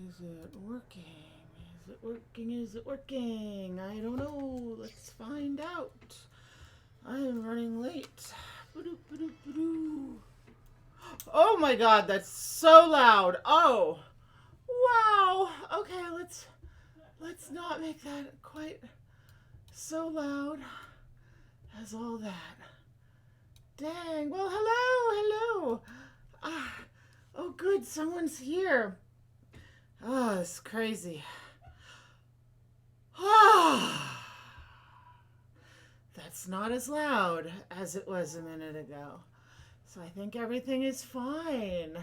Is it working? Is it working? Is it working? I don't know. Let's find out. I am running late. Oh my god, that's so loud. Oh. Wow. Okay, let's not make that quite so loud as all that. Dang. Well, hello. Ah. Oh good, someone's here. Oh, it's crazy. Ah. That's not as loud as it was a minute ago. So I think everything is fine.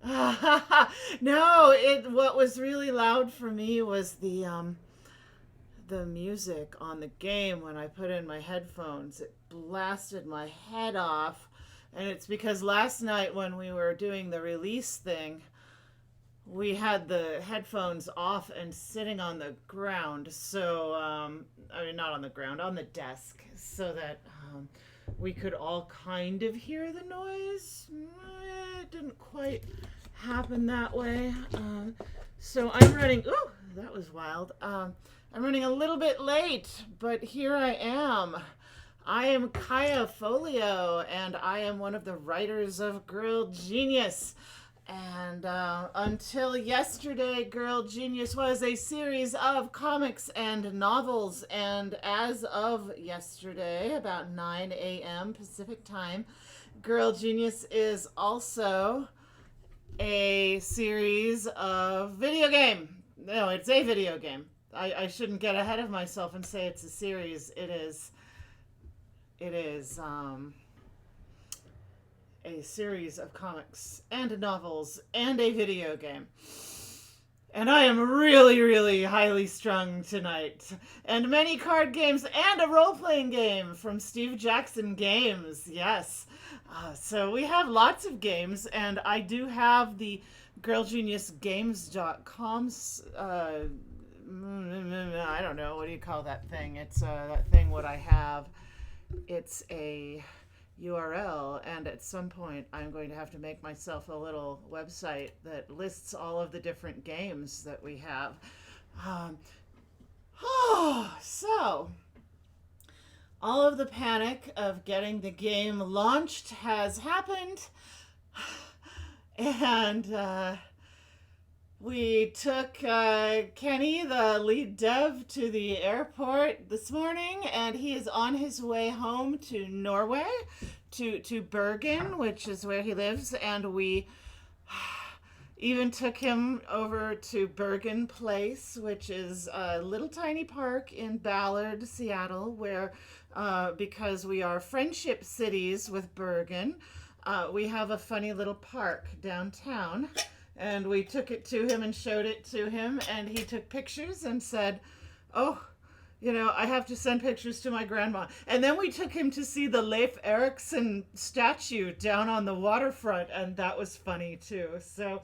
No, what was really loud for me was the music on the game when I put in my headphones. It blasted my head off. And it's because last night when we were doing the release thing, we had the headphones off and sitting on the ground. So, I mean, not on the ground, on the desk, so that we could all kind of hear the noise. It didn't quite happen that way. So I'm running. Ooh, that was wild. I'm running a little bit late, but here I am. I am Kaya Folio, and I am one of the writers of Girl Genius. And until yesterday, Girl Genius was a series of comics and novels. And as of yesterday, about 9 a.m. Pacific time, Girl Genius is also a series of video game. No, it's a video game. I shouldn't get ahead of myself and say it's a series. It is a series of comics and novels and a video game. And I am really, really highly strung tonight. And many card games and a role-playing game from Steve Jackson Games. Yes. So we have lots of games, and I do have the girlgeniusgames.com's I don't know, what do you call that thing? It's that thing what I have. It's a URL, and at some point I'm going to have to make myself a little website that lists all of the different games that we have. So all of the panic of getting the game launched has happened, and we took Kenny, the lead dev, to the airport this morning, and he is on his way home to Norway, to Bergen, which is where he lives, and we even took him over to Bergen Place, which is a little tiny park in Ballard, Seattle, where, because we are friendship cities with Bergen, we have a funny little park downtown. And we took it to him and showed it to him, and he took pictures and said, oh, I have to send pictures to my grandma. And then we took him to see the Leif Erikson statue down on the waterfront, and that was funny too. So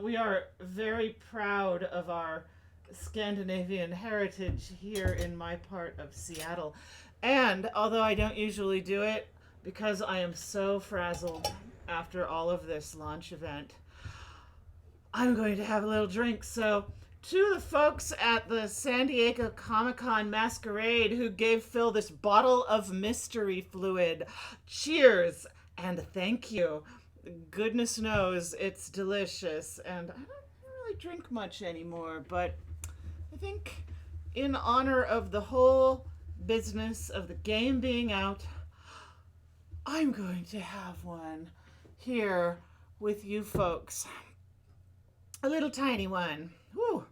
we are very proud of our Scandinavian heritage here in my part of Seattle. And although I don't usually do it, because I am so frazzled after all of this launch event, I'm going to have a little drink. So, to the folks at the San Diego Comic-Con Masquerade who gave Phil this bottle of mystery fluid, cheers and thank you. Goodness knows it's delicious. And I don't really drink much anymore, but I think in honor of the whole business of the game being out, I'm going to have one here with you folks. A little tiny one. Whew.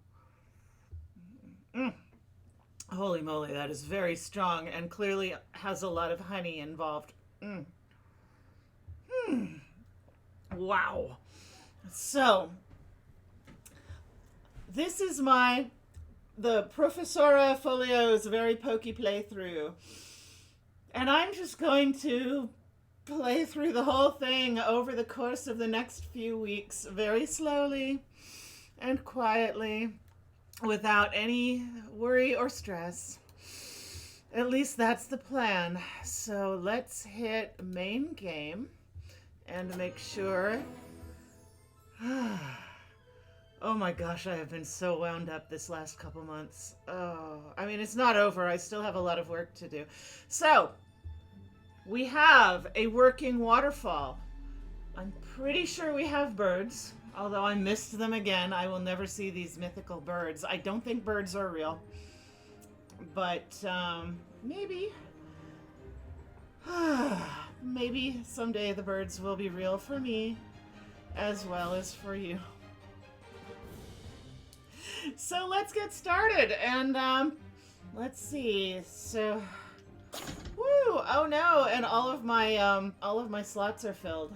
Holy moly, that is very strong and clearly has a lot of honey involved. Wow. So, this is the Professoressa Folio's very Poky playthrough. And I'm just going to play through the whole thing over the course of the next few weeks, very slowly and quietly, without any worry or stress. At least that's the plan. So let's hit main game and make sure. Oh my gosh, I have been so wound up this last couple months. Oh, I mean, it's not over. I still have a lot of work to do. So, we have a working waterfall. I'm pretty sure we have birds, although I missed them again. I will never see these mythical birds. I don't think birds are real, but maybe. Maybe someday the birds will be real for me as well as for you. So let's get started, and let's see. So, woo! Oh no! And all of my slots are filled.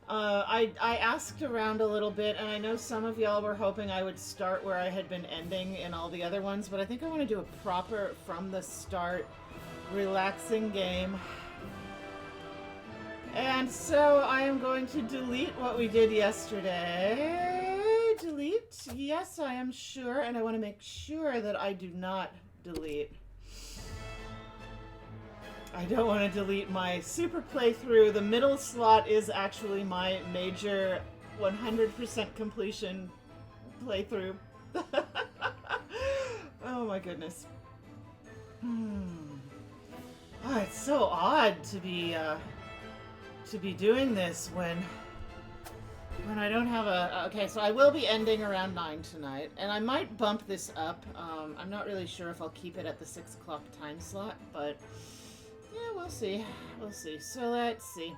I asked around a little bit, and I know some of y'all were hoping I would start where I had been ending in all the other ones, but I think I want to do a proper from the start, relaxing game. And so I am going to delete what we did yesterday. Delete? Yes, I am sure, and I want to make sure that I do not delete. I don't want to delete my super playthrough. The middle slot is actually my major 100% completion playthrough. Oh my goodness. Oh, it's so odd to be doing this when I don't have a... Okay, so I will be ending around 9 tonight, and I might bump this up. I'm not really sure if I'll keep it at the 6 o'clock time slot, but yeah, we'll see. We'll see. So let's see.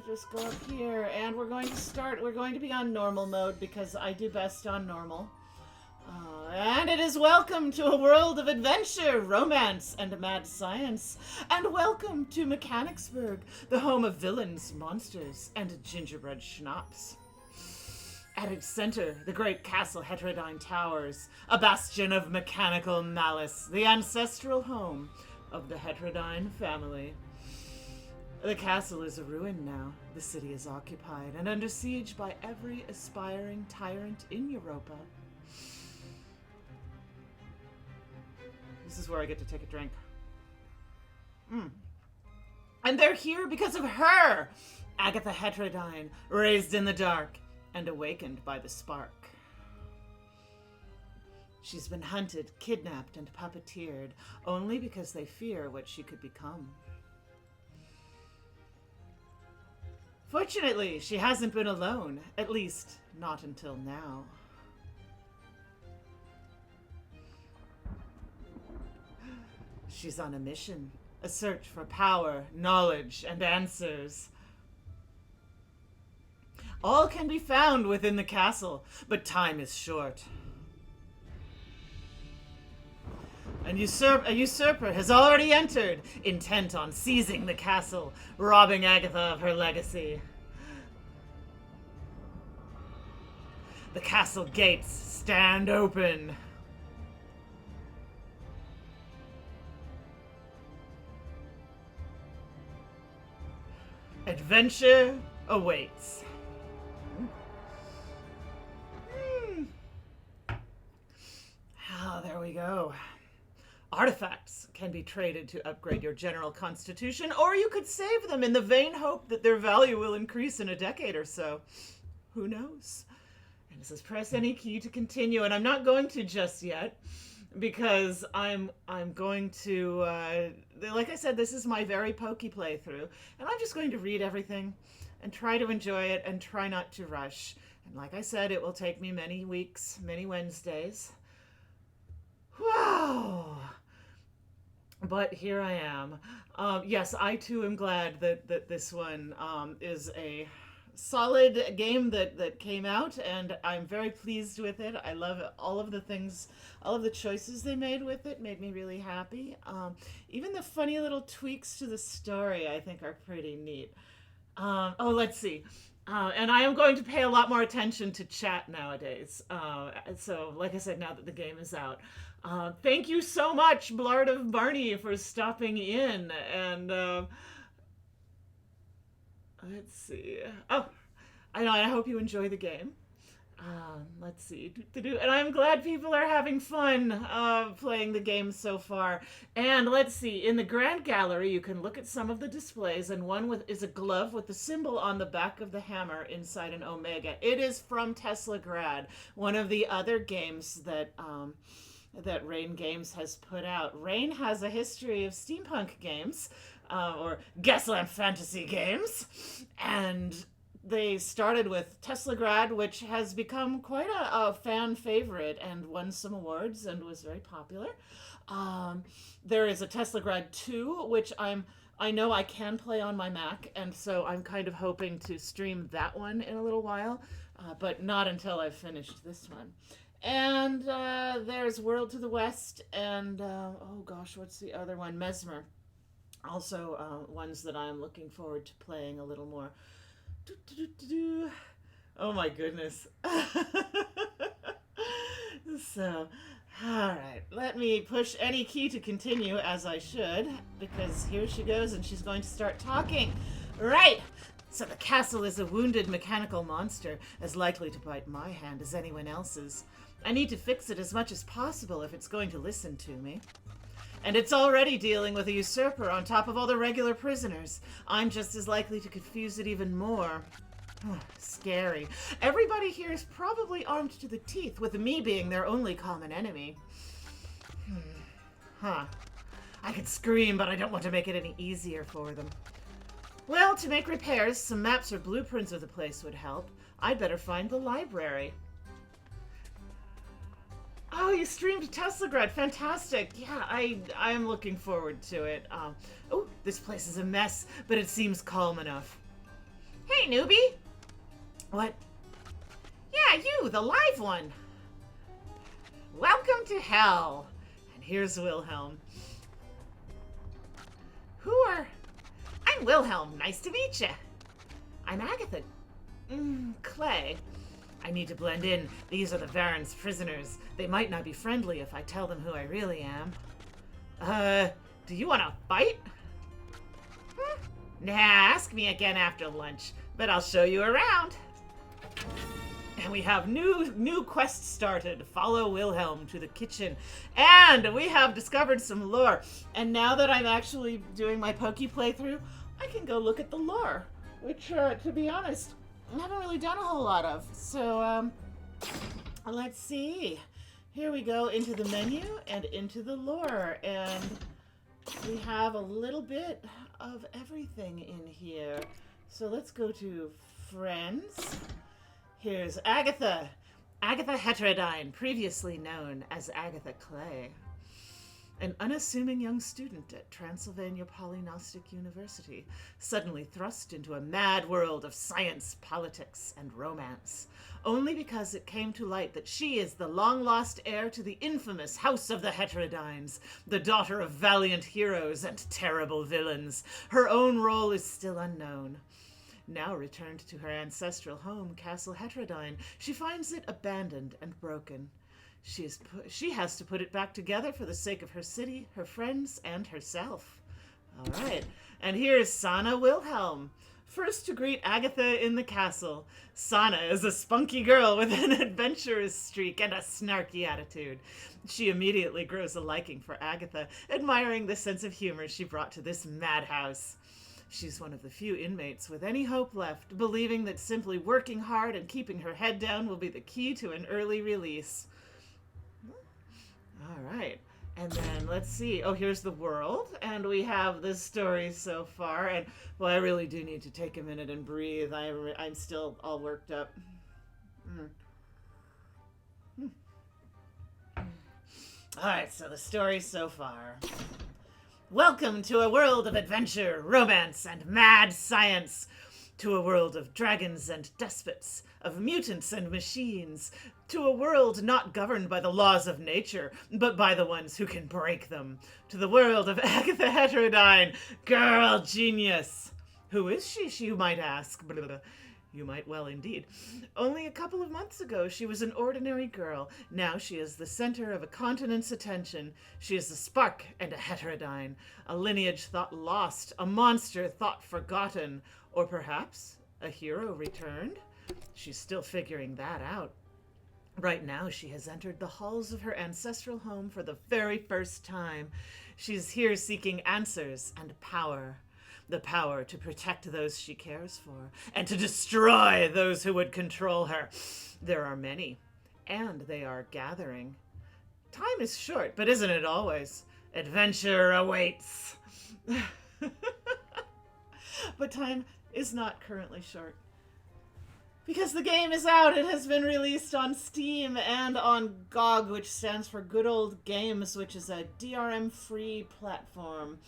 Just go up here, and we're going to be on normal mode because I do best on normal. And it is welcome to a world of adventure, romance, and mad science. And welcome to Mechanicsburg, the home of villains, monsters, and gingerbread schnapps. At its center, the great castle Heterodyne towers, a bastion of mechanical malice, the ancestral home of the Heterodyne family. The castle is a ruin now. The city is occupied and under siege by every aspiring tyrant in Europa. This is where I get to take a drink. And they're here because of her! Agatha Heterodyne, raised in the dark and awakened by the spark. She's been hunted, kidnapped, and puppeteered only because they fear what she could become. Fortunately, she hasn't been alone, at least not until now. She's on a mission, a search for power, knowledge, and answers. All can be found within the castle, but time is short. A usurper has already entered, intent on seizing the castle, robbing Agatha of her legacy. The castle gates stand open. Adventure awaits. Oh, there we go. Artifacts can be traded to upgrade your general constitution, or you could save them in the vain hope that their value will increase in a decade or so. Who knows? And it says press any key to continue, and I'm not going to just yet, because I'm going to, like I said, this is my very Poky playthrough, and I'm just going to read everything and try to enjoy it and try not to rush. And like I said, it will take me many weeks, many Wednesdays. Wow! But here I am. Yes, I too am glad that this one is a solid game that came out, and I'm very pleased with it. I love all of the things, all of the choices they made with it made me really happy. Even the funny little tweaks to the story I think are pretty neat. Oh, let's see. And I am going to pay a lot more attention to chat nowadays. So, like I said, now that the game is out. Thank you so much, Blard of Barney, for stopping in. And let's see. Oh, I know. I hope you enjoy the game. Let's see. And I'm glad people are having fun playing the game so far. And let's see. In the Grand Gallery, you can look at some of the displays, and is a glove with the symbol on the back of the hammer inside an omega. It is from Tesla Grad, one of the other games that Rain Games has put out. Rain has a history of steampunk games, or Gaslamp fantasy games, and they started with Tesla Grad, which has become quite a fan favorite and won some awards and was very popular. There is a Tesla Grad 2, which I know I can play on my Mac, and so I'm kind of hoping to stream that one in a little while, but not until I've finished this one. And there's World to the West, and oh gosh, what's the other one? Mesmer. Also, ones that I'm looking forward to playing a little more. Oh my goodness. So, alright, let me push any key to continue as I should, because here she goes and she's going to start talking. Right! So the castle is a wounded mechanical monster, as likely to bite my hand as anyone else's. I need to fix it as much as possible if it's going to listen to me. And it's already dealing with a usurper on top of all the regular prisoners. I'm just as likely to confuse it even more. Scary. Everybody here is probably armed to the teeth, with me being their only common enemy. I could scream, but I don't want to make it any easier for them. Well, to make repairs, some maps or blueprints of the place would help. I'd better find the library. Oh, you streamed Teslagrad. Fantastic. Yeah, I'm looking forward to it. Oh, this place is a mess, but it seems calm enough. Hey, newbie. What? Yeah, you, the live one. Welcome to hell. And here's Wilhelm. I'm Wilhelm. Nice to meet ya. I'm Agatha. Clay. I need to blend in. These are the Baron's prisoners. They might not be friendly if I tell them who I really am. Do you want to fight? Nah, ask me again after lunch, but I'll show you around. And we have new quest started. Follow Wilhelm to the kitchen. And we have discovered some lore. And now that I'm actually doing my Poky playthrough, I can go look at the lore, which, to be honest, I haven't really done a whole lot of. So, let's see. Here we go into the menu and into the lore. And we have a little bit of everything in here. So let's go to friends. Here's Agatha. Agatha Heterodyne, previously known as Agatha Clay. An unassuming young student at Transylvania Polygnostic University, suddenly thrust into a mad world of science, politics, and romance, only because it came to light that she is the long-lost heir to the infamous House of the Heterodynes, the daughter of valiant heroes and terrible villains. Her own role is still unknown. Now returned to her ancestral home, Castle Heterodyne, she finds it abandoned and broken. She has to put it back together for the sake of her city, her friends, and herself. All right, and here's Sana Wilhelm. First to greet Agatha in the castle. Sana is a spunky girl with an adventurous streak and a snarky attitude. She immediately grows a liking for Agatha, admiring the sense of humor she brought to this madhouse. She's one of the few inmates with any hope left, believing that simply working hard and keeping her head down will be the key to an early release. All right, and then let's see. Oh, here's the world, and we have the story so far. And well, I really do need to take a minute and breathe. I'm still all worked up. All right, so the story so far. Welcome to a world of adventure, romance, and mad science. To a world of dragons and despots, of mutants and machines. To a world not governed by the laws of nature, but by the ones who can break them. To the world of Agatha Heterodyne, girl genius. Who is she, you might ask? Blah, blah, blah. You might well indeed. Only a couple of months ago, she was an ordinary girl. Now she is the center of a continent's attention. She is a spark and a heterodyne, a lineage thought lost, a monster thought forgotten, or perhaps a hero returned? She's still figuring that out. Right now, she has entered the halls of her ancestral home for the very first time. She's here seeking answers and power. The power to protect those she cares for, and to destroy those who would control her. There are many, and they are gathering. Time is short, but isn't it always? Adventure awaits. But time is not currently short. Because the game is out, it has been released on Steam and on GOG, which stands for Good Old Games, which is a DRM-free platform.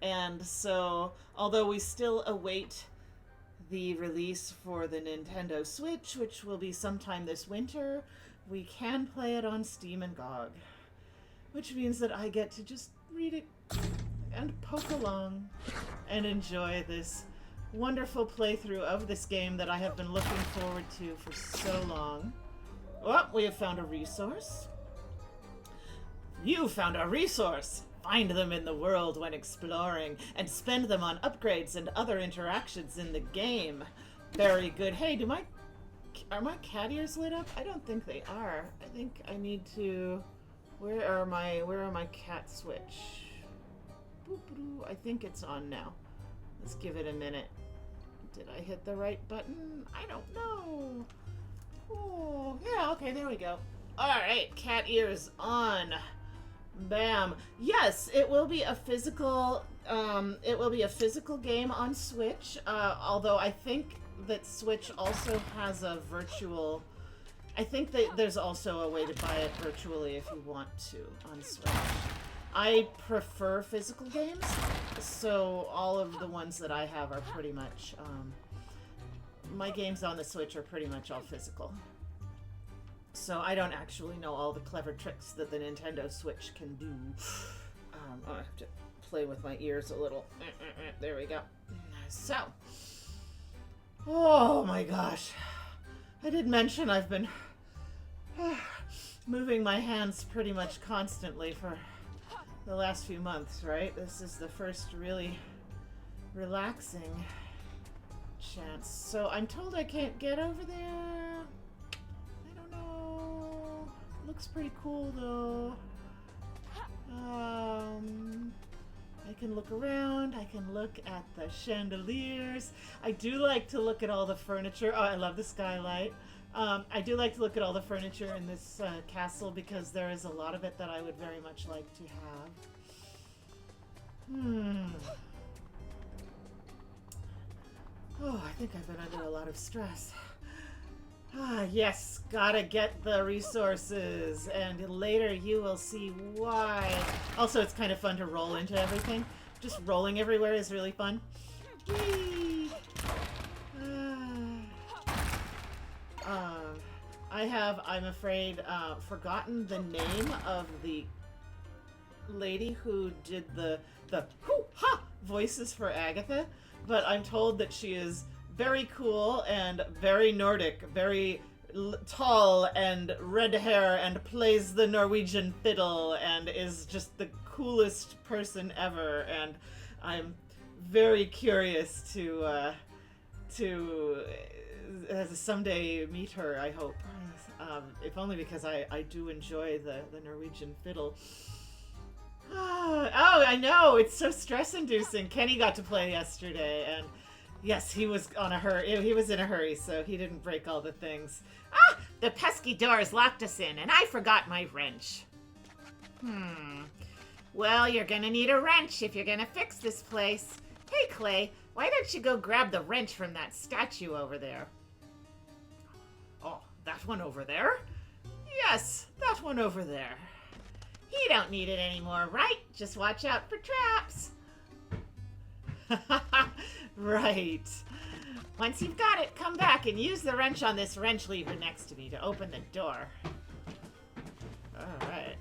And so, although we await the release for the Nintendo Switch, which will be sometime this winter, we can play it on Steam and GOG. Which means that I get to just read it and poke along and enjoy this wonderful playthrough of this game that I have been looking forward to for so long. Well, we have found a resource. You found a resource! Find them in the world when exploring, and spend them on upgrades and other interactions in the game. Very good. Hey, are my cat ears lit up? I don't think they are. I think I need to... Where are my cat switch? Boop-a-doo. I think it's on now. Let's give it a minute. Did I hit the right button? I don't know. Oh, yeah, okay, there we go. Alright, cat ears on. Bam. Yes, it will be a physical game on Switch, although I think that Switch also has a virtual... I think that there's also a way to buy it virtually if you want to on Switch. I prefer physical games, so all of the ones that I have are pretty much... my games on the Switch are pretty much all physical. So I don't actually know all the clever tricks that the Nintendo Switch can do. I have to play with my ears a little. There we go. So. Oh my gosh. I did mention I've been moving my hands pretty much constantly for the last few months, right? This is the first really relaxing chance. So I'm told I can't get over there. I don't know. Looks pretty cool though. I can look around. I can look at the chandeliers. I do like to look at all the furniture. Oh, I love the skylight. I do like to look at all the furniture in this castle because there is a lot of it that I would very much like to have. Oh, I think I've been under a lot of stress. Ah, yes, gotta get the resources, and later you will see why. Also, it's kind of fun to roll into everything. Just rolling everywhere is really fun. Whee! I'm afraid, forgotten the name of the lady who did the hoo-ha voices for Agatha, but I'm told that she is very cool and very Nordic, very tall and red hair and plays the Norwegian fiddle and is just the coolest person ever, and I'm very curious to someday meet her, I hope. If only because I do enjoy the Norwegian fiddle. Oh, I know, it's so stress-inducing. Kenny got to play yesterday, and yes, he was in a hurry, so he didn't break all the things. Ah, the pesky doors locked us in, and I forgot my wrench. Well, you're gonna need a wrench if you're gonna fix this place. Hey, Clay, why don't you go grab the wrench from that statue over there? Oh, that one over there? Yes, that one over there. You don't need it anymore, right? Just watch out for traps. Right. Once you've got it, come back and use the wrench on this wrench lever next to me to open the door. Alright.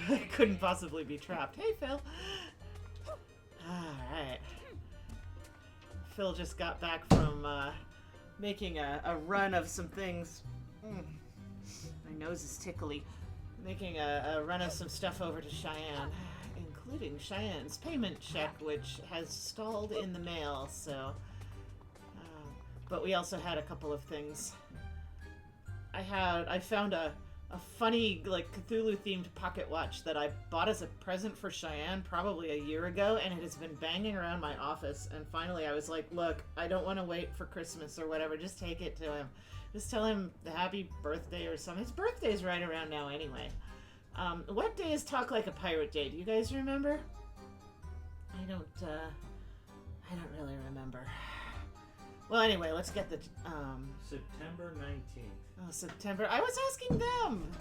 I couldn't possibly be trapped. Hey, Phil. Alright. Phil just got back from making a run of some things. My nose is tickly. Making a run of some stuff over to Cheyenne, including Cheyenne's payment check, which has stalled in the mail, so... but we also had a couple of things I found a funny, like, Cthulhu-themed pocket watch that I bought as a present for Cheyenne probably a year ago, and it has been banging around my office, and finally I was like, look, I don't want to wait for Christmas or whatever, just take it to him. Just tell him happy birthday or something. His birthday's right around now anyway. What day is Talk Like a Pirate Day? Do you guys remember? I don't really remember. Well, anyway, let's get the, September 19th. Oh, September. I was asking them.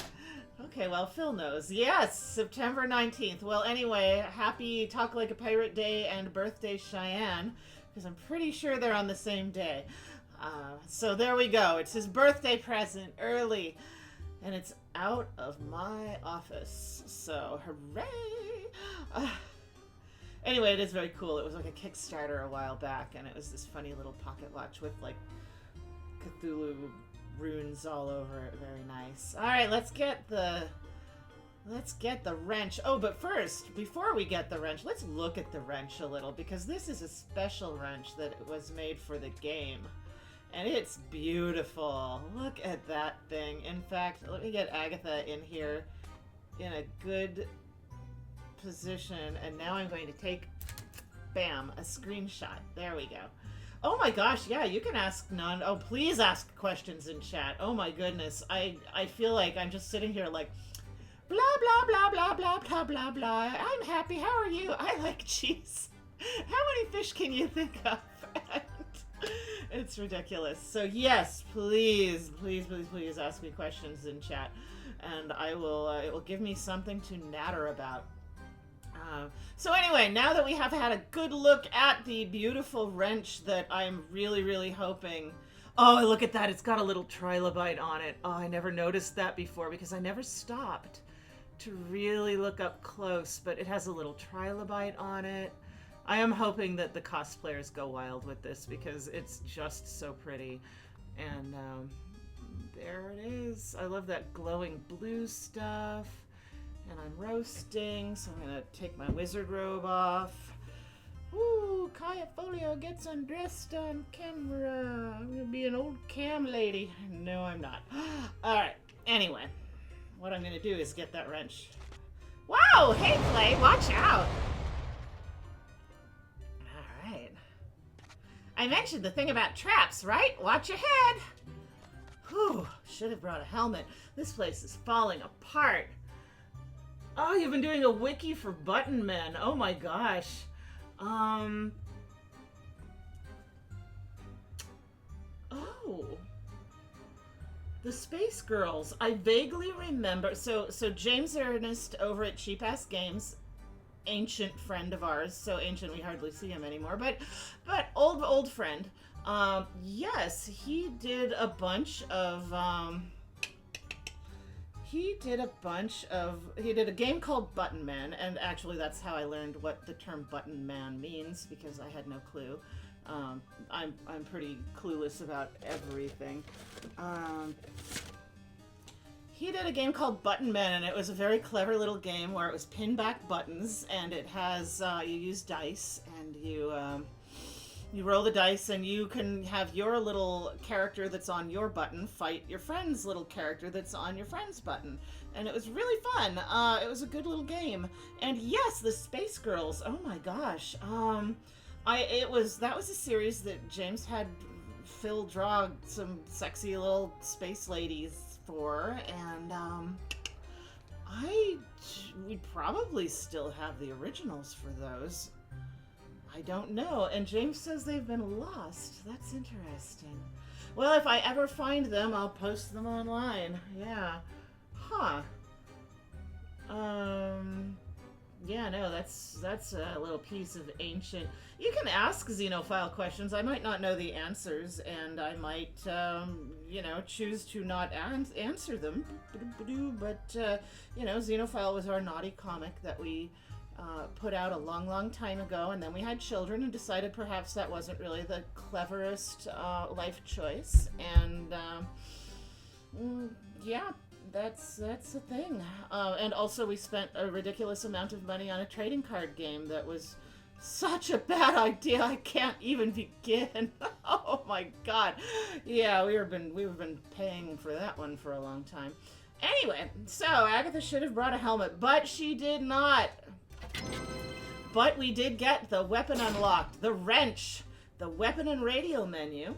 Okay, well, Phil knows. Yes, September 19th. Well, anyway, happy Talk Like a Pirate Day and birthday, Cheyenne, because I'm pretty sure they're on the same day. So there we go. It's his birthday present early, and it's out of my office. So, hooray! Anyway, it is very cool. It was like a Kickstarter a while back, and it was this funny little pocket watch with, like, Cthulhu runes all over it. Very nice. All right, let's get the wrench. Oh, but first, before we get the wrench, let's look at the wrench a little, because this is a special wrench that was made for the game. And it's beautiful. Look at that thing. In fact, let me get Agatha in here in a good position, and now I'm going to take, bam, a screenshot. There we go. Oh my gosh, yeah, you can ask none. Oh, please ask questions in chat. Oh my goodness. I feel like I'm just sitting here like, blah, blah, blah, blah, blah, blah, blah, blah. I'm happy. How are you? I like cheese. How many fish can you think of? It's ridiculous. So yes, please, please, please, please ask me questions in chat, and I will. It will give me something to natter about. So anyway, now that we have had a good look at the beautiful wrench that I'm really, really hoping... Oh, look at that. It's got a little trilobite on it. Oh, I never noticed that before because I never stopped to really look up close, but it has a little trilobite on it. I am hoping that the cosplayers go wild with this because it's just so pretty. And there it is. I love that glowing blue stuff. And I'm roasting, so I'm gonna take my wizard robe off. Ooh, Kaya Folio gets undressed on camera. I'm gonna be an old cam lady. No, I'm not. Alright, anyway. What I'm gonna do is get that wrench. Wow! Hey, Clay, watch out! Alright. I mentioned the thing about traps, right? Watch your head! Whew, should have brought a helmet. This place is falling apart. Oh, you've been doing a wiki for Button Men. Oh my gosh. Oh. The Space Girls. I vaguely remember. So James Ernest over at Cheap Ass Games, ancient friend of ours. So ancient we hardly see him anymore. But old friend. Yes, he did a bunch of he did a game called Button Man, and actually that's how I learned what the term Button Man means, because I had no clue. I'm pretty clueless about everything. He did a game called Button Man, and it was a very clever little game where it was pin back buttons, and it has, you use dice, and you roll the dice, and you can have your little character that's on your button fight your friend's little character that's on your friend's button. And it was really fun. It was a good little game. And yes, the Space Girls. Oh my gosh. That was a series that James had Phil draw some sexy little space ladies for, and we probably still have the originals for those. I don't know. And James says they've been lost. That's interesting. Well, if I ever find them, I'll post them online. Yeah. Huh. Yeah, no, that's a little piece of ancient... You can ask Xenophile questions. I might not know the answers, and I might, choose to not answer them. But, Xenophile was our naughty comic that we... put out a long time ago, and then we had children and decided perhaps that wasn't really the cleverest life choice, and yeah, that's the thing. And also we spent a ridiculous amount of money on a trading card game that was such a bad idea, I can't even begin. Oh my god. Yeah, we've been paying for that one for a long time. Anyway, so Agatha should have brought a helmet, but she did not. But we did get the weapon unlocked. The wrench. The weapon and radio menu.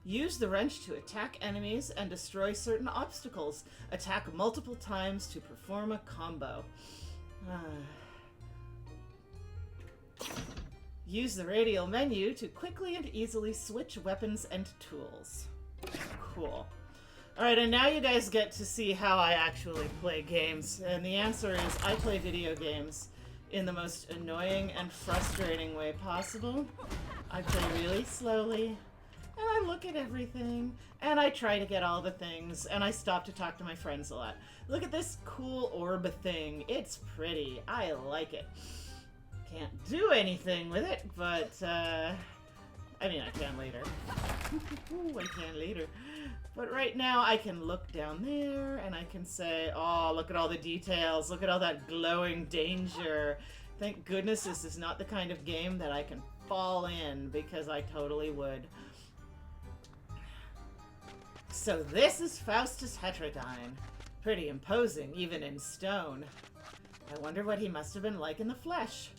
Use the wrench to attack enemies and destroy certain obstacles. Attack multiple times to perform a combo. Use the radial menu to quickly and easily switch weapons and tools. Cool. Alright, and now you guys get to see how I actually play games. And the answer is I play video games in the most annoying and frustrating way possible. I play really slowly, and I look at everything, and I try to get all the things, and I stop to talk to my friends a lot. Look at this cool orb thing. It's pretty. I like it. Can't do anything with it, but, I mean, I can later. I can later. But right now, I can look down there, and I can say, oh, look at all the details. Look at all that glowing danger. Thank goodness this is not the kind of game that I can fall in, because I totally would. So this is Faustus Heterodyne. Pretty imposing, even in stone. I wonder what he must have been like in the flesh.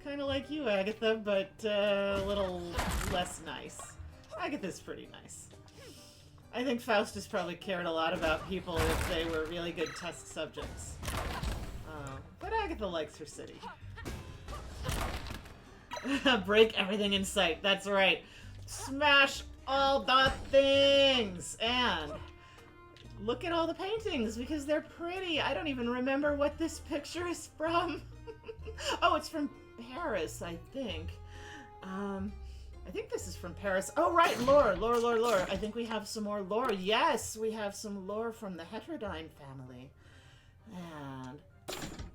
Kind of like you, Agatha, but a little less nice. Agatha's pretty nice. I think Faustus probably cared a lot about people if they were really good test subjects. But Agatha likes her city. Break everything in sight. That's right. Smash all the things! And look at all the paintings, because they're pretty. I don't even remember what this picture is from. Oh, it's from Paris, I think. I think this is from Paris. Oh, right, lore. I think we have some more lore. Yes, we have some lore from the Heterodyne family. And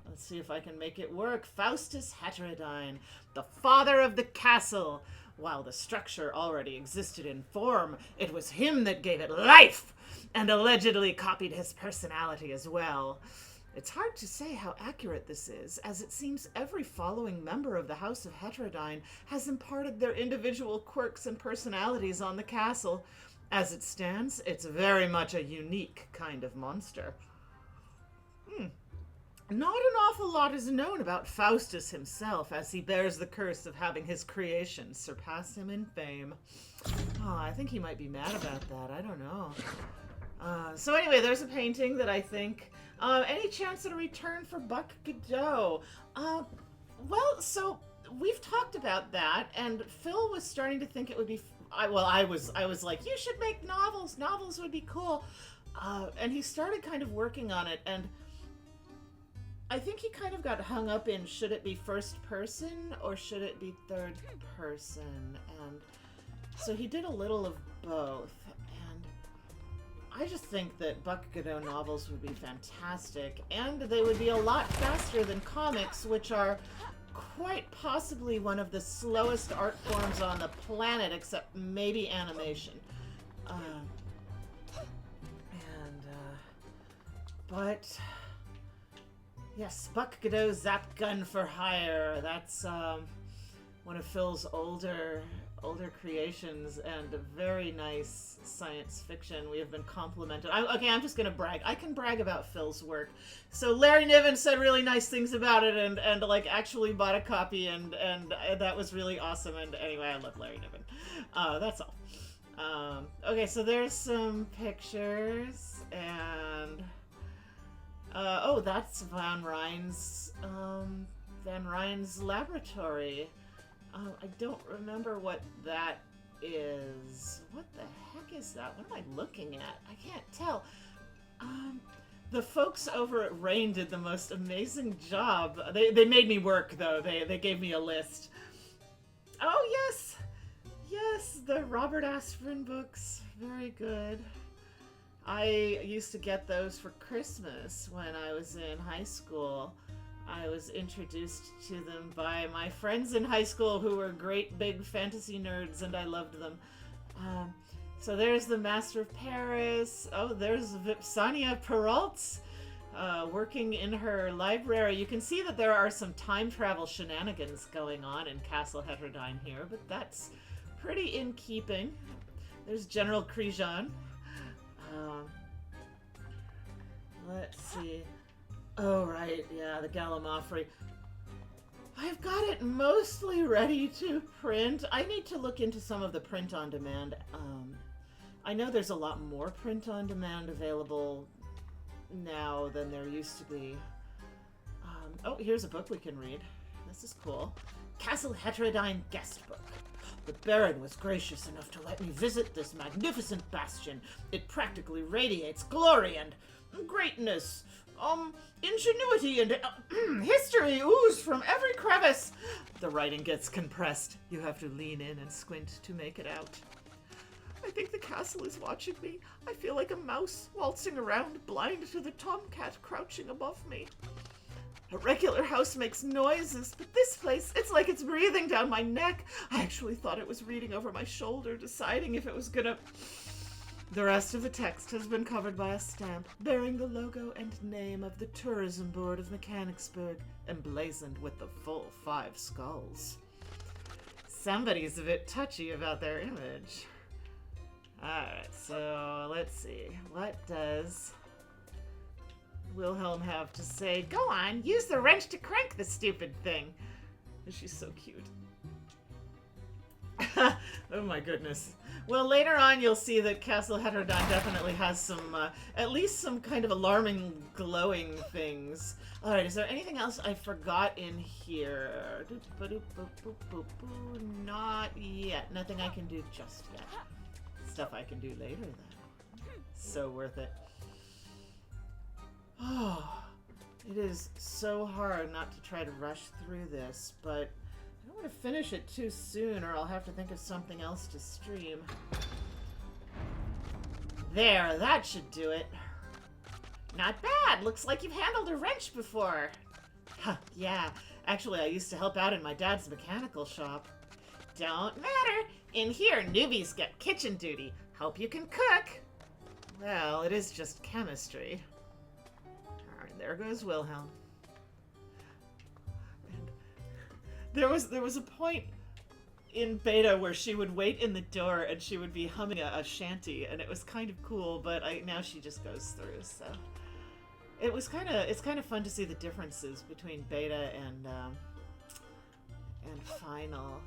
let's see if I can make it work. Faustus Heterodyne, the father of the castle. While the structure already existed in form, it was him that gave it life, and allegedly copied his personality as well. It's hard to say how accurate this is, as it seems every following member of the House of Heterodyne has imparted their individual quirks and personalities on the castle. As it stands, it's very much a unique kind of monster. Not an awful lot is known about Faustus himself, as he bears the curse of having his creations surpass him in fame. Oh, I think he might be mad about that. I don't know. So anyway, there's a painting that I think... any chance at a return for Buck Godot? Well, so we've talked about that, and Phil was starting to think it would be... I was like, you should make novels. Novels would be cool. And he started kind of working on it, and I think he kind of got hung up in, should it be first person or should it be third person? And so he did a little of both. And I just think that Buck Godot novels would be fantastic, and they would be a lot faster than comics, which are quite possibly one of the slowest art forms on the planet, except maybe animation. But yes, Buck Godot Zap Gun for Hire. That's one of Phil's older creations, and a very nice science fiction. We have been complimented. I'm just gonna brag. I can brag about Phil's work. So Larry Niven said really nice things about it, and like actually bought a copy, and that was really awesome. And anyway, I love Larry Niven. That's all. Okay, so there's some pictures, and oh, that's Van Ryn's laboratory. I don't remember what that is. What the heck is that? What am I looking at? I can't tell. The folks over at Rain did the most amazing job. They made me work, though. They gave me a list. Oh, yes! Yes, the Robert Aspirin books. Very good. I used to get those for Christmas when I was in high school. I was introduced to them by my friends in high school who were great big fantasy nerds, and I loved them. So there's the Master of Paris. Oh, there's Vipsania Perrault working in her library. You can see that there are some time travel shenanigans going on in Castle Heterodyne here, but that's pretty in keeping. There's General Krijan. Let's see. Oh, right, yeah, the Gallimaufry. I've got it mostly ready to print. I need to look into some of the print-on-demand. I know there's a lot more print-on-demand available now than there used to be. Oh, here's a book we can read. This is cool. Castle Heterodyne Guest Book. The Baron was gracious enough to let me visit this magnificent bastion. It practically radiates glory and greatness. Ingenuity and history ooze from every crevice. The writing gets compressed. You have to lean in and squint to make it out. I think the castle is watching me. I feel like a mouse waltzing around, blind to the tomcat crouching above me. A regular house makes noises, but this place, it's like it's breathing down my neck. I actually thought it was reading over my shoulder, deciding if it was gonna... The rest of the text has been covered by a stamp bearing the logo and name of the Tourism Board of Mechanicsburg, emblazoned with the full 5 skulls. Somebody's a bit touchy about their image. Alright, so let's see. What does Wilhelm have to say? Go on, use the wrench to crank the stupid thing. She's so cute. Oh my goodness. Well, later on you'll see that Castle Heterodyne definitely has some, at least some kind of alarming glowing things. Alright, is there anything else I forgot in here? Not yet. Nothing I can do just yet. Stuff I can do later, though. So worth it. Oh, it is so hard not to try to rush through this, but I don't want to finish it too soon or I'll have to think of something else to stream. There, that should do it. Not bad. Looks like you've handled a wrench before. Huh, yeah. Actually, I used to help out in my dad's mechanical shop. Don't matter. In here, newbies get kitchen duty. Hope you can cook. Well, it is just chemistry. Alright, there goes Wilhelm. And there was a point in beta where she would wait in the door and she would be humming a shanty, and it was kind of cool, but now she just goes through, so... it's kind of fun to see the differences between beta and final.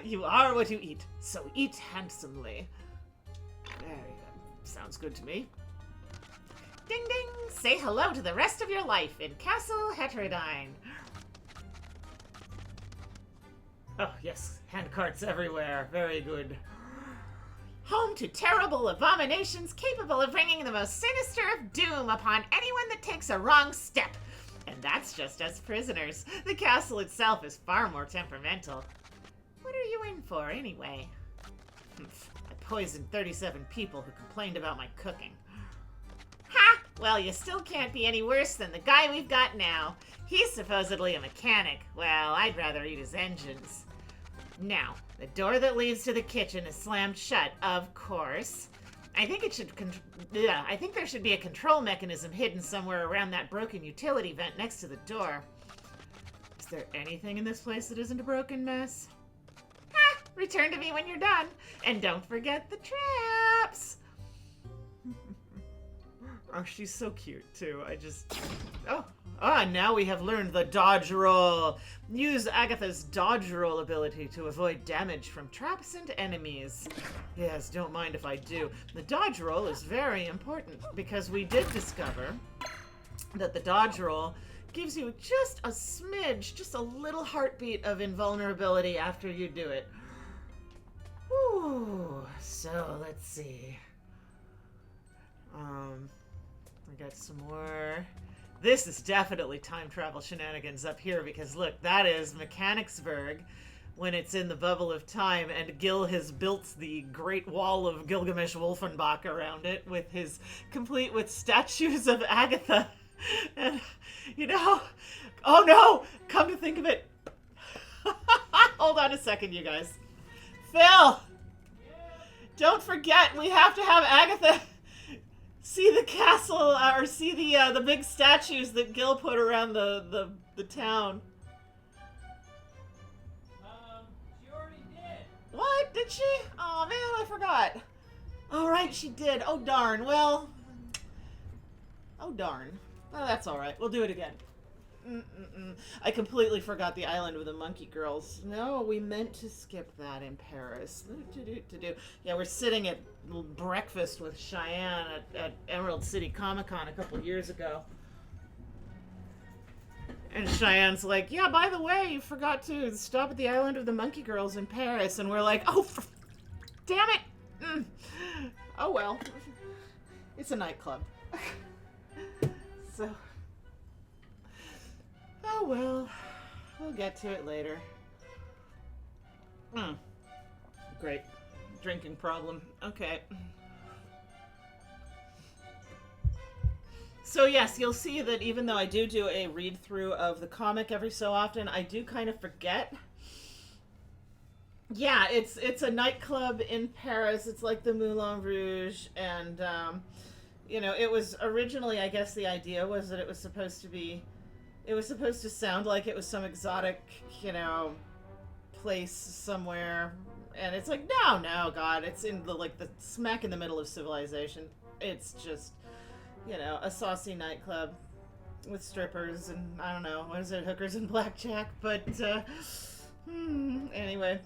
You are what you eat, so eat handsomely. There you go. Sounds good to me. Ding ding! Say hello to the rest of your life in Castle Heterodyne. Oh, yes. Handcarts everywhere. Very good. Home to terrible abominations capable of bringing the most sinister of doom upon anyone that takes a wrong step. And that's just us prisoners. The castle itself is far more temperamental. What are you in for, anyway? I poisoned 37 people who complained about my cooking. Ha! Well, you still can't be any worse than the guy we've got now. He's supposedly a mechanic. Well, I'd rather eat his engines. Now, the door that leads to the kitchen is slammed shut, of course. I think there should be a control mechanism hidden somewhere around that broken utility vent next to the door. Is there anything in this place that isn't a broken mess? Ha! Return to me when you're done. And don't forget the traps! Oh, she's so cute, too. Now we have learned the dodge roll. Use Agatha's dodge roll ability to avoid damage from traps and enemies. Yes, don't mind if I do. The dodge roll is very important because we did discover that the dodge roll gives you just a smidge, just a little heartbeat of invulnerability after you do it. Whew. So, let's see. We got some more. This is definitely time travel shenanigans up here because look, that is Mechanicsburg when it's in the bubble of time and Gil has built the Great Wall of Gilgamesh Wolfenbach around it complete with statues of Agatha. And, oh no! Come to think of it. Hold on a second, you guys. Phil! Don't forget, we have to have Agatha see the castle, or see the big statues that Gil put around the town. She already did. What? Did she? Oh man, I forgot. All right, she did. Oh darn. Well. Oh darn. Well, that's all right. We'll do it again. I completely forgot the island with the monkey girls. No, we meant to skip that in Paris. Yeah, we're sitting at breakfast with Cheyenne at Emerald City Comic Con a couple years ago. And Cheyenne's like, yeah, by the way, you forgot to stop at the island of the monkey girls in Paris. And we're like, oh, damn it. Oh, well. It's a nightclub. So... oh, well. We'll get to it later. Great. Drinking problem. Okay. So yes, you'll see that even though I do a read-through of the comic every so often, I do kind of forget. Yeah, it's a nightclub in Paris. It's like the Moulin Rouge, and you know, it was originally, I guess the idea was that it was supposed to sound like it was some exotic, you know, place somewhere, and it's like, no, God, it's in the smack in the middle of civilization. It's just, you know, a saucy nightclub with strippers and, I don't know, what is it, hookers and blackjack, but, anyway,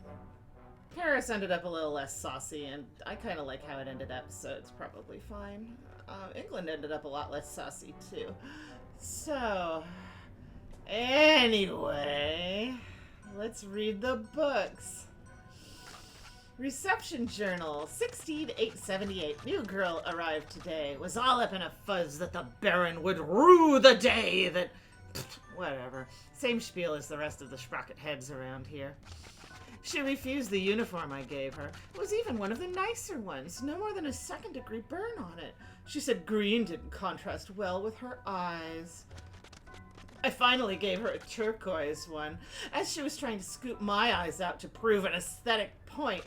Paris ended up a little less saucy, and I kind of like how it ended up, so it's probably fine. England ended up a lot less saucy, too. So, anyway, let's read the books. Reception Journal, 16/8/78. New girl arrived today. Was all up in a fuzz that the Baron would rue the day that... whatever. Same spiel as the rest of the sprocket heads around here. She refused the uniform I gave her. It was even one of the nicer ones. No more than a second-degree burn on it. She said green didn't contrast well with her eyes. I finally gave her a turquoise one, as she was trying to scoop my eyes out to prove an aesthetic point.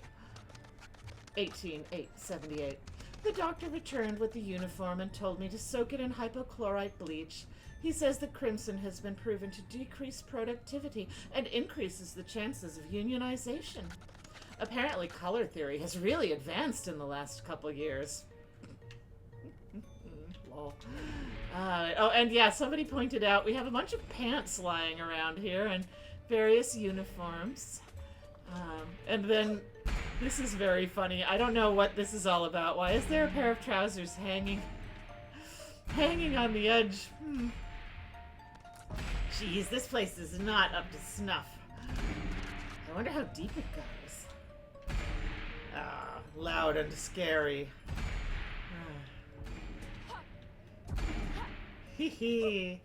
18/8/78. The doctor returned with the uniform and told me to soak it in hypochlorite bleach. He says the crimson has been proven to decrease productivity and increases the chances of unionization. Apparently color theory has really advanced in the last couple years. Lol. Oh, and yeah, somebody pointed out we have a bunch of pants lying around here and various uniforms. And then, this is very funny. I don't know what this is all about. Why is there a pair of trousers hanging on the edge? Jeez, this place is not up to snuff. I wonder how deep it goes. Loud and scary. Hee.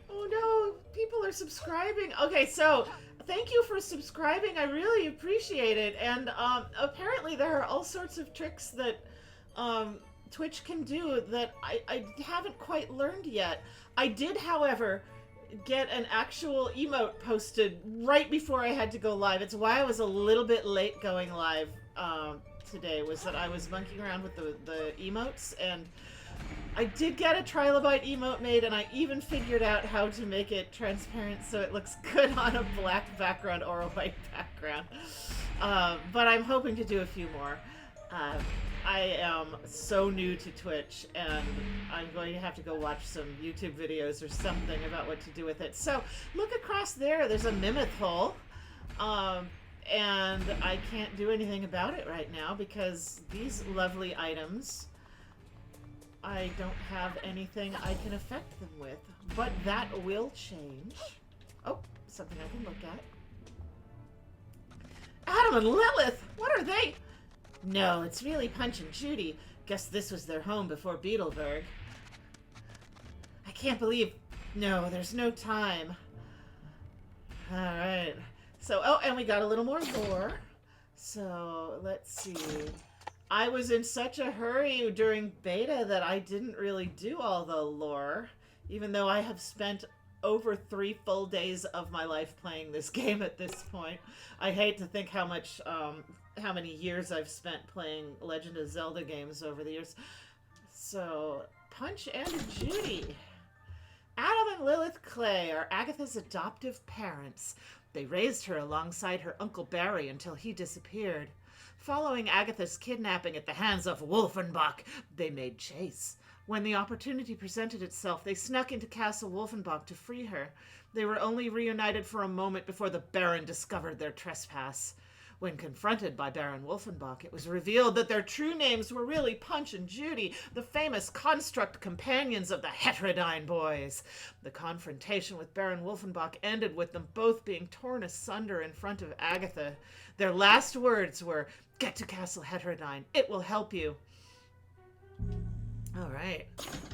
Oh no, people are subscribing. Okay, so thank you for subscribing. I really appreciate it. And apparently there are all sorts of tricks that Twitch can do that I haven't quite learned yet. I did, however, get an actual emote posted right before I had to go live. It's why I was a little bit late going live today, was that I was monkeying around with the emotes, and I did get a trilobite emote made, and I even figured out how to make it transparent so it looks good on a black background or a white background. But I'm hoping to do a few more. I am so new to Twitch, and I'm going to have to go watch some YouTube videos or something about what to do with it. So, look across there. There's a Mimmoth hole. And I can't do anything about it right now because these lovely items, I don't have anything I can affect them with. But that will change. Oh, something I can look at. Adam and Lilith! What are they? No, it's really Punch and Judy. Guess this was their home before Beetleborg. I can't believe... No, there's no time. Alright. So, oh, and we got a little more lore. So, let's see. I was in such a hurry during beta that I didn't really do all the lore, even though I have spent over 3 full days of my life playing this game at this point. I hate to think how many years I've spent playing Legend of Zelda games over the years. So, Punch and Judy. Adam and Lilith Clay are Agatha's adoptive parents. They raised her alongside her Uncle Barry until he disappeared. Following Agatha's kidnapping at the hands of Wolfenbach, they made chase. When the opportunity presented itself, they snuck into Castle Wolfenbach to free her. They were only reunited for a moment before the Baron discovered their trespass. When confronted by Baron Wolfenbach, it was revealed that their true names were really Punch and Judy, the famous construct companions of the Heterodyne boys. The confrontation with Baron Wolfenbach ended with them both being torn asunder in front of Agatha. Their last words were, "Get to Castle Heterodyne. It will help you." All right.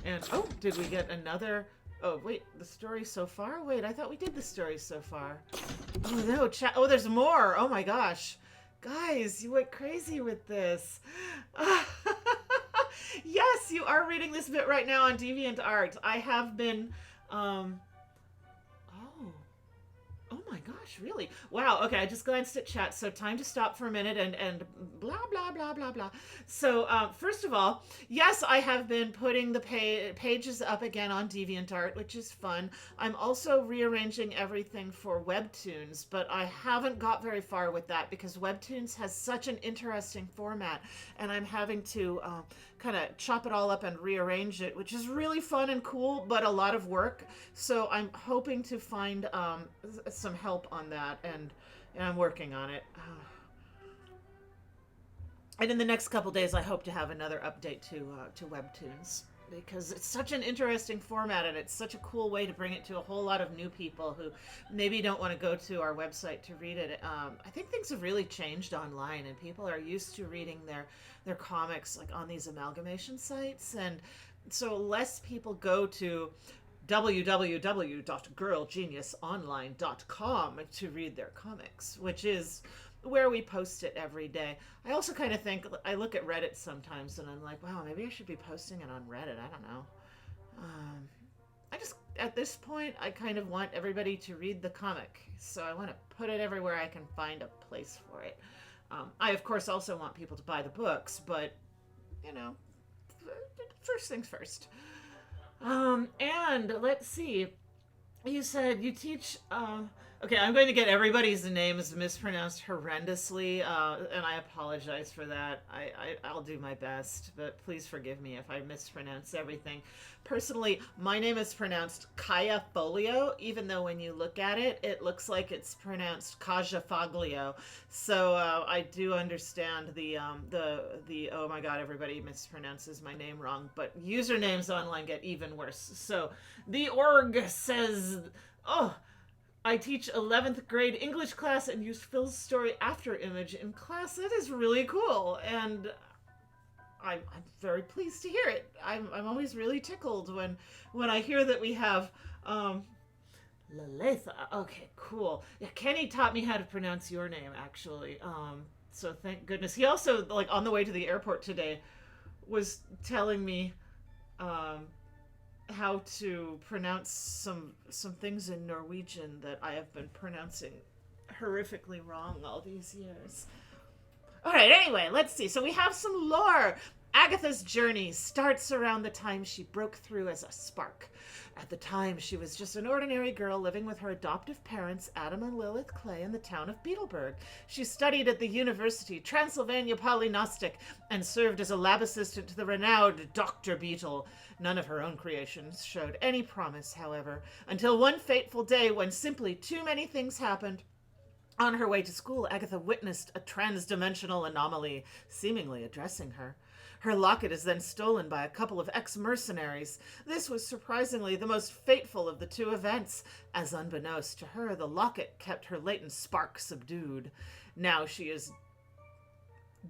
And, oh, did we get another... Oh, wait, the story so far? Wait, I thought we did the story so far. Oh, no, oh, there's more. Oh, my gosh. Guys, you went crazy with this. Yes, you are reading this bit right now on DeviantArt. I have been, Oh my gosh, really? Wow, okay, I just glanced at chat, so time to stop for a minute and blah, blah, blah, blah, blah. So, first of all, yes, I have been putting the pages up again on DeviantArt, which is fun. I'm also rearranging everything for Webtoons, but I haven't got very far with that because Webtoons has such an interesting format, and I'm having to kind of chop it all up and rearrange it, which is really fun and cool, but a lot of work. So I'm hoping to find some help on that, and I'm working on it. And in the next couple days, I hope to have another update to Webtoons, because it's such an interesting format, and it's such a cool way to bring it to a whole lot of new people who maybe don't want to go to our website to read it. I think things have really changed online, and people are used to reading their comics like on these amalgamation sites, and so less people go to www.girlgeniusonline.com to read their comics, which is where we post it every day. I also kind of think, I look at Reddit sometimes and I'm like, wow, maybe I should be posting it on Reddit. I don't know. I just, at this point, I kind of want everybody to read the comic. So I want to put it everywhere I can find a place for it. I, of course, also want people to buy the books, but, you know, first things first. And let's see. You said you teach, okay, I'm going to get everybody's names mispronounced horrendously, and I apologize for that. I'll do my best, but please forgive me if I mispronounce everything. Personally, my name is pronounced Kaya Folio, even though when you look at it, it looks like it's pronounced Kaja Foglio. So I do understand the oh my god, everybody mispronounces my name wrong, but usernames online get even worse. So the org says, oh, I teach 11th grade English class and use Phil's story after image in class. That is really cool, and I'm very pleased to hear it. I'm always really tickled when I hear that we have Laletha. Okay, cool. Yeah, Kenny taught me how to pronounce your name, actually. So thank goodness. He also, like, on the way to the airport today, was telling me how to pronounce some things in Norwegian that I have been pronouncing horrifically wrong all these years. All right, anyway, let's see. So we have some lore. Agatha's journey starts around the time she broke through as a spark. At the time, she was just an ordinary girl living with her adoptive parents, Adam and Lilith Clay, in the town of Beetleburg. She studied at the University Transylvania Polygnostic and served as a lab assistant to the renowned Dr. Beetle. None of her own creations showed any promise, however, until one fateful day when simply too many things happened. On her way to school, Agatha witnessed a trans-dimensional anomaly, seemingly addressing her. Her locket is then stolen by a couple of ex-mercenaries. This was surprisingly the most fateful of the two events, as unbeknownst to her, the locket kept her latent spark subdued. Now she is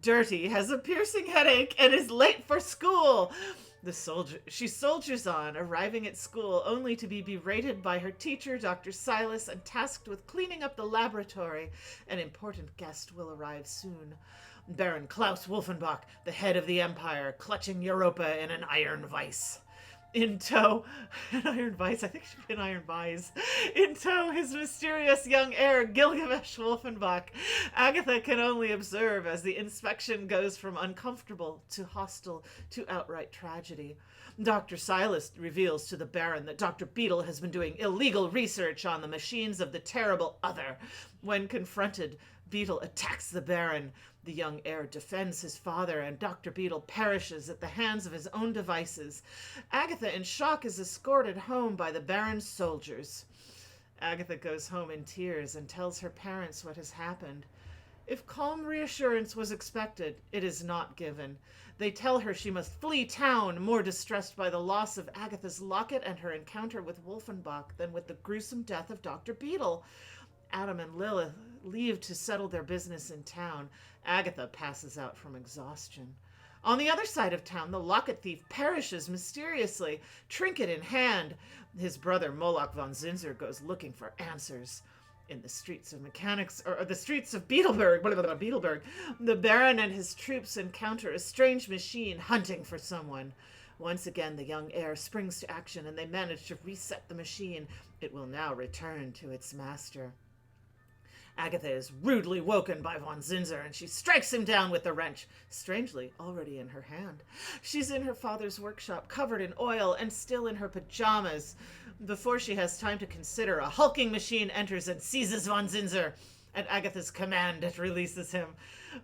dirty, has a piercing headache, and is late for school. She soldiers on, arriving at school only to be berated by her teacher, Dr. Silas, and tasked with cleaning up the laboratory. An important guest will arrive soon. Baron Klaus Wolfenbach, the head of the Empire, clutching Europa in an iron vice. in tow, an iron vice, I think it should be an iron vise, in tow his mysterious young heir, Gilgamesh Wolfenbach. Agatha can only observe as the inspection goes from uncomfortable to hostile to outright tragedy. Dr. Silas reveals to the Baron that Dr. Beetle has been doing illegal research on the machines of the terrible Other. When confronted, Beetle attacks the Baron. The young heir defends his father, and Dr. Beetle perishes at the hands of his own devices. Agatha, in shock, is escorted home by the Baron's soldiers. Agatha goes home in tears and tells her parents what has happened. If calm reassurance was expected, it is not given. They tell her she must flee town, more distressed by the loss of Agatha's locket and her encounter with Wolfenbach than with the gruesome death of Dr. Beetle. Adam and Lilith leave to settle their business in town. Agatha passes out from exhaustion. On the other side of town, the locket thief perishes mysteriously, trinket in hand. His brother Moloch von Zinzer goes looking for answers. In the streets of the streets of Beetleberg, the Baron and his troops encounter a strange machine hunting for someone. Once again, the young heir springs to action, and they manage to reset the machine. It will now return to its master. Agatha is rudely woken by von Zinzer, and she strikes him down with the wrench, strangely already in her hand. She's in her father's workshop, covered in oil and still in her pajamas. Before she has time to consider, a hulking machine enters and seizes von Zinzer. At Agatha's command, it releases him.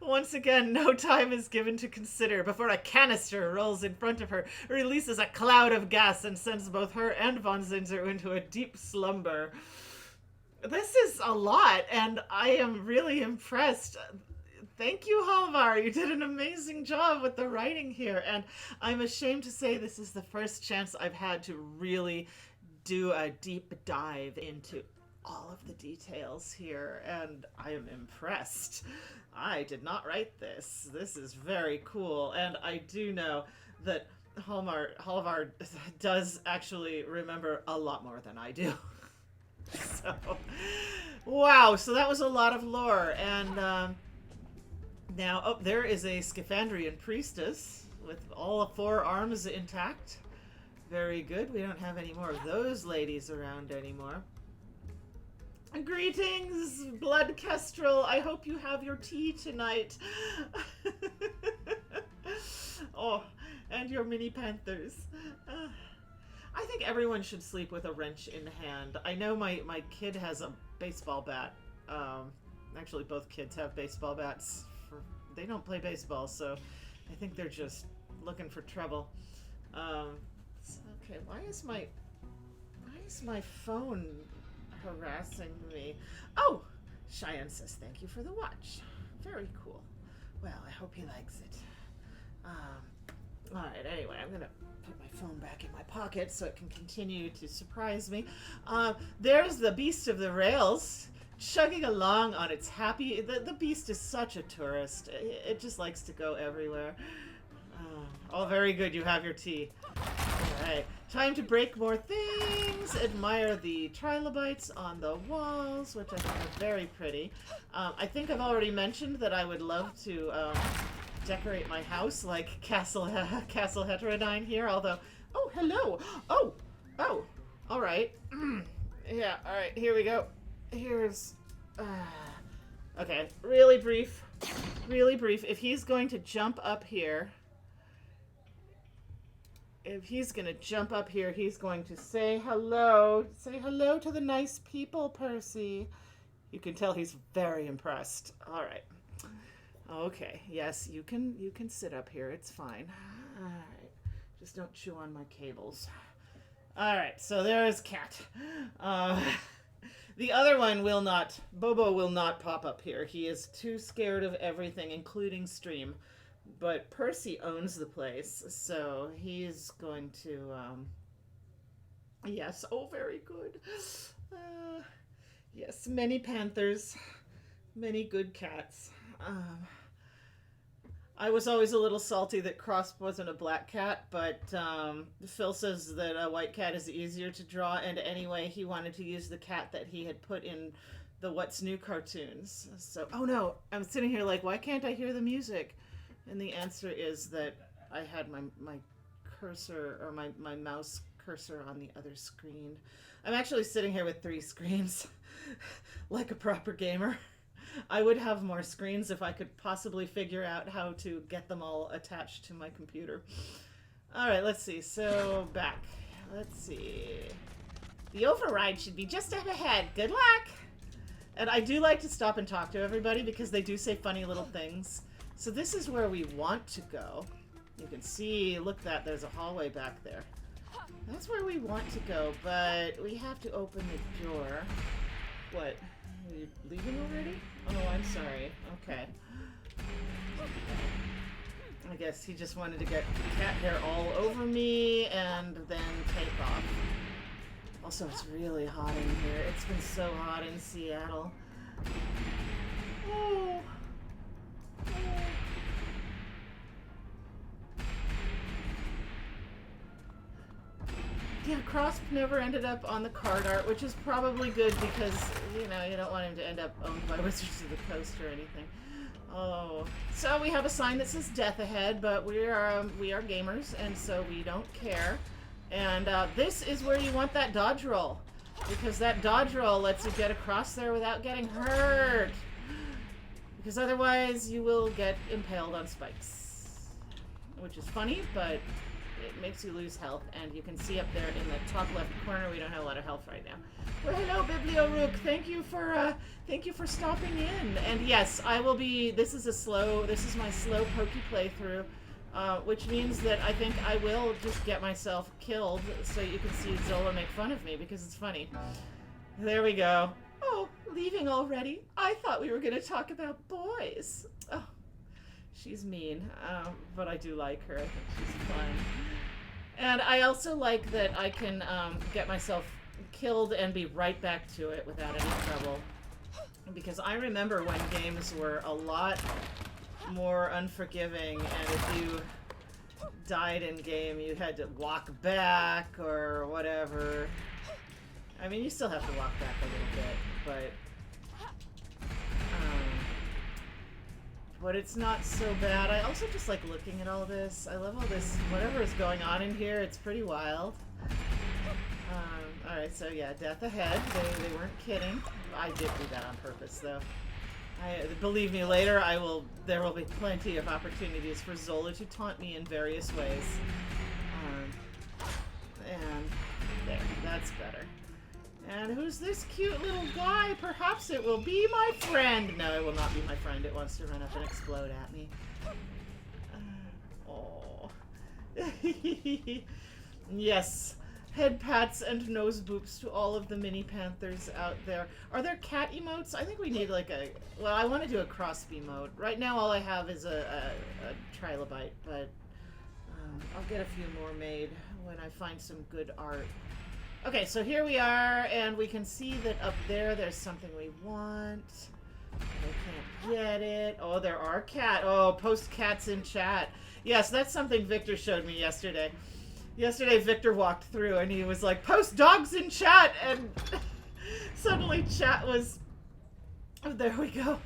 Once again, no time is given to consider before a canister rolls in front of her, releases a cloud of gas, and sends both her and von Zinzer into a deep slumber. This is a lot, and I am really impressed. Thank you, Halvar. You did an amazing job with the writing here, and I'm ashamed to say this is the first chance I've had to really do a deep dive into all of the details here, and I am impressed. I did not write this. This is very cool, and I do know that Halvar does actually remember a lot more than I do. So, wow, so that was a lot of lore, and now, there is a Scaphandrian priestess with all 4 arms intact. Very good. We don't have any more of those ladies around anymore. Greetings, Blood Kestrel. I hope you have your tea tonight. Oh, and your mini panthers. I think everyone should sleep with a wrench in hand. I know my kid has a baseball bat. Actually, both kids have baseball bats. They don't play baseball, so I think they're just looking for trouble. Okay, why is my phone harassing me? Oh, Cheyenne says thank you for the watch. Very cool. Well, I hope he likes it. All right. Anyway, I'm gonna put my phone back in my pocket so it can continue to surprise me. There's the beast of the rails, chugging along on its happy. The beast is such a tourist. It just likes to go everywhere. Oh, very good. You have your tea. All right. Time to break more things. Admire the trilobites on the walls, which I think are very pretty. I think I've already mentioned that I would love to decorate my house like Castle Heterodyne here, although... Oh, hello! Oh! All right. Yeah, all right. Here we go. Here's... okay, really brief. Really brief. If he's going to jump up here... he's going to say hello. Say hello to the nice people, Percy. You can tell he's very impressed. All right. Okay. Yes, you can sit up here. It's fine. All right. Just don't chew on my cables. All right. So there is Cat. The other one will not. Bobo will not pop up here. He is too scared of everything, including stream. But Percy owns the place, so he's going to, yes, oh, very good. Yes, many panthers, many good cats. I was always a little salty that Cross wasn't a black cat, but Phil says that a white cat is easier to draw, and anyway, he wanted to use the cat that he had put in the What's New cartoons. So, oh no, I'm sitting here like, why can't I hear the music? And the answer is that I had my cursor or my mouse cursor on the other screen. I'm actually sitting here with 3 screens like a proper gamer. I would have more screens if I could possibly figure out how to get them all attached to my computer. All right, let's see. So back. Let's see. The override should be just up ahead. Good luck! And I do like to stop and talk to everybody because they do say funny little things. So this is where we want to go. You can see, look that, there's a hallway back there. That's where we want to go, but we have to open the door. What? Are you leaving already? Oh, I'm sorry. Okay. I guess he just wanted to get cat hair all over me and then take off. Also, it's really hot in here. It's been so hot in Seattle. Oh. Yeah, Crosp never ended up on the card art, which is probably good because, you know, you don't want him to end up owned by Wizards of the Coast or anything. Oh. So we have a sign that says death ahead, but we are gamers, and so we don't care. And this is where you want that dodge roll, because that dodge roll lets you get across there without getting hurt. Because otherwise you will get impaled on spikes. Which is funny, but it makes you lose health, and you can see up there in the top left corner we don't have a lot of health right now. Well, hello, Bibliorook. Thank you for stopping in. And yes, I will be. This is my slow Poky playthrough, which means that I think I will just get myself killed so you can see Zola make fun of me because it's funny. There we go. Oh, leaving already? I thought we were going to talk about boys. Oh, she's mean, but I do like her. I think she's fun. And I also like that I can get myself killed and be right back to it without any trouble. Because I remember when games were a lot more unforgiving, and if you died in game, you had to walk back or whatever. I mean, you still have to walk back a little bit, but it's not so bad. I also just like looking at all this. I love all this, whatever is going on in here. It's pretty wild. Alright, so yeah, death ahead. They weren't kidding. I did do that on purpose, though. Believe me, later there will be plenty of opportunities for Zola to taunt me in various ways. And there, that's better. And who's this cute little guy? Perhaps it will be my friend. No, it will not be my friend. It wants to run up and explode at me. Oh. Yes. Head pats and nose boops to all of the mini panthers out there. Are there cat emotes? I think we need like a... Well, I want to do a cross emote. Right now all I have is a trilobite, but I'll get a few more made when I find some good art. Okay, so here we are, and we can see that up there's something we want. I can't get it. Oh, there are post cats in chat. Yes, that's something Victor showed me yesterday. Yesterday, Victor walked through, and he was like, post dogs in chat, and suddenly chat was... Oh, there we go.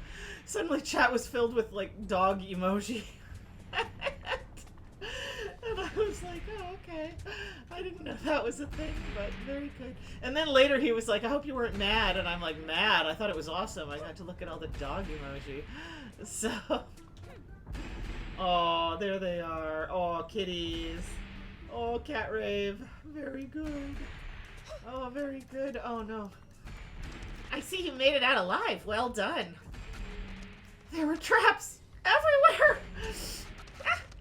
Suddenly chat was filled with, like, dog emoji. And I was like, oh, okay. I didn't know that was a thing, but very good. And then later he was like, I hope you weren't mad. And I'm like, mad? I thought it was awesome. I got to look at all the dog emoji. So... Oh, there they are. Oh, kitties. Oh, cat rave. Very good. Oh, very good. Oh, no. I see you made it out alive. Well done. There were traps everywhere.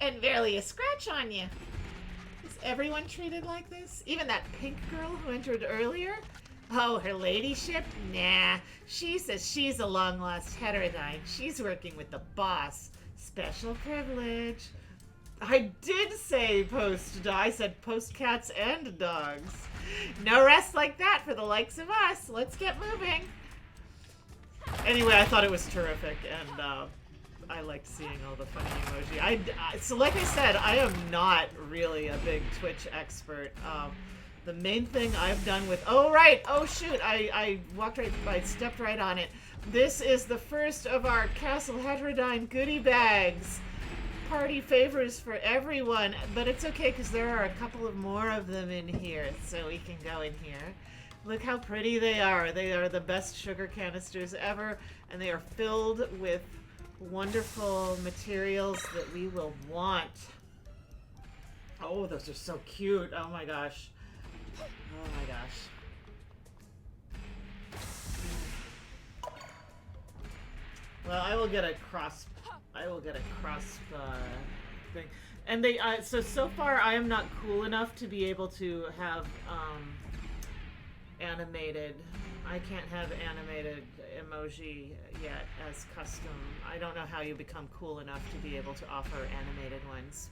And barely a scratch on you. Is everyone treated like this? Even that pink girl who entered earlier? Oh, her ladyship? Nah. She says she's a long-lost Heterodyne. She's working with the boss. Special privilege. I did say I said post cats and dogs. No rest like that for the likes of us. Let's get moving. Anyway, I thought it was terrific, and I liked seeing all the funny emoji. So like I said, I am not really a big Twitch expert. The main thing I've done with... Oh, right! Oh, shoot! I stepped right on it. This is the first of our Castle Heterodyne goodie bags. party favors for everyone, but it's okay because there are a couple of more of them in here, so we can go in here. Look how pretty they are. They are the best sugar canisters ever, and they are filled with wonderful materials that we will want. Oh, those are so cute. Oh my gosh. Oh my gosh. Well, I will get a cross thing. And they so far I am not cool enough to be able to have animated. I can't have animated emoji yet as custom. I don't know how you become cool enough to be able to offer animated ones,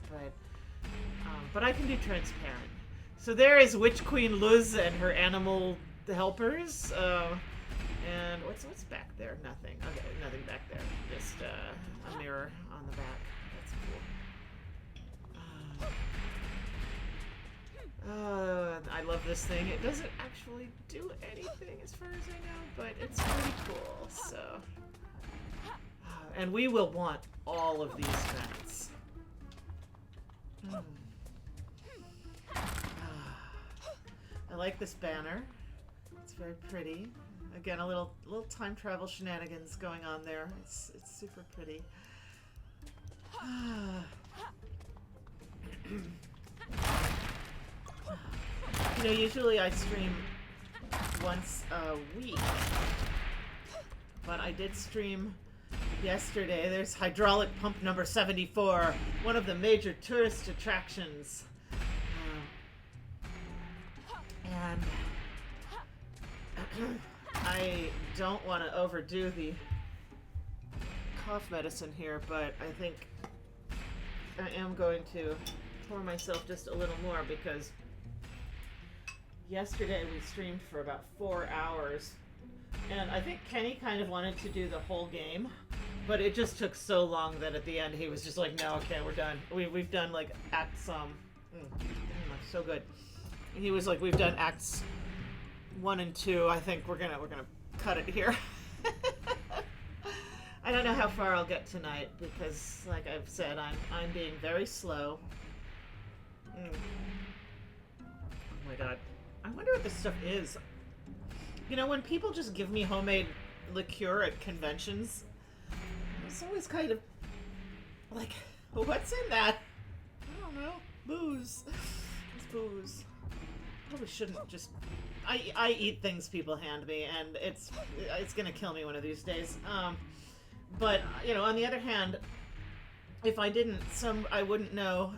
but I can do transparent. So there is Witch Queen Luz and her animal helpers. And what's back there? Nothing. Okay, nothing back there. Just a mirror on the back. That's cool. I love this thing. It doesn't actually do anything as far as I know, but it's pretty cool. So, and we will want all of these vents. I like this banner. It's very pretty. Again, a little time travel shenanigans going on there. It's super pretty. You know, usually I stream once a week, but I did stream yesterday. There's hydraulic pump number 74, one of the major tourist attractions, and I don't want to overdo the cough medicine here, but I think I am going to pour myself just a little more because yesterday we streamed for about 4 hours, and I think Kenny kind of wanted to do the whole game, but it just took so long that at the end he was just like, no, okay, we're done. We've done like acts, so good. And he was like, we've done acts 1 and 2. I think we're gonna cut it here. I don't know how far I'll get tonight because, like I've said, I'm being very slow. Oh my god. I wonder what this stuff is. You know, when people just give me homemade liqueur at conventions, it's always kind of like, what's in that? I don't know. Booze. It's booze. Probably shouldn't just... I eat things people hand me, and it's gonna kill me one of these days. But, you know, on the other hand, if I didn't, I wouldn't know,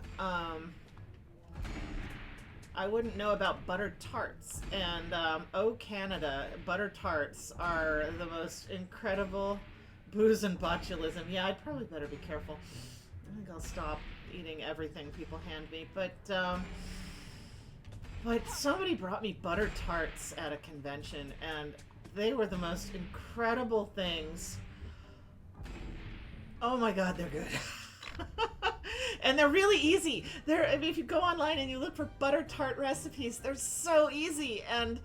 about buttered tarts. And, oh Canada, buttered tarts are the most incredible booze and botulism. Yeah, I'd probably better be careful. I think I'll stop eating everything people hand me. But somebody brought me butter tarts at a convention, and they were the most incredible things. Oh my god, they're good. And they're really easy. I mean, if you go online and you look for butter tart recipes, they're so easy, and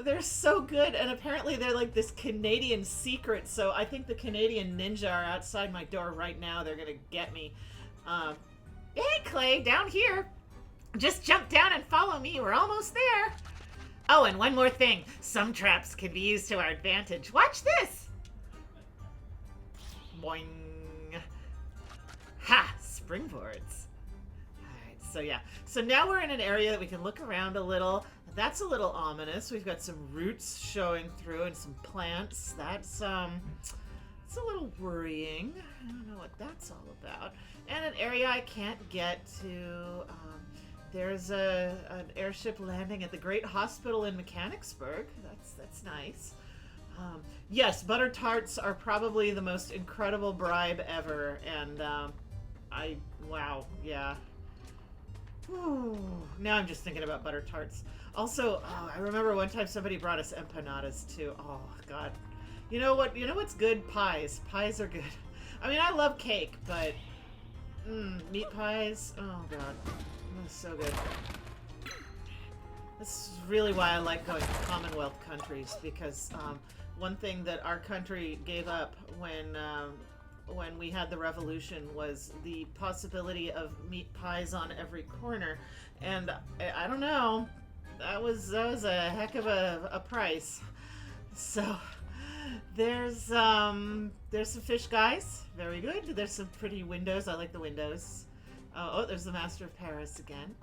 they're so good. And apparently they're like this Canadian secret, so I think the Canadian Ninja are outside my door right now. They're gonna get me. Hey, Clay, down here. Just jump down and follow me. We're almost there. Oh, and one more thing. Some traps can be used to our advantage. Watch this. Boing. Ha! Springboards. Alright, so yeah. So now we're in an area that we can look around a little. That's a little ominous. We've got some roots showing through and some plants. That's it's a little worrying. I don't know what that's all about. And an area I can't get to. There's an airship landing at the Great Hospital in Mechanicsburg. That's nice. Yes, butter tarts are probably the most incredible bribe ever, and wow, yeah. Whew. Now I'm just thinking about butter tarts. Also, I remember one time somebody brought us empanadas too. Oh God, you know what? You know what's good? Pies. Pies are good. I mean, I love cake, but meat pies. Oh God. That's so good. This is really why I like going to Commonwealth countries, because one thing that our country gave up when when we had the revolution was the possibility of meat pies on every corner, and I don't know, that was a heck of a price. So there's some fish guys, very good. There's some pretty windows. I like the windows. Oh, there's the Master of Paris again.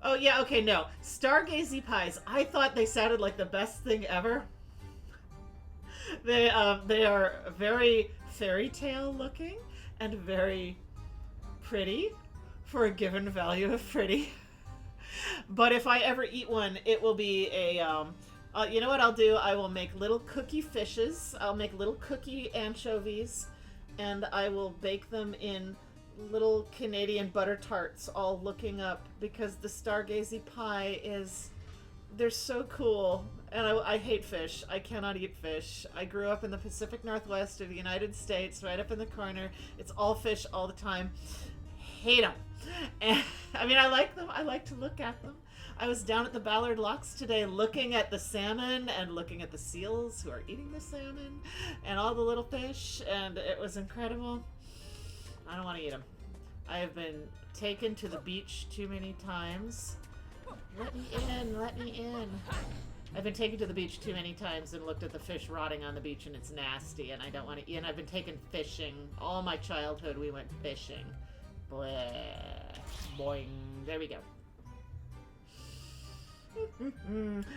Oh yeah, okay, no. Stargazy pies. I thought they sounded like the best thing ever. They are very fairy tale looking and very pretty for a given value of pretty. But if I ever eat one, it will be a you know what I'll do? I will make little cookie fishes. I'll make little cookie anchovies, and I will bake them in little Canadian butter tarts, all looking up, because the Stargazy pie is, they're so cool. And I hate fish. I cannot eat fish. I grew up in the Pacific Northwest of the United States, right up in the corner. It's all fish all the time. Hate them. And, I mean, I like them. I like to look at them. I was down at the Ballard Locks today looking at the salmon and looking at the seals who are eating the salmon and all the little fish, and it was incredible. I don't want to eat them. I have been taken to the beach too many times. Let me in, let me in. I've been taken to the beach too many times and looked at the fish rotting on the beach, and it's nasty, and I don't want to eat. And I've been taken fishing. All my childhood we went fishing. Bleh. Boing. There we go.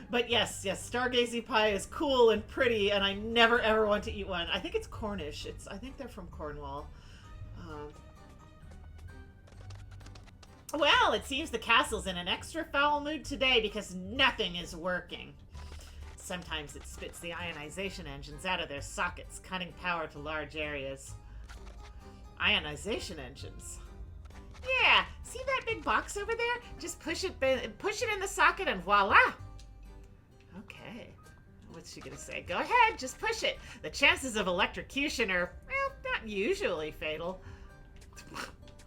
But yes, Stargazy pie is cool and pretty, and I never ever want to eat one. I think it's Cornish. I think they're from Cornwall. Well, it seems the castle's in an extra foul mood today because nothing is working. Sometimes it spits the ionization engines out of their sockets, cutting power to large areas. Ionization engines? Yeah, see that big box over there? Just push it in the socket and voila! Okay, what's she gonna say? Go ahead, just push it. The chances of electrocution are, well, not usually fatal.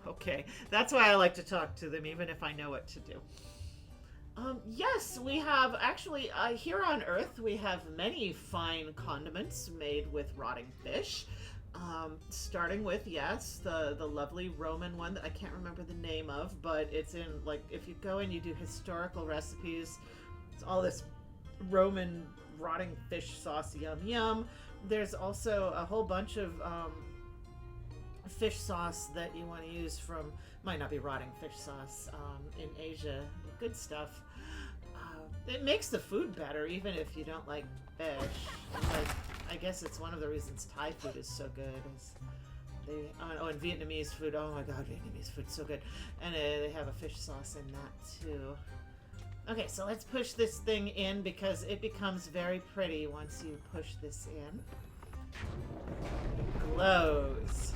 Okay, that's why I like to talk to them, even if I know what to do. Yes, we have, actually, here on Earth, we have many fine condiments made with rotting fish. Starting with, yes, the lovely Roman one that I can't remember the name of, but it's in, like, if you go and you do historical recipes, it's all this Roman rotting fish sauce, yum yum. There's also a whole bunch of fish sauce that you want to use from, might not be rotting fish sauce, in Asia. Good stuff. It makes the food better, even if you don't like fish. Like, I guess it's one of the reasons Thai food is so good. Is and Vietnamese food. Oh my God, Vietnamese food's so good. And they have a fish sauce in that too. Okay, so let's push this thing in because it becomes very pretty once you push this in. It glows.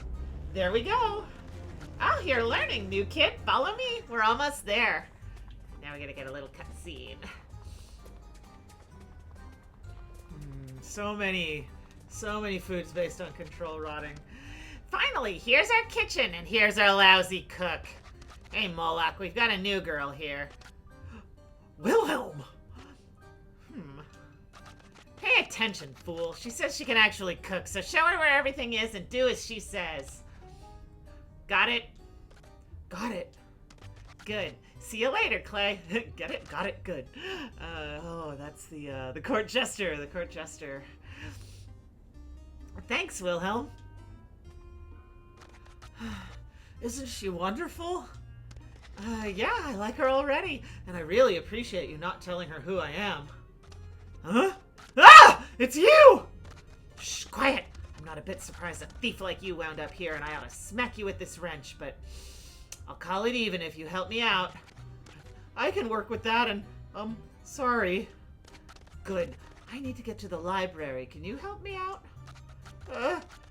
There we go. Oh, you're learning, new kid. Follow me. We're almost there. Now we gotta get a little cutscene. So many foods based on control rotting. Finally, here's our kitchen, and here's our lousy cook. Hey, Moloch, we've got a new girl here. Wilhelm! Pay attention, fool. She says she can actually cook, so show her where everything is and do as she says. Got it? Got it. Good. See you later, Clay. Get it? Got it? Good. Oh, that's the court jester. The court jester. Thanks, Wilhelm. Isn't she wonderful? Yeah, I like her already, and I really appreciate you not telling her who I am. Huh? Ah! It's you! Shh, quiet. I'm not a bit surprised a thief like you wound up here, and I ought to smack you with this wrench, but I'll call it even if you help me out. I can work with that, and, sorry. Good. I need to get to the library. Can you help me out?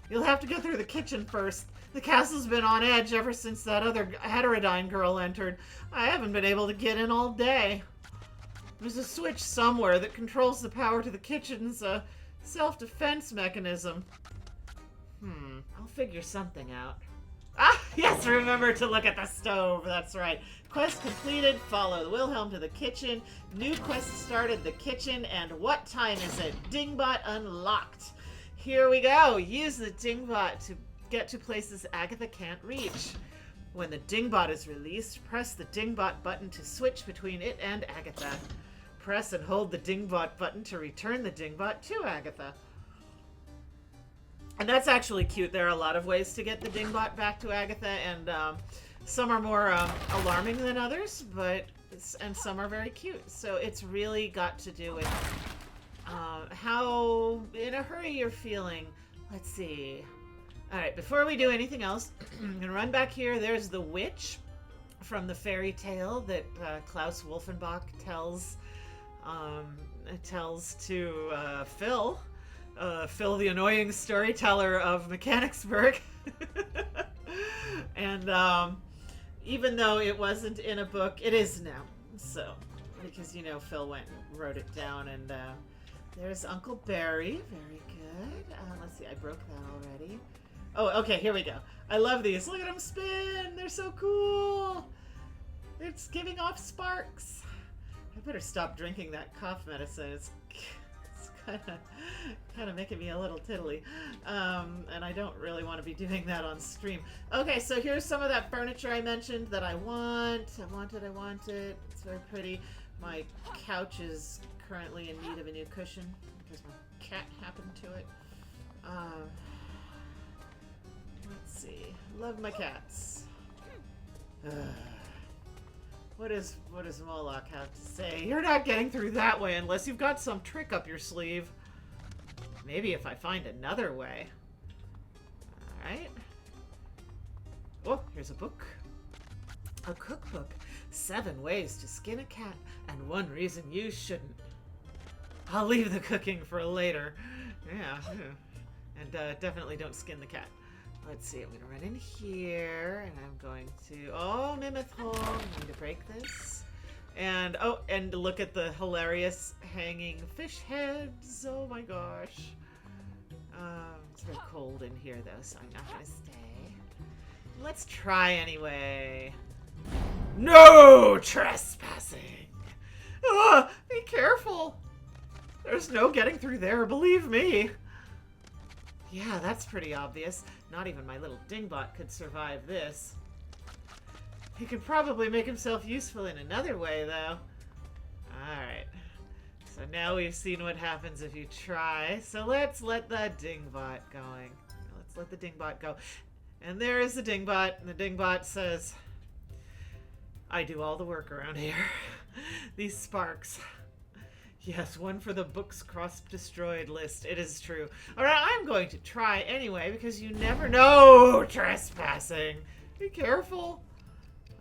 You'll have to go through the kitchen first. The castle's been on edge ever since that other Heterodyne girl entered. I haven't been able to get in all day. There's a switch somewhere that controls the power to the kitchen's, self-defense mechanism. I'll figure something out. Ah, yes, remember to look at the stove. That's right. Quest completed. Follow Wilhelm to the kitchen. New quest started, the kitchen. And what time is it? Dingbot unlocked. Here we go. Use the Dingbot to get to places Agatha can't reach. When the Dingbot is released, press the Dingbot button to switch between it and Agatha. Press and hold the Dingbot button to return the Dingbot to Agatha. And that's actually cute. There are a lot of ways to get the Dingbot back to Agatha, and some are more alarming than others, and some are very cute. So it's really got to do with how in a hurry you're feeling. Let's see. All right, before we do anything else, I'm going to run back here. There's the witch from the fairy tale that Klaus Wolfenbach tells to Phil. Phil, the annoying storyteller of Mechanicsburg. And even though it wasn't in a book, it is now. So, because, Phil went and wrote it down. And there's Uncle Barry. Very good. Let's see, I broke that already. Oh, okay, here we go. I love these. Look at them spin. They're so cool. It's giving off sparks. I better stop drinking that cough medicine. It's kind of making me a little tiddly. And I don't really want to be doing that on stream. Okay, so here's some of that furniture I mentioned that I want. I want it. It's very pretty. My couch is currently in need of a new cushion because my cat happened to it. Let's see. Love my cats. What does Moloch have to say? You're not getting through that way unless you've got some trick up your sleeve. Maybe if I find another way. Alright. Oh, here's a book. A cookbook. 7 ways to skin a cat and 1 reason you shouldn't. I'll leave the cooking for later. Yeah. And definitely don't skin the cat. Let's see, I'm going to run in here, and I'm going to... Oh, Mimeth hole. I need to break this. And, and look at the hilarious hanging fish heads. Oh my gosh. It's very cold in here, though, so I'm not going to stay. Let's try anyway. No trespassing! Be careful. There's no getting through there, believe me. Yeah, that's pretty obvious. Not even my little Dingbot could survive this. He could probably make himself useful in another way, though. Alright. So now we've seen what happens if you try. So let's let the Dingbot going. Let's let the Dingbot go. And there is the Dingbot. And the Dingbot says, I do all the work around here. These sparks. Yes, 1 for the books cross-destroyed list. It is true. Alright, I'm going to try anyway, because you never know trespassing. Be careful.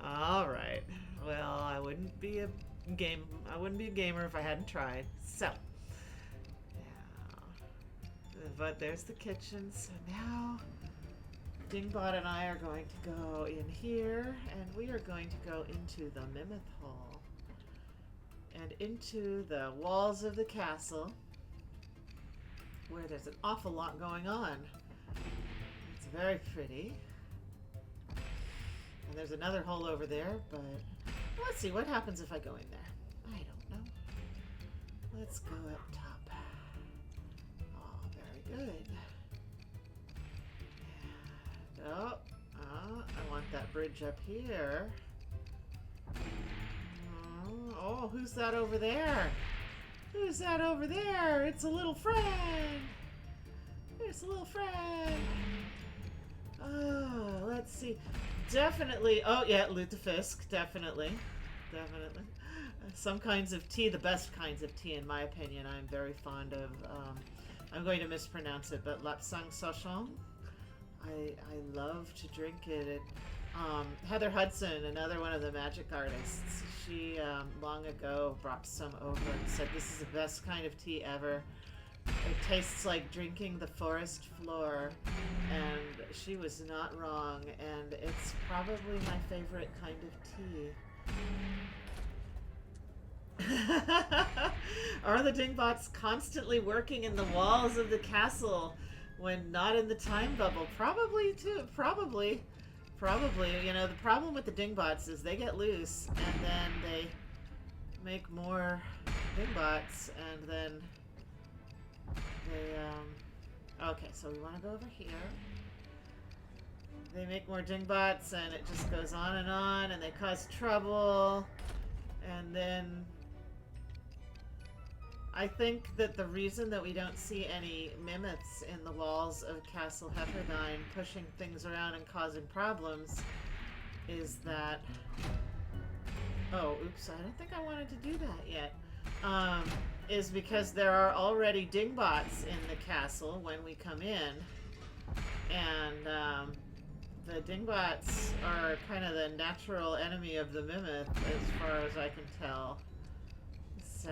Alright. Well, I wouldn't be a gamer if I hadn't tried. So. Yeah. But there's the kitchen. So now Dingbot and I are going to go in here, and we are going to go into the Mimeth Hall. And into the walls of the castle, where there's an awful lot going on. It's very pretty. And there's another hole over there, but let's see what happens if I go in there. I don't know. Let's go up top. Oh, very good. And, I want that bridge up here. Oh, who's that over there? Who's that over there? It's a little friend. It's a little friend. Oh, let's see. Definitely. Oh, yeah, lutefisk. Definitely. Definitely. Some kinds of tea, the best kinds of tea, in my opinion, I'm very fond of. I'm going to mispronounce it, but lapsang souchong. I love to drink it. Heather Hudson, another one of the magic artists, she long ago brought some over and said this is the best kind of tea ever. It tastes like drinking the forest floor, and she was not wrong, and it's probably my favorite kind of tea. Are the Dingbots constantly working in the walls of the castle when not in the time bubble? Probably too, probably. The problem with the Dingbots is they get loose, and then they make more Dingbots, and then they, Okay, so we want to go over here. They make more dingbots, and it just goes on, and they cause trouble. And then I think that the reason that we don't see any mimics in the walls of Castle Heterodyne pushing things around and causing problems is that... Oh, oops, I don't think I wanted to do that yet. Is because there are already dingbots in the castle when we come in. And, the dingbots are kind of the natural enemy of the mimic, as far as I can tell. So,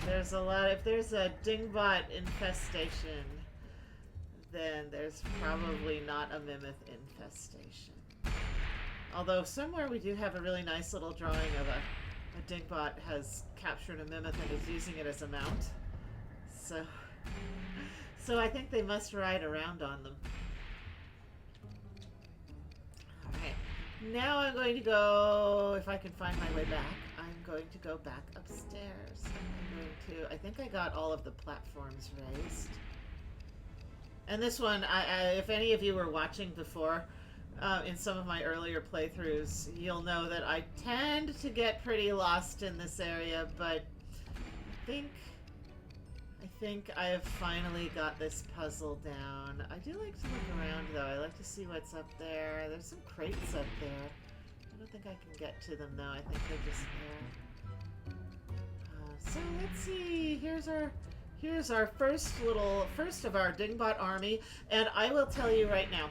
if there's a dingbot infestation, then there's probably not a mimic infestation. Although somewhere we do have a really nice little drawing of a dingbot has captured a mimic and is using it as a mount. So I think they must ride around on them. Alright, now I'm going to go, if I can find my way back, I'm going to go back upstairs. I think I got all of the platforms raised. And this one, if any of you were watching before, in some of my earlier playthroughs, you'll know that I tend to get pretty lost in this area, but I think I have finally got this puzzle down. I do like to look around, though. I like to see what's up there. There's some crates up there. I don't think I can get to them, though. I think they're just there. So let's see. Here's our first of our dingbot army, and I will tell you right now,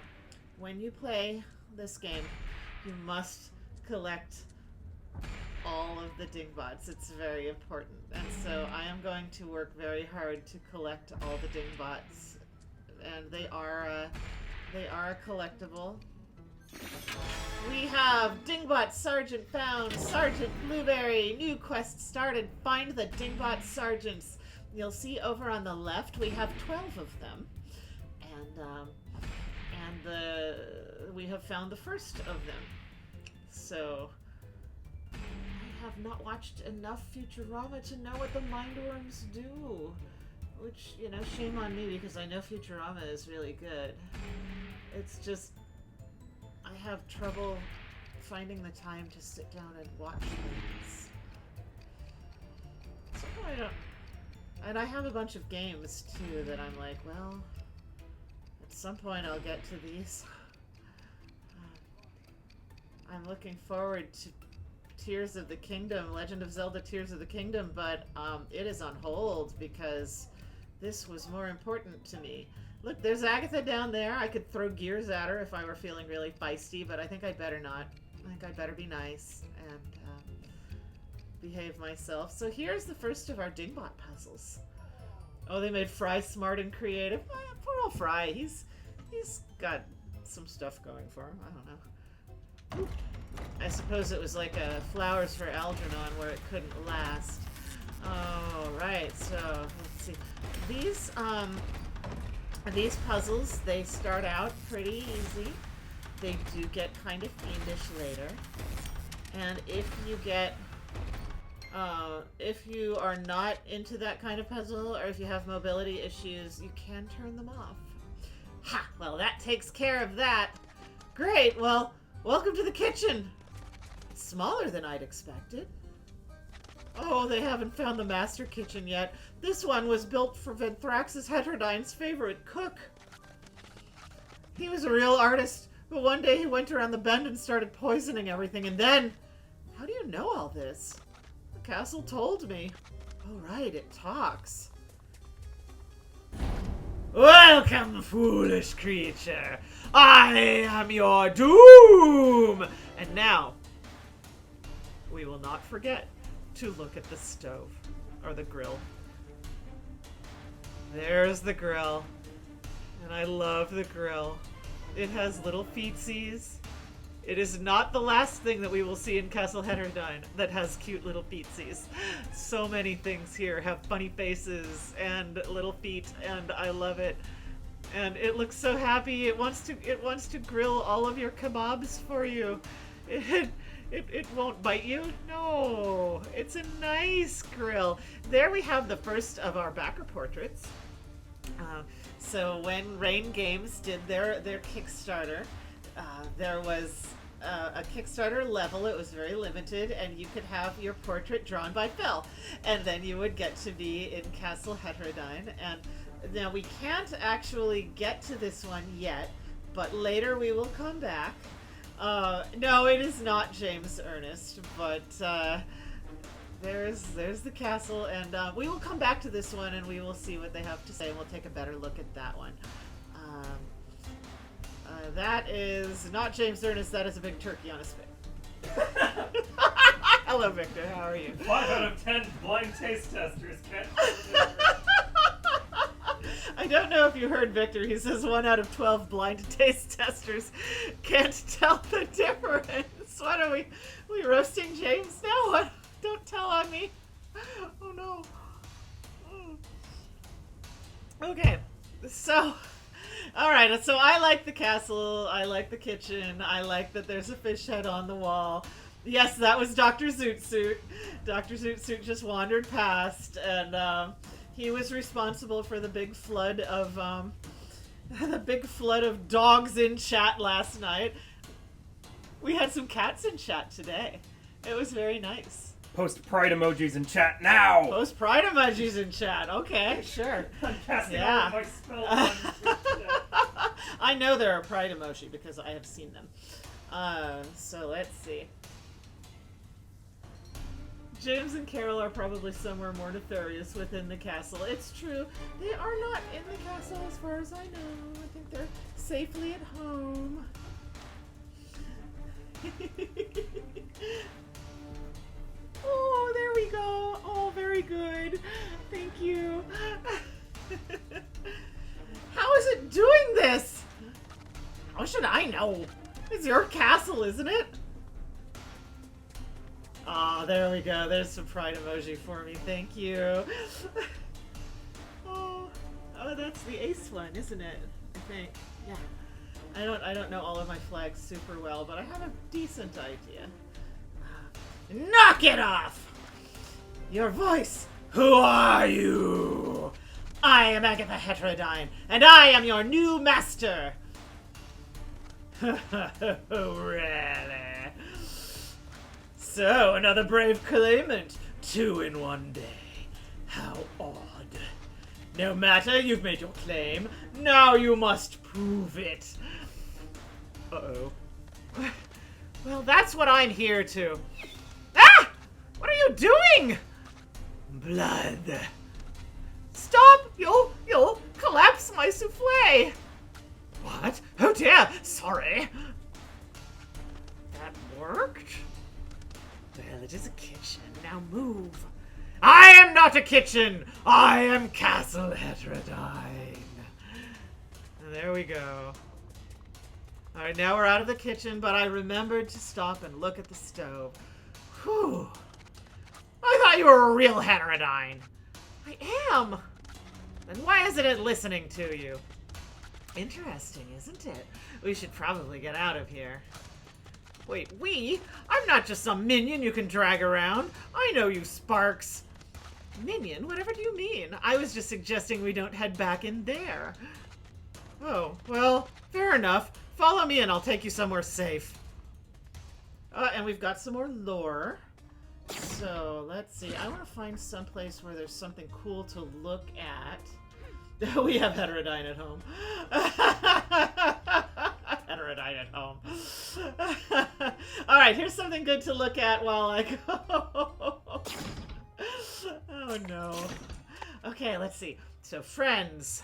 when you play this game, you must collect all of the dingbots. It's very important. And so I am going to work very hard to collect all the dingbots. And they are collectible. We have Dingbot Sergeant found, Sergeant Blueberry, new quest started, find the Dingbot Sergeants. You'll see over on the left we have 12 of them. And we have found the first of them. So I have not watched enough Futurama to know what the mindworms do. Which, you know, shame on me because I know Futurama is really good. It's just I have trouble finding the time to sit down and watch things. So I don't. And I have a bunch of games too that I'm like, well, at some point I'll get to these. I'm looking forward to Tears of the Kingdom, Legend of Zelda Tears of the Kingdom, but it is on hold because this was more important to me. Look, there's Agatha down there. I could throw gears at her if I were feeling really feisty, but I think I'd better not. I think I'd better be nice and behave myself. So here's the first of our Dingbot puzzles. Oh, they made Fry smart and creative. Poor old Fry. He's got some stuff going for him. I don't know. I suppose it was like a Flowers for Algernon where it couldn't last. Oh, right. So let's see. These puzzles, they start out pretty easy. They do get kind of fiendish later. And if you are not into that kind of puzzle, or if you have mobility issues, you can turn them off. Ha! Well, that takes care of that. Great. Well, welcome to the kitchen. It's smaller than I'd expected. Oh, they haven't found the master kitchen yet. This one was built for Venthrax's Heterodyne's favorite cook. He was a real artist, but one day he went around the bend and started poisoning everything, and then... How do you know all this? The castle told me. Oh, right, it talks. Welcome, foolish creature. I am your doom. And now, we will not forget to look at the stove, or the grill. There's the grill. And I love the grill. It has little feetsies. It is not the last thing that we will see in Castle Heterodyne that has cute little feetsies. So many things here have funny faces and little feet, and I love it. And it looks so happy. It wants to grill all of your kebabs for you. It won't bite you. No, it's a nice grill. There we have the first of our backer portraits. So when Rain Games did their Kickstarter, there was a Kickstarter level. It was very limited, and you could have your portrait drawn by Phil, and then you would get to be in Castle Heterodyne. And now we can't actually get to this one yet, but later we will come back. No, it is not James Ernest, but there's the castle, and we will come back to this one, and we will see what they have to say, and we'll take a better look at that one. That is not James Ernest. That is a big turkey on a spit. Hello, Victor. How are you? 5 out of 10 blind taste testers can't. I don't know if you heard Victor. He says 1 out of 12 blind taste testers can't tell the difference. What are we roasting James now? What? Don't tell on me. Oh no. Okay, so, all right. So I like the castle. I like the kitchen. I like that there's a fish head on the wall. Yes, that was Dr. Zoot Suit. Dr. Zoot Suit just wandered past, and he was responsible for the big flood of dogs in chat last night. We had some cats in chat today. It was very nice. Post pride emojis in chat now! Post pride emojis in chat. Okay, sure. I'm casting Yeah. all of my spells on Twitch. I know there are pride emoji because I have seen them. So let's see. James and Carol are probably somewhere more nefarious within the castle. It's true. They are not in the castle as far as I know. I think they're safely at home. Oh, there we go. Oh, very good. Thank you. How is it doing this? How should I know? It's your castle, isn't it? Ah, there we go. There's some pride emoji for me. Thank you. Oh, that's the ace one, isn't it? I think. Yeah. I don't know all of my flags super well, but I have a decent idea. Knock it off! Your voice! Who are you? I am Agatha Heterodyne, and I am your new master! Really? So, another brave claimant. 2 in one day. How odd. No matter, you've made your claim. Now you must prove it. Uh-oh. Well, that's what I'm here to. Ah! What are you doing? Blood. Stop! You'll collapse my souffle. What? Oh dear, sorry. That worked? Well, it is a kitchen. Now move. I am not a kitchen. I am Castle Heterodyne. There we go. All right, now we're out of the kitchen, but I remembered to stop and look at the stove. Whew. I thought you were a real Heterodyne. I am. Then why isn't it listening to you? Interesting, isn't it? We should probably get out of here. Wait, we? I'm not just some minion you can drag around. I know you, Sparks. Minion? Whatever do you mean? I was just suggesting we don't head back in there. Oh, well, fair enough. Follow me and I'll take you somewhere safe. And we've got some more lore. So, let's see. I want to find someplace where there's something cool to look at. We have Heterodyne at home. Heterodyne at home. Alright, here's something good to look at while I go. Oh no. Okay, let's see. So, friends.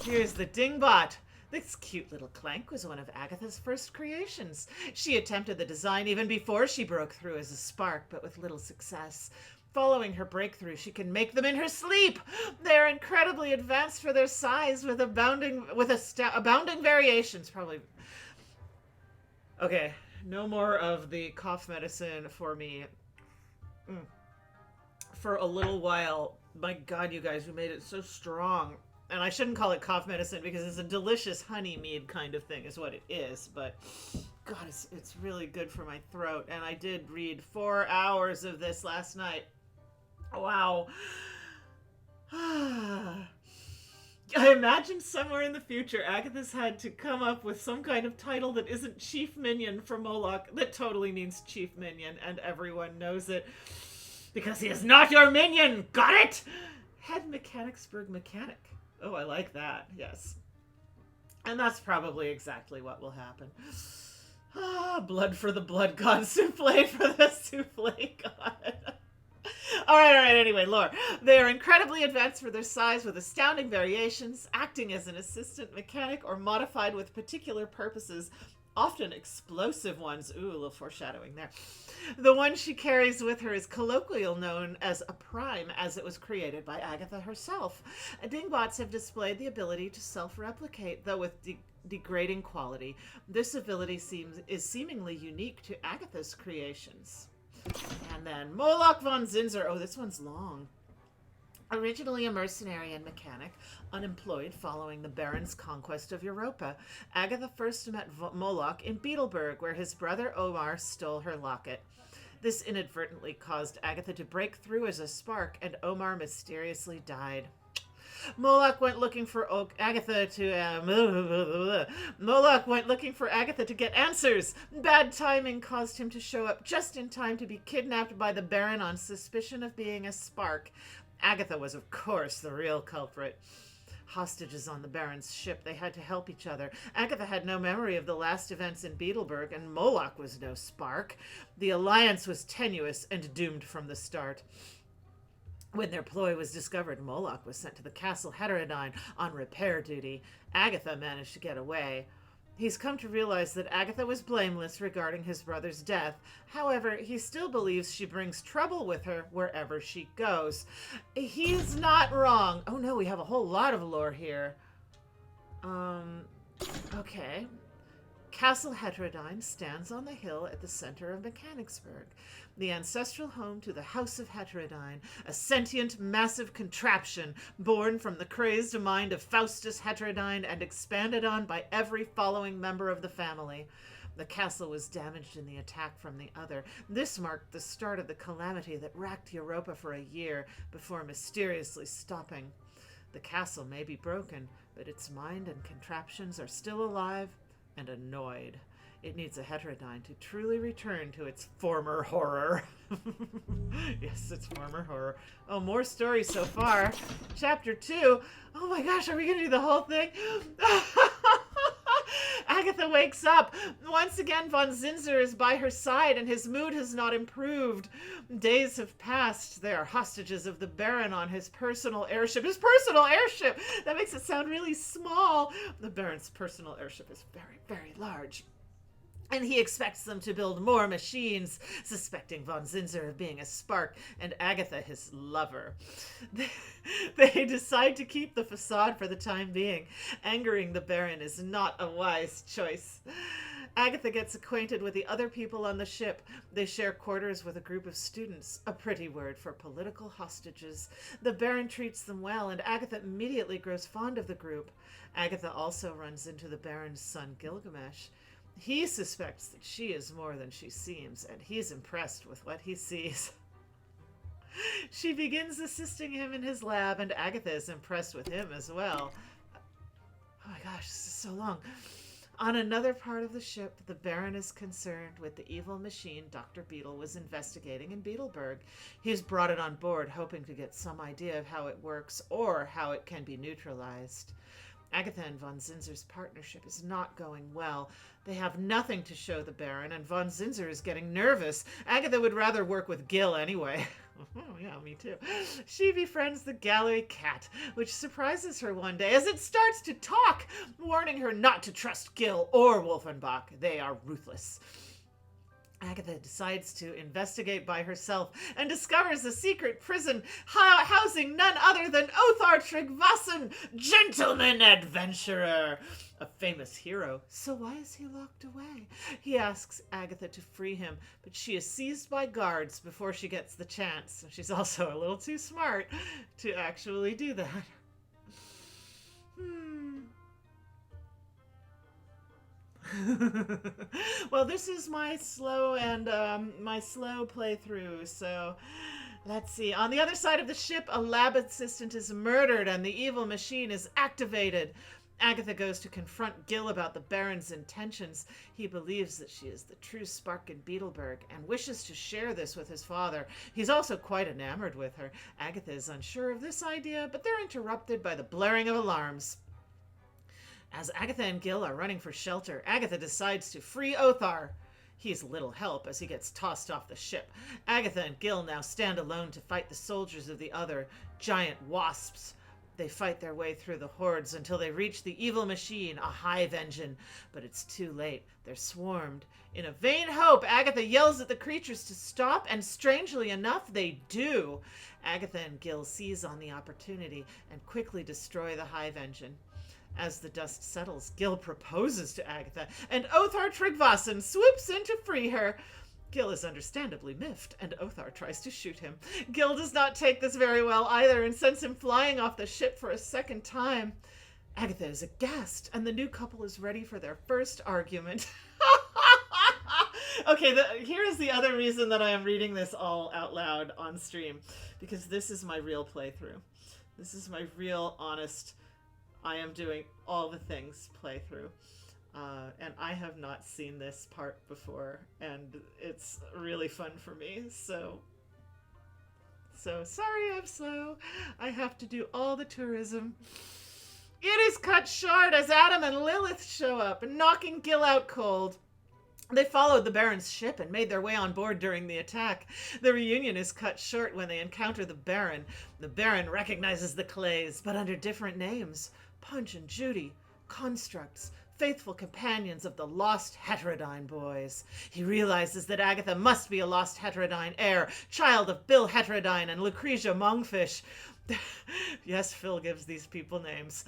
Here's the Dingbot. This cute little clank was one of Agatha's first creations. She attempted the design even before she broke through as a spark, but with little success. Following her breakthrough, she can make them in her sleep. They're incredibly advanced for their size, with abounding variations. Probably. Okay, no more of the cough medicine for me. For a little while. My God, you guys, we made it so strong. And I shouldn't call it cough medicine because it's a delicious honey mead kind of thing is what it is. But, God, it's really good for my throat. And I did read 4 hours of this last night. Wow. I imagine somewhere in the future, Agatha's had to come up with some kind of title that isn't Chief Minion for Moloch. That totally means Chief Minion, and everyone knows it. Because he is not your minion! Got it? Head Mechanicsburg Mechanic. Oh, I like that. Yes. And that's probably exactly what will happen. Blood for the blood god, souffle for the souffle god. All right, anyway, lore. They are incredibly advanced for their size with astounding variations, acting as an assistant mechanic or modified with particular purposes, often explosive ones. Ooh, a little foreshadowing there. The one she carries with her is colloquially known as a prime, as it was created by Agatha herself. Dingbots have displayed the ability to self-replicate, though with degrading quality. This ability is seemingly unique to Agatha's creations. And then Moloch von Zinzer. Oh, this one's long. Originally a mercenary and mechanic, unemployed following the Baron's conquest of Europa, Agatha first met Moloch in Beetleburg, where his brother Omar stole her locket. This inadvertently caused Agatha to break through as a spark, and Omar mysteriously died. Moloch went looking for Agatha to get answers. Bad timing caused him to show up just in time to be kidnapped by the Baron on suspicion of being a spark. Agatha was, of course, the real culprit. Hostages on the Baron's ship, they had to help each other. Agatha had no memory of the last events in Beetleburg, and Moloch was no spark. The alliance was tenuous and doomed from the start. When their ploy was discovered, Moloch was sent to the castle Heterodyne on repair duty. Agatha managed to get away. He's come to realize that Agatha was blameless regarding his brother's death. However, he still believes she brings trouble with her wherever she goes. He's not wrong. Oh no, we have a whole lot of lore here. Okay. Castle Heterodyne stands on the hill at the center of Mechanicsburg, the ancestral home to the House of Heterodyne, a sentient, massive contraption born from the crazed mind of Faustus Heterodyne and expanded on by every following member of the family. The castle was damaged in the attack from the other. This marked the start of the calamity that racked Europa for a year before mysteriously stopping. The castle may be broken, but its mind and contraptions are still alive and annoyed. It needs a Heterodyne to truly return to its former horror. Yes, its former horror. Oh, more stories so far. Chapter 2. Oh my gosh, are we going to do the whole thing? Agatha wakes up. Once again, von Zinzer is by her side, and his mood has not improved. Days have passed. They are hostages of the Baron on his personal airship. His personal airship! That makes it sound really small. The Baron's personal airship is very, very large. And he expects them to build more machines, suspecting von Zinzer of being a spark and Agatha his lover. They decide to keep the facade for the time being. Angering the Baron is not a wise choice. Agatha gets acquainted with the other people on the ship. They share quarters with a group of students, a pretty word for political hostages. The Baron treats them well, and Agatha immediately grows fond of the group. Agatha also runs into the Baron's son, Gilgamesh. He suspects that she is more than she seems, and he's impressed with what he sees. She begins assisting him in his lab, and Agatha is impressed with him as well. Oh my gosh, this is so long. On another part of the ship, the Baron is concerned with the evil machine Dr. Beetle was investigating in Beetleburg. He's brought it on board, hoping to get some idea of how it works or how it can be neutralized. Agatha and von Zinzer's partnership is not going well. They have nothing to show the Baron, and von Zinzer is getting nervous. Agatha would rather work with Gil anyway. Oh, yeah, me too. She befriends the gallery cat, which surprises her one day as it starts to talk, warning her not to trust Gil or Wolfenbach. They are ruthless. Agatha decides to investigate by herself and discovers a secret prison housing none other than Othar Tryggvason, gentleman adventurer, a famous hero. So why is he locked away? He asks Agatha to free him, but she is seized by guards before she gets the chance. She's also a little too smart to actually do that. Well, this is my slow playthrough, so Let's see. On the other side of the ship, a lab assistant is murdered and the evil machine is activated. Agatha goes to confront Gil about the Baron's intentions. He believes that she is the true spark in Beetleburg and wishes to share this with his father. He's also quite enamored with her. Agatha is unsure of this idea, but they're interrupted by the blaring of alarms. As Agatha and Gil are running for shelter, Agatha decides to free Othar. He's little help as he gets tossed off the ship. Agatha and Gil now stand alone to fight the soldiers of the other giant wasps. They fight their way through the hordes until they reach the evil machine, a hive engine. But it's too late. They're swarmed. In a vain hope, Agatha yells at the creatures to stop, and strangely enough, they do. Agatha and Gil seize on the opportunity and quickly destroy the hive engine. As the dust settles, Gil proposes to Agatha, and Othar Tryggvason swoops in to free her. Gil is understandably miffed, and Othar tries to shoot him. Gil does not take this very well either and sends him flying off the ship for a second time. Agatha is aghast, and the new couple is ready for their first argument. Okay, here is the other reason that I am reading this all out loud on stream, because this is my real playthrough. This is my real, honest, I am doing all the things playthrough. And I have not seen this part before, and it's really fun for me, so sorry I'm slow. I have to do all the tourism. It is cut short as Adam and Lilith show up, knocking Gil out cold. They followed the Baron's ship and made their way on board during the attack. The reunion is cut short when they encounter the Baron. The Baron recognizes the Clays, but under different names. Punch and Judy, constructs, faithful companions of the lost Heterodyne boys. He realizes that Agatha must be a lost Heterodyne heir, child of Bill Heterodyne and Lucretia Monkfish. Yes, Phil gives these people names.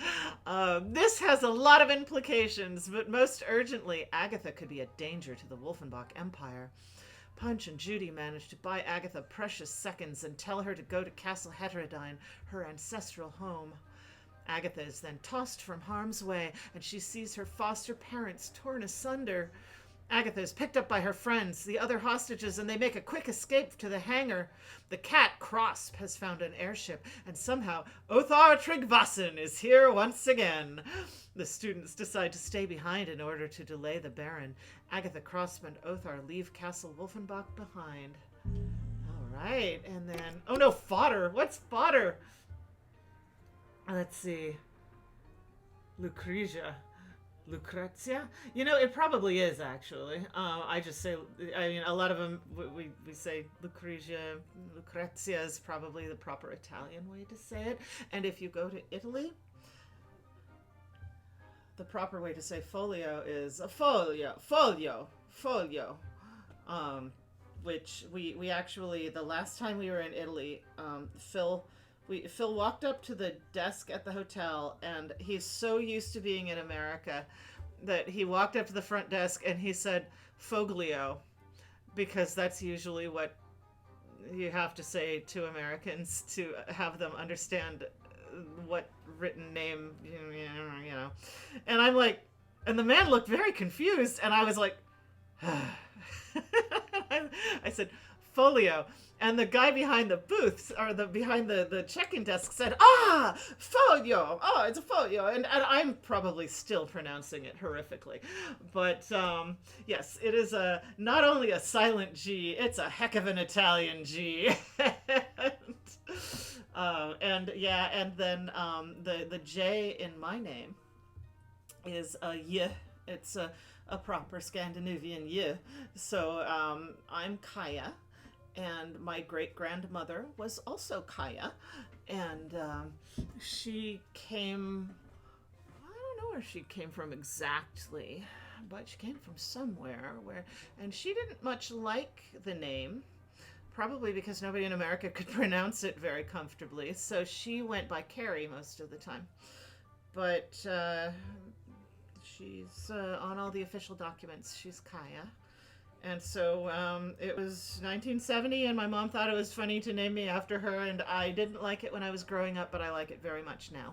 This has a lot of implications, but most urgently, Agatha could be a danger to the Wolfenbach Empire. Punch and Judy manage to buy Agatha precious seconds and tell her to go to Castle Heterodyne, her ancestral home. Agatha is then tossed from harm's way, and she sees her foster parents torn asunder. Agatha is picked up by her friends, the other hostages, and they make a quick escape to the hangar. The cat Crosp has found an airship, and somehow Othar Tryggvason is here once again. The students decide to stay behind in order to delay the Baron. Agatha, Crosp, and Othar leave Castle Wolfenbach behind. All right, and then... Oh no, fodder! What's fodder? Let's see. Lucretia. You know, it probably is, actually. I just say, I mean, a lot of them, we say Lucretia. Lucrezia is probably the proper Italian way to say it. And if you go to Italy, the proper way to say folio is a folio. Which we actually, the last time we were in Italy, Phil walked up to the desk at the hotel, and he's so used to being in America that he walked up to the front desk and he said foglio, because that's usually what you have to say to Americans to have them understand what written name, you know. And I'm like, and the man looked very confused, and I was like, I said, folio. And the guy behind the booths, or behind the check-in desk, said, folio. Oh, it's a folio. And I'm probably still pronouncing it horrifically. But, yes, it is not only a silent G, it's a heck of an Italian G. And then the J in my name is a Y. It's a proper Scandinavian Y. So, I'm Kaya. And my great-grandmother was also Kaya, and she came, I don't know where she came from exactly, but she came from somewhere and she didn't much like the name, probably because nobody in America could pronounce it very comfortably, so she went by Carrie most of the time. But she's, on all the official documents, she's Kaya. And so it was 1970, and my mom thought it was funny to name me after her, and I didn't like it when I was growing up, but I like it very much now.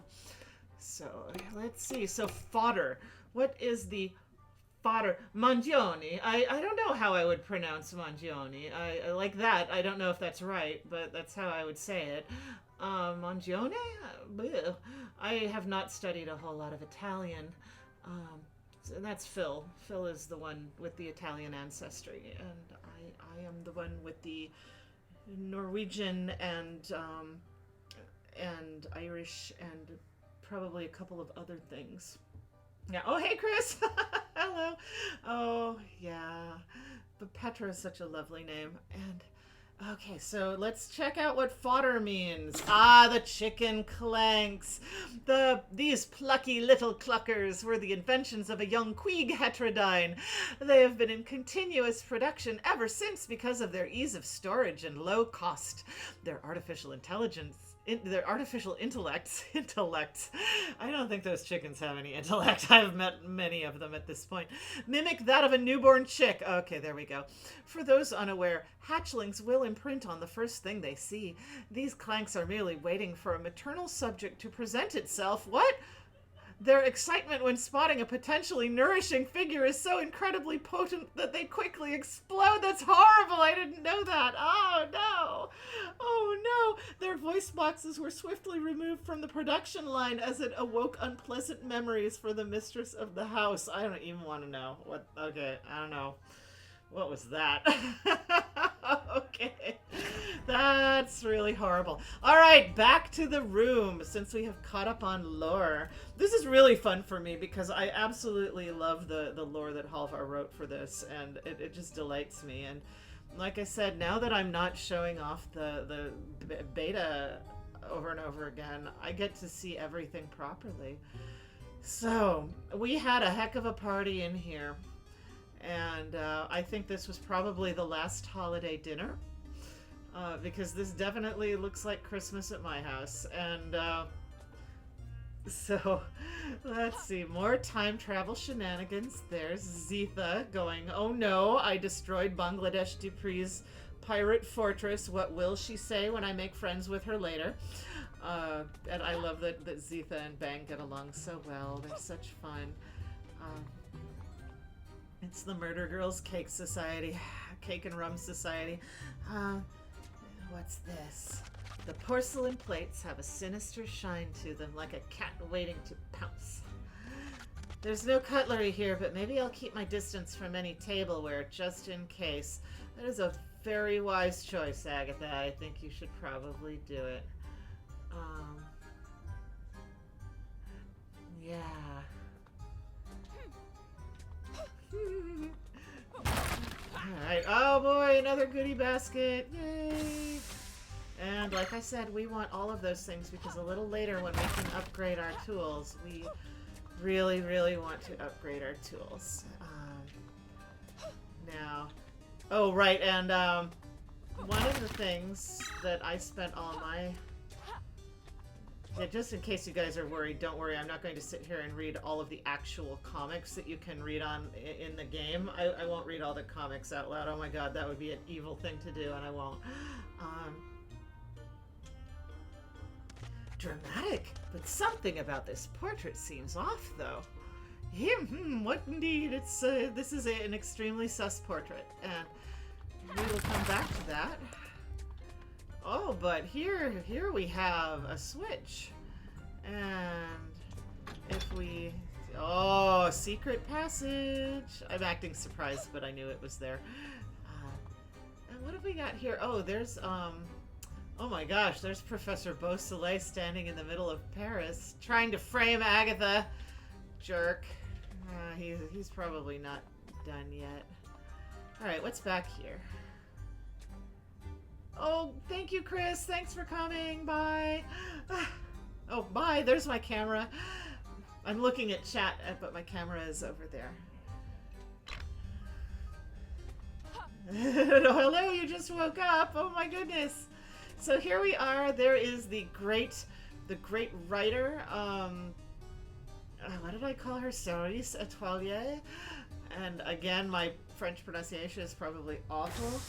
So let's see. So fodder. What is the fodder. Mangione. I don't know how I would pronounce Mangione. I like that. I don't know if that's right, but that's how I would say it. Mangione? Bleh. I have not studied a whole lot of Italian. So that's Phil. Phil is the one with the Italian ancestry, and I am the one with the Norwegian and Irish and probably a couple of other things. Yeah. Oh, hey, Chris. Hello. Oh, yeah. But Petra is such a lovely name. And okay, so let's check out what fodder means. Ah, the chicken clanks. These plucky little cluckers were the inventions of a young Queeg Heterodyne. They have been in continuous production ever since because of their ease of storage and low cost. Their artificial intelligence. Their artificial intellects. I don't think those chickens have any intellect. I've met many of them at this point. Mimic that of a newborn chick. Okay, there we go. For those unaware, hatchlings will imprint on the first thing they see. These clanks are merely waiting for a maternal subject to present itself. What? Their excitement when spotting a potentially nourishing figure is so incredibly potent that they quickly explode. That's horrible. I didn't know that. Oh, no. Oh, no. Their voice boxes were swiftly removed from the production line as it awoke unpleasant memories for the mistress of the house. I don't even want to know. What? Okay, I don't know. What was that? Okay. That's really horrible. All right, back to the room since we have caught up on lore. This is really fun for me because I absolutely love the lore that Halvar wrote for this, and it just delights me. And like I said, now that I'm not showing off the beta over and over again, I get to see everything properly. So, we had a heck of a party in here. And I think this was probably the last holiday dinner because this definitely looks like Christmas at my house. And so let's see, more time travel shenanigans. There's Zitha going, oh no, I destroyed Bangladesh Dupree's pirate fortress. What will she say when I make friends with her later? And I love that Zitha and Bang get along so well. They're such fun. It's the Murder Girls Cake Society. Cake and Rum Society. What's this? The porcelain plates have a sinister shine to them, like a cat waiting to pounce. There's no cutlery here, but maybe I'll keep my distance from any tableware, just in case. That is a very wise choice, Agatha. I think you should probably do it. Yeah. Alright, oh boy, another goodie basket. Yay! And like I said, we want all of those things because a little later when we can upgrade our tools, we really, really want to upgrade our tools. Now, oh right, and one of the things that I spent all my... Yeah, just in case you guys are worried, don't worry. I'm not going to sit here and read all of the actual comics that you can read in the game. I won't read all the comics out loud. Oh my god, that would be an evil thing to do, and I won't. Dramatic, but something about this portrait seems off, though. What indeed? It's this is an extremely sus portrait, and we will come back to that. Oh, but here we have a switch. And if we... Oh, secret passage. I'm acting surprised, but I knew it was there. And what have we got here? Oh, there's, oh my gosh, there's Professor Beausoleil standing in the middle of Paris, trying to frame Agatha. Jerk. He's probably not done yet. Alright, what's back here? Oh, thank you, Chris. Thanks for coming. Bye. Oh, bye. There's my camera. I'm looking at chat, but my camera is over there. Hello, you just woke up. Oh my goodness. So here we are. There is the great writer. What did I call her? Cerise Etoile. And again, my French pronunciation is probably awful.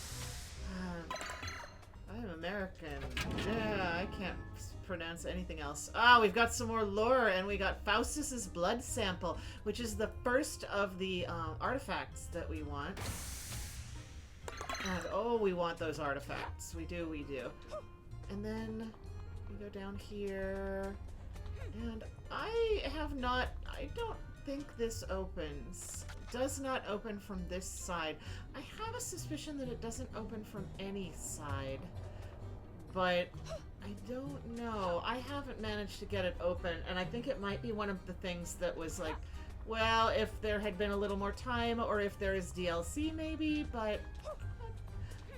I'm American. Yeah, I can't pronounce anything else. Ah, we've got some more lore, and we got Faustus's blood sample, which is the first of the artifacts that we want. And oh, we want those artifacts. We do, we do. And then we go down here, and I don't think this opens. It does not open from this side. I have a suspicion that it doesn't open from any side, but I don't know. I haven't managed to get it open, and I think it might be one of the things that was like, well, if there had been a little more time, or if there is DLC maybe, but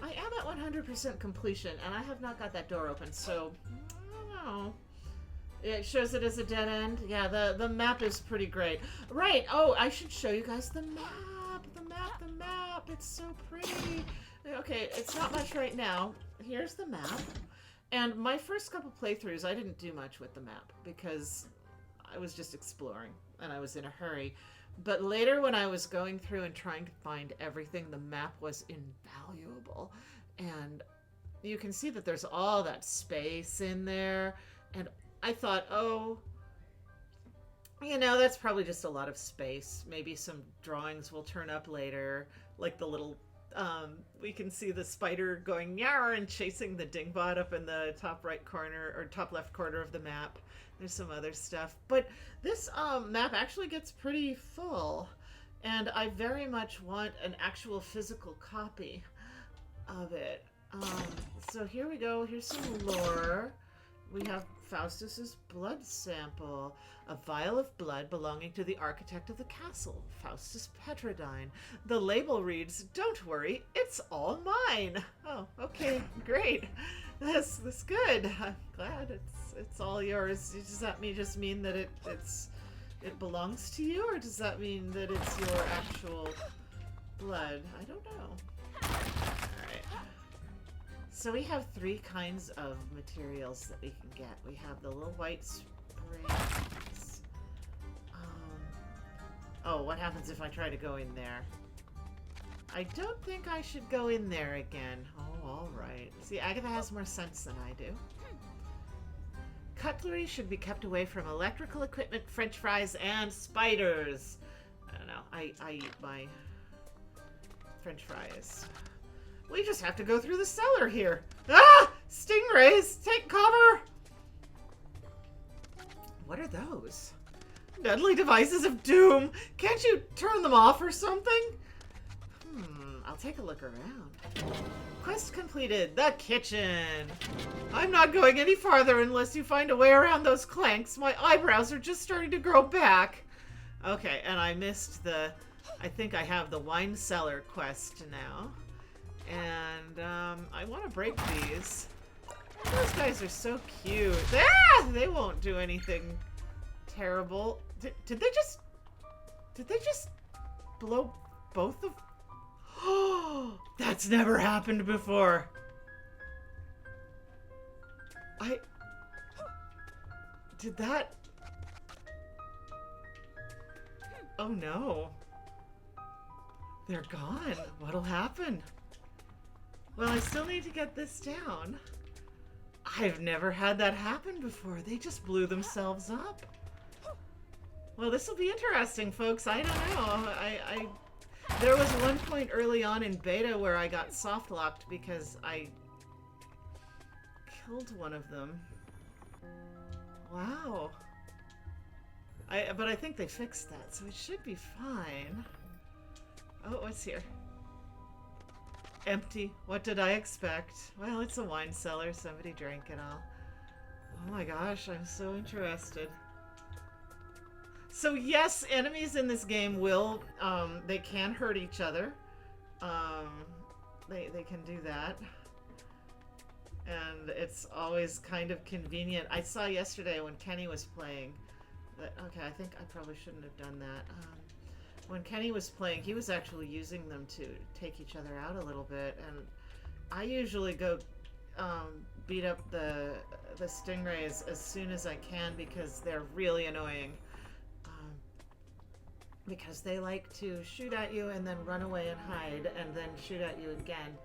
I am at 100% completion, and I have not got that door open, so I don't know. It shows it as a dead end. Yeah, the map is pretty great. Right, oh, I should show you guys the map. The map. It's so pretty. Okay, it's not much right now. Here's the map. And my first couple playthroughs, I didn't do much with the map because I was just exploring, and I was in a hurry. But later when I was going through and trying to find everything, the map was invaluable. And you can see that there's all that space in there. And I thought, oh, you know, that's probably just a lot of space. Maybe some drawings will turn up later, like the little, we can see the spider going yar and chasing the dingbot up in the top right corner, or top left corner of the map. There's some other stuff. But this map actually gets pretty full, and I very much want an actual physical copy of it. So here we go. Here's some lore. We have Faustus's blood sample, a vial of blood belonging to the architect of the castle, Faustus Heterodyne. The label reads, "Don't worry, it's all mine." Oh, okay, great. That's good. I'm glad it's all yours. Does that just mean that it belongs to you, or does that mean that it's your actual blood? I don't know. Alright. So we have 3 kinds of materials that we can get. We have the little white sprays. Oh, what happens if I try to go in there? I don't think I should go in there again. Oh, alright. See, Agatha has more sense than I do. Cutlery should be kept away from electrical equipment, french fries, and spiders. I don't know. I eat my french fries. We just have to go through the cellar here. Ah! Stingrays! Take cover! What are those? Deadly devices of doom! Can't you turn them off or something? I'll take a look around. Quest completed. The kitchen. I'm not going any farther unless you find a way around those clanks. My eyebrows are just starting to grow back. Okay, and I missed the... I think I have the wine cellar quest now. And, I want to break these. Those guys are so cute. Ah! They won't do anything terrible. Did they just blow both of... Oh, that's never happened before. Did that... Oh no. They're gone. What'll happen? Well, I still need to get this down. I've never had that happen before. They just blew themselves up. Well, this will be interesting, folks. I don't know. There was one point early on in beta where I got soft locked because I killed one of them. Wow. But I think they fixed that, so it should be fine. Oh, what's here? Empty. What did I expect? Well, it's a wine cellar. Somebody drank it all. Oh my gosh, I'm so interested. So yes, enemies in this game will, they can hurt each other. They can do that. And it's always kind of convenient. I saw yesterday when Kenny was playing that, okay, I think I probably shouldn't have done that. When Kenny was playing, he was actually using them to take each other out a little bit, and I usually go beat up the stingrays as soon as I can because they're really annoying. Because they like to shoot at you and then run away and hide and then shoot at you again.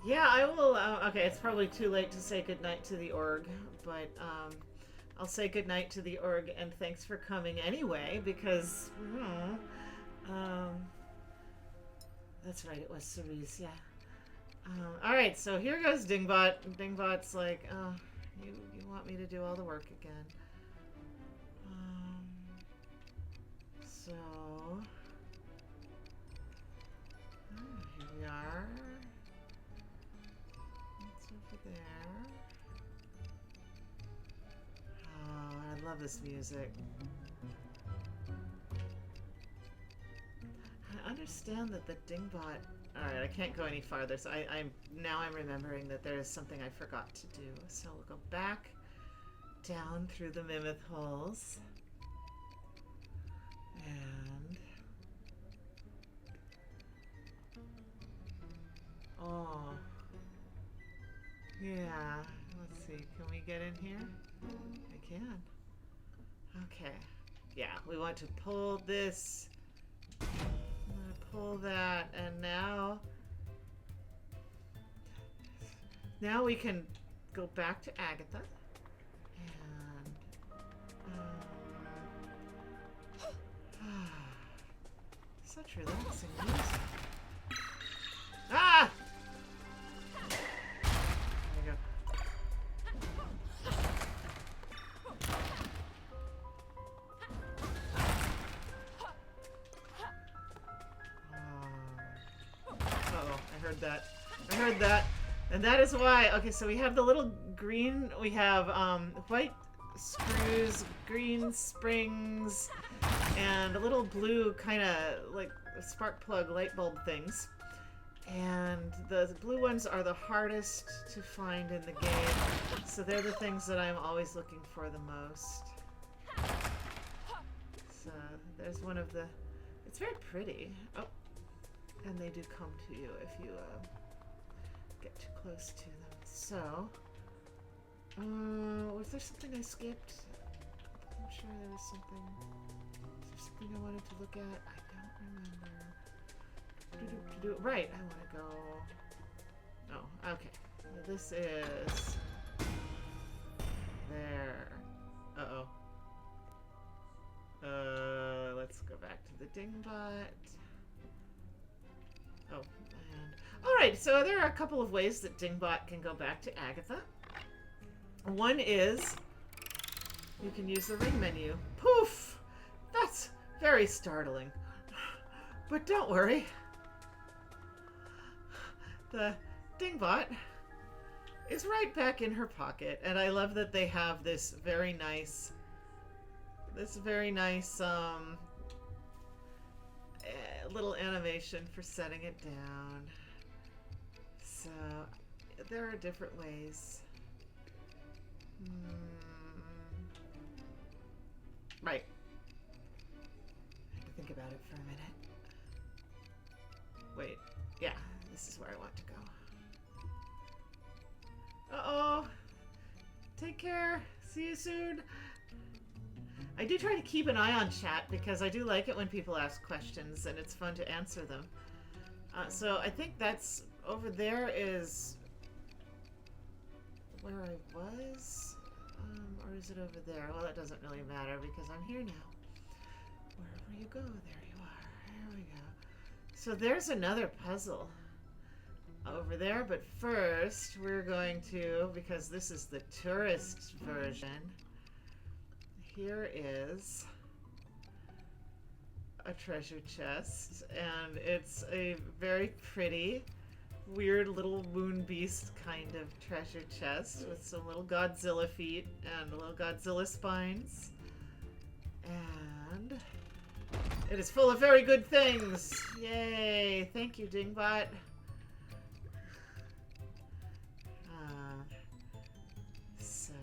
Yeah, I will. Okay, it's probably too late to say goodnight to the org, but I'll say goodnight to the org and thanks for coming anyway, because, that's right, it was Cerise, yeah. Alright, so here goes Dingbot. Dingbot's like, oh, you want me to do all the work again. So... here we are. What's over there? Oh, I love this music. I understand that the Dingbot... Alright, I can't go any farther, so I'm remembering that there is something I forgot to do. So we'll go back down through the Mimith holes. And... oh. Yeah. Let's see. Can we get in here? I can. Okay. Yeah, we want to pull this. I'm gonna pull that, and now we can go back to Agatha. And such relaxing music. Ah! There we go. Uh-oh, I heard that. I heard that. And that is why, okay, so we have the little green, we have white screws, green springs, and a little blue kind of like spark plug light bulb things. And the blue ones are the hardest to find in the game, so they're the things that I'm always looking for the most. So there's one of the, it's very pretty. Oh, and they do come to you if you get too close to them. So, was there something I skipped? I'm sure there was something. Is there something I wanted to look at? I don't remember. Right, I want to go... oh, okay. This is... there. Uh-oh. Let's go back to the Dingbot. Oh, and... alright, so there are a couple of ways that Dingbot can go back to Agatha. One is... you can use the ring menu. Poof! That's very startling. But don't worry. The Dingbot is right back in her pocket, and I love that they have this very nice little animation for setting it down. So there are different ways. Right. I have to think about it for a minute. Wait. Yeah, this is where I want to go. Uh-oh. Take care. See you soon. I do try to keep an eye on chat because I do like it when people ask questions and it's fun to answer them. So I think that's over there is where I was. Or is it over there? Well, that doesn't really matter because I'm here now. Wherever you go, there you are. There we go. So there's another puzzle over there, but first we're going to, because this is the tourist version, here is a treasure chest, and it's a very pretty, weird little moon beast kind of treasure chest with some little Godzilla feet and little Godzilla spines. And it is full of very good things. Yay! Thank you, Dingbot. So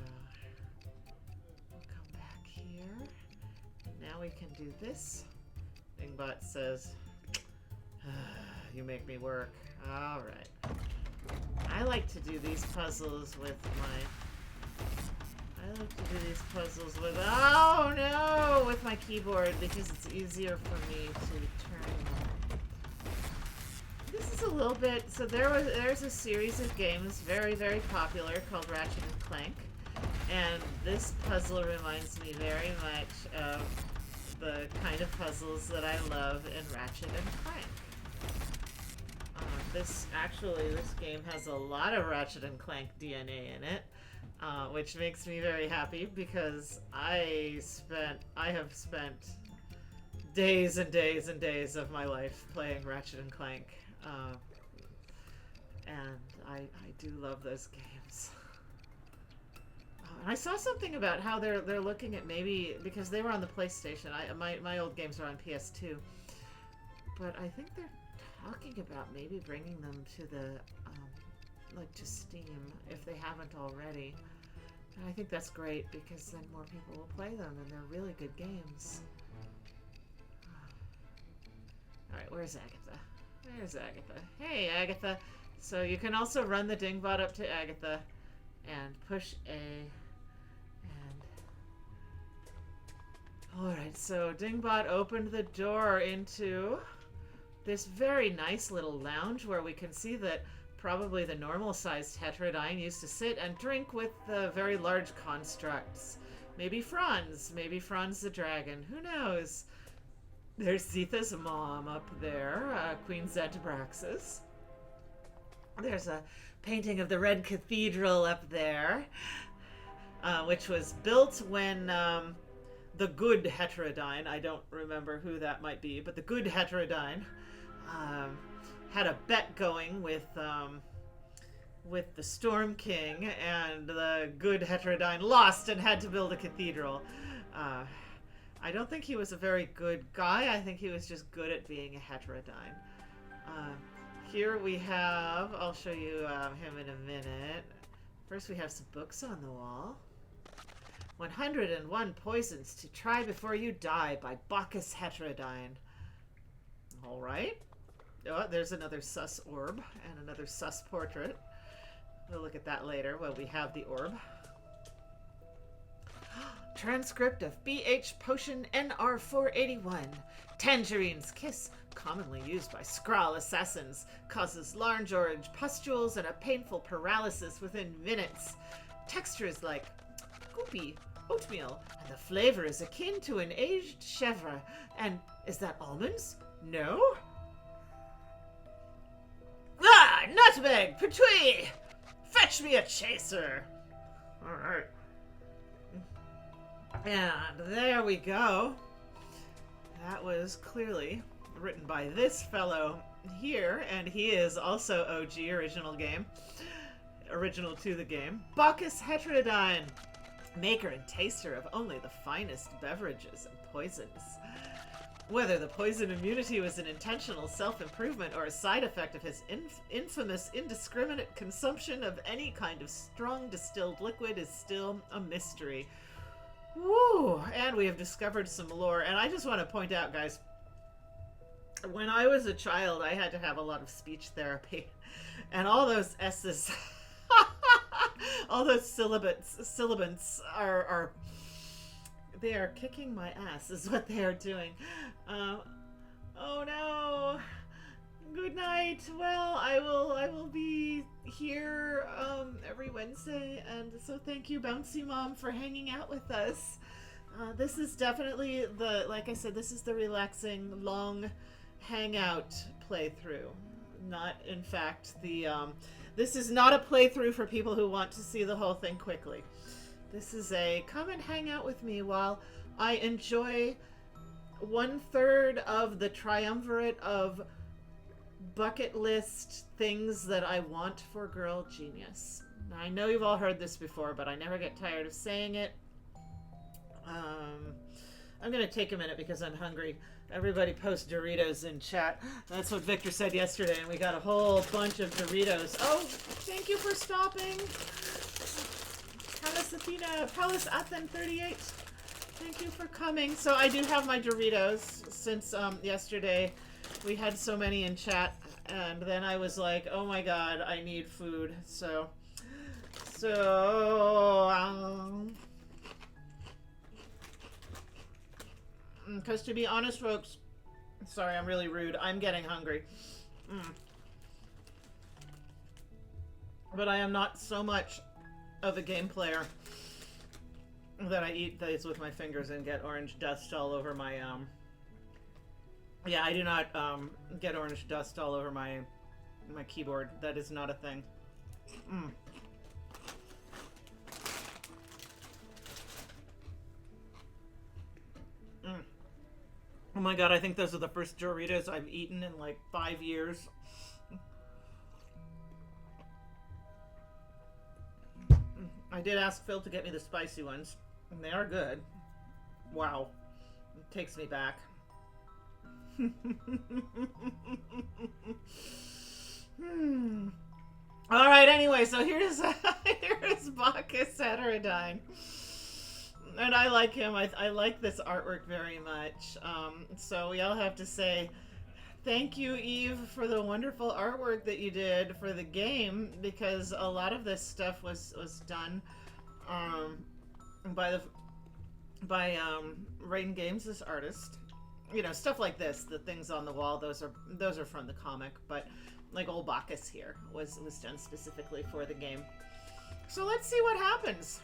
we'll come back here. Now we can do this. Dingbot says, "You make me work." All right. I like to do these puzzles with oh no, with my keyboard because it's easier for me to turn them. This is a little bit. So there's a series of games very, very popular called Ratchet and Clank, and this puzzle reminds me very much of the kind of puzzles that I love in Ratchet and Clank. This game has a lot of Ratchet and Clank DNA in it, which makes me very happy because I have spent days and days and days of my life playing Ratchet and Clank, and I do love those games. And I saw something about how they're looking at maybe, because they were on the PlayStation. My old games are on PS2, but I think they're talking about maybe bringing them to the to Steam if they haven't already. And I think that's great because then more people will play them, and they're really good games. All right, where's Agatha? Where's Agatha? Hey, Agatha. So you can also run the dingbot up to Agatha and push A. Alright, so Dingbot opened the door into this very nice little lounge where we can see that probably the normal-sized Heterodyne used to sit and drink with the very large constructs. Maybe Franz the dragon, who knows? There's Zitha's mom up there, Queen Zentabraxis. There's a painting of the Red Cathedral up there, which was built when the good Heterodyne, I don't remember who that might be, but the good Heterodyne had a bet going with the Storm King, and the good Heterodyne lost and had to build a cathedral. I don't think he was a very good guy. I think he was just good at being a Heterodyne. Here we have, I'll show you him in a minute. First we have some books on the wall. 101 Poisons to Try Before You Die by Bacchus Heterodyne. Alright. Oh, there's another sus orb and another sus portrait. We'll look at that later when we have the orb. Transcript of BH Potion NR481. Tangerine's Kiss, commonly used by Skrull assassins, causes large orange pustules and a painful paralysis within minutes. Texture is like goopy oatmeal, and the flavor is akin to an aged chèvre. And is that almonds? No? Ah! Nutmeg! Pertwee! Fetch me a chaser! Alright. And there we go. That was clearly written by this fellow here, and he is also OG, original to the game. Bacchus Heterodyne, maker and taster of only the finest beverages and poisons. Whether the poison immunity was an intentional self-improvement or a side effect of his infamous indiscriminate consumption of any kind of strong distilled liquid is still a mystery. Woo! And we have discovered some lore, and I just want to point out, guys, when I was a child, I had to have a lot of speech therapy, and all those S's, all those syllabants are they are kicking my ass, is what they are doing. Oh no! Good night. Well, I will be here every Wednesday, and so thank you, Bouncy Mom, for hanging out with us. This is definitely like I said, this is the relaxing, long hangout playthrough. Not, in fact, this is not a playthrough for people who want to see the whole thing quickly. This is a come and hang out with me while I enjoy 1/3 of the triumvirate of bucket list things that I want for Girl Genius. Now, I know you've all heard this before, but I never get tired of saying it. I'm gonna take a minute because I'm hungry. Everybody post Doritos in chat. That's what Victor said yesterday, and we got a whole bunch of Doritos. Oh, thank you for stopping. Palace Athen 38. Thank you for coming. So I do have my Doritos since yesterday we had so many in chat, and then I was like, oh my god, I need food. Because to be honest, folks, sorry, I'm really rude. I'm getting hungry. But I am not so much of a game player that I eat these with my fingers and get orange dust all over my, Yeah, I do not, get orange dust all over my keyboard. That is not a thing. Mm. Mm. Oh my god, I think those are the first Doritos I've eaten in like 5 years. I did ask Phil to get me the spicy ones, and they are good. Wow. It takes me back. Alright, anyway, so here's Bacchus Heterodyne. And I like him. I like this artwork very much. So we all have to say thank you, Eve, for the wonderful artwork that you did for the game, because a lot of this stuff was done by Rain Games, this artist. You know, stuff like this, the things on the wall, those are from the comic, but like old Bacchus here was done specifically for the game. So let's see what happens.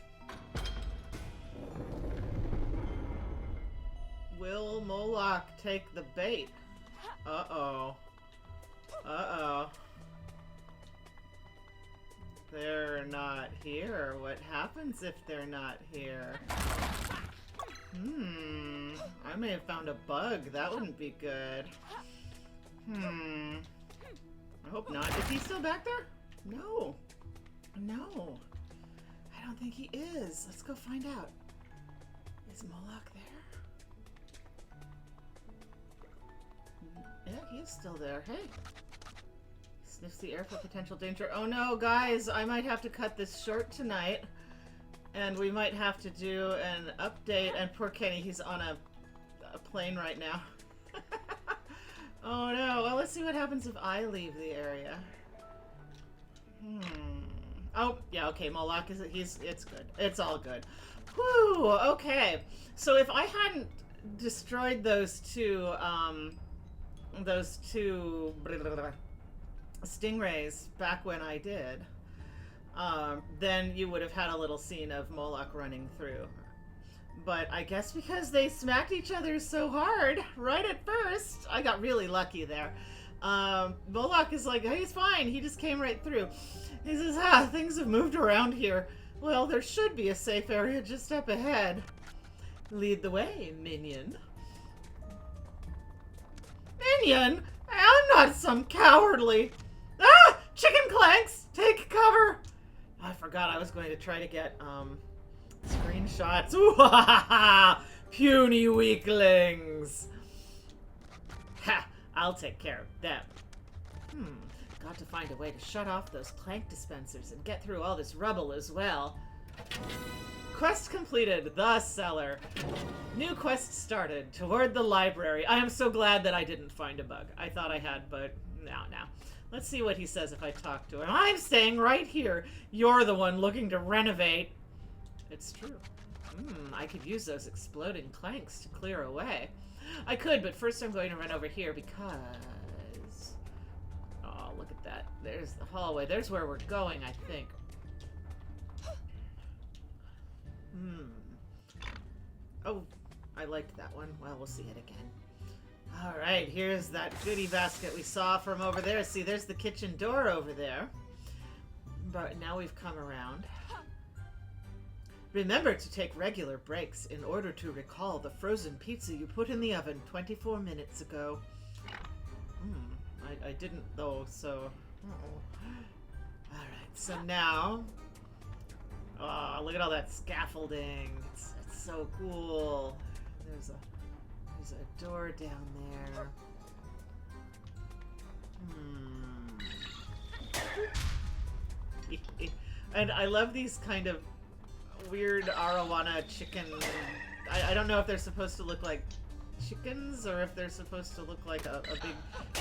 Will Moloch take the bait? Uh-oh. Uh-oh. They're not here. What happens if they're not here? I may have found a bug. That wouldn't be good. I hope not. Is he still back there? No. No. I don't think he is. Let's go find out. Is Moloch there? Yeah, he is still there. Hey. Sniffs the air for potential danger. Oh no, guys, I might have to cut this short tonight. And we might have to do an update. And poor Kenny, he's on a plane right now. Oh no. Well, let's see what happens if I leave the area. Oh, yeah, okay, Moloch it's good. It's all good. Whew, okay. So if I hadn't destroyed those two stingrays back when I did, then you would have had a little scene of Moloch running through. But I guess because they smacked each other so hard right at first, I got really lucky there. Moloch is like, hey, he's fine. He just came right through. He says, things have moved around here. Well, there should be a safe area just up ahead. Lead the way, minion. Minion? I'm not some cowardly. Chicken clanks! Take cover! I forgot I was going to try to get, screenshots. Ooh, ha, ha, ha. Puny weaklings. Ha! I'll take care of them. Got to find a way to shut off those clank dispensers and get through all this rubble as well. Quest completed. The cellar. New quest started. Toward the library. I am so glad that I didn't find a bug. I thought I had, but now. Let's see what he says if I talk to him. I'm staying right here. You're the one looking to renovate. It's true. I could use those exploding clanks to clear away. I could, but first I'm going to run over here because... Oh, look at that. There's the hallway. There's where we're going, I think. Oh, I liked that one. Well, we'll see it again. Alright, here's that goodie basket we saw from over there. See, there's the kitchen door over there. But now we've come around. Remember to take regular breaks in order to recall the frozen pizza you put in the oven 24 minutes ago. I didn't though, so... Alright, so now... Oh, look at all that scaffolding. It's so cool. There's a door down there. And I love these kind of weird arowana chicken. I don't know if they're supposed to look like chickens or if they're supposed to look like a big...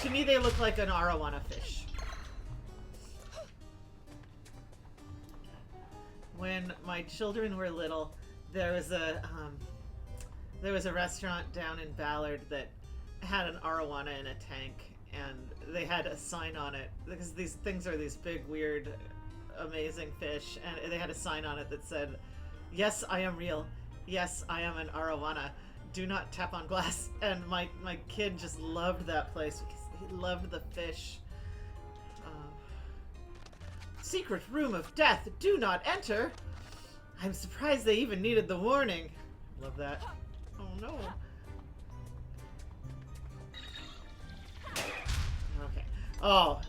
To me, they look like an arowana fish. When my children were little, there was a restaurant down in Ballard that had an arowana in a tank, and they had a sign on it because these things are these big weird amazing fish, and they had a sign on it that said, "Yes, I am real. Yes, I am an arowana. Do not tap on glass." And my kid just loved that place because he loved the fish. Secret room of death. Do not enter. I'm surprised they even needed the warning. Love that. Oh no. Okay. Oh,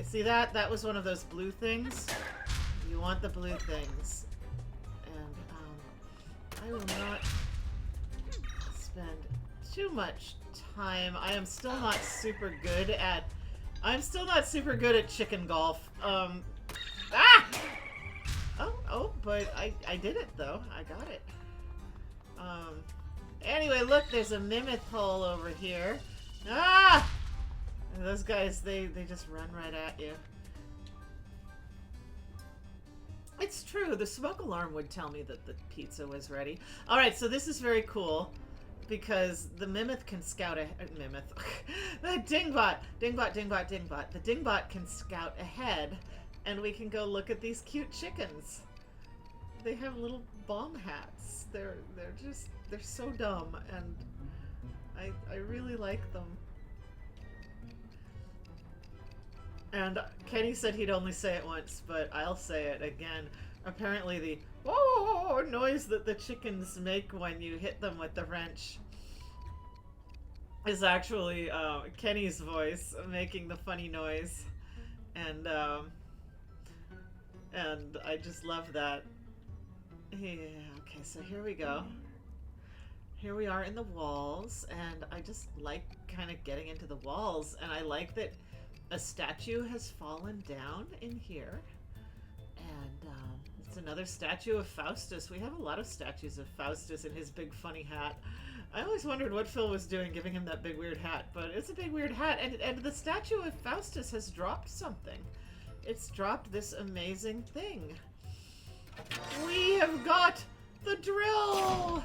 see that? That was one of those blue things. You want the blue things. And, I will not spend too much time. I'm still not super good at chicken golf. But I did it though. I got it. Anyway, look, there's a Mimith hole over here. Ah! And those guys, they just run right at you. It's true, the smoke alarm would tell me that the pizza was ready. Alright, so this is very cool, because the Mimith can scout the Dingbot! The Dingbot can scout ahead, and we can go look at these cute chickens. They have little bomb hats. They're so dumb, and I really like them. And Kenny said he'd only say it once, but I'll say it again. Apparently the whoa noise that the chickens make when you hit them with the wrench is actually Kenny's voice making the funny noise. And I just love that. Yeah, okay, so here we go. Here we are in the walls, and I just like kind of getting into the walls, and I like that a statue has fallen down in here, and it's another statue of Faustus. We have a lot of statues of Faustus in his big funny hat. I always wondered what Phil was doing giving him that big weird hat, but it's a big weird hat, and the statue of Faustus has dropped something. It's dropped this amazing thing. We have got the drill!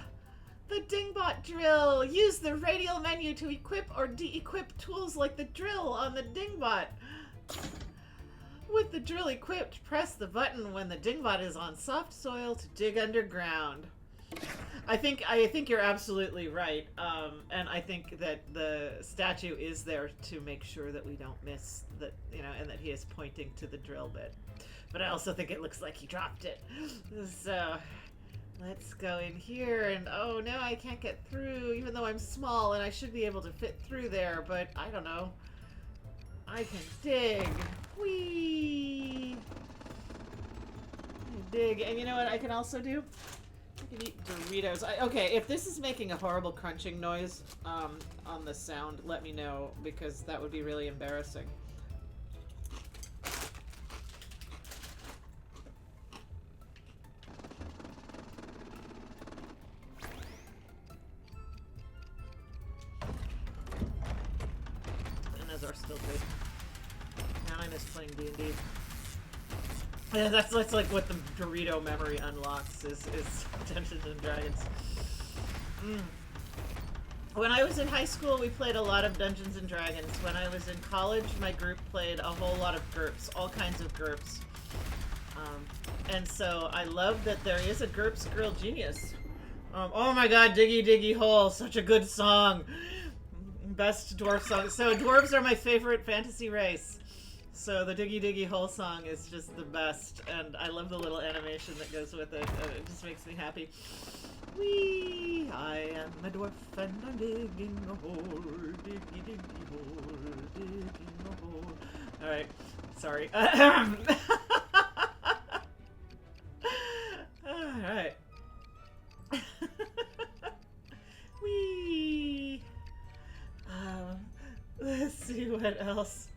The Dingbot drill! Use the radial menu to equip or de-equip tools like the drill on the Dingbot. With the drill equipped, press the button when the Dingbot is on soft soil to dig underground. I think you're absolutely right, and I think that the statue is there to make sure that we don't miss that, and that he is pointing to the drill bit. But I also think it looks like he dropped it. So let's go in here, and oh no, I can't get through, even though I'm small and I should be able to fit through there, but I don't know. I can dig. Whee! Dig, and you know what I can also do? I can eat Doritos. Okay, if this is making a horrible crunching noise on the sound, let me know, because that would be really embarrassing. And those are still good. Now I miss playing D&D. Yeah, that's like what the Dorito memory unlocks is Dungeons and Dragons. When I was in high school, we played a lot of Dungeons and Dragons. When I was in college, my group played a whole lot of GURPS, all kinds of GURPS. And so I love that there is a GURPS Girl Genius. Oh my god, Diggy Diggy Hole, such a good song. Best dwarf song. So dwarves are my favorite fantasy race. So the Diggy Diggy Hole song is just the best, and I love the little animation that goes with it, and it just makes me happy. Whee! I am a dwarf and I'm digging a hole, diggy diggy hole, digging a hole. Alright, sorry. Alright. Whee! Let's see what else.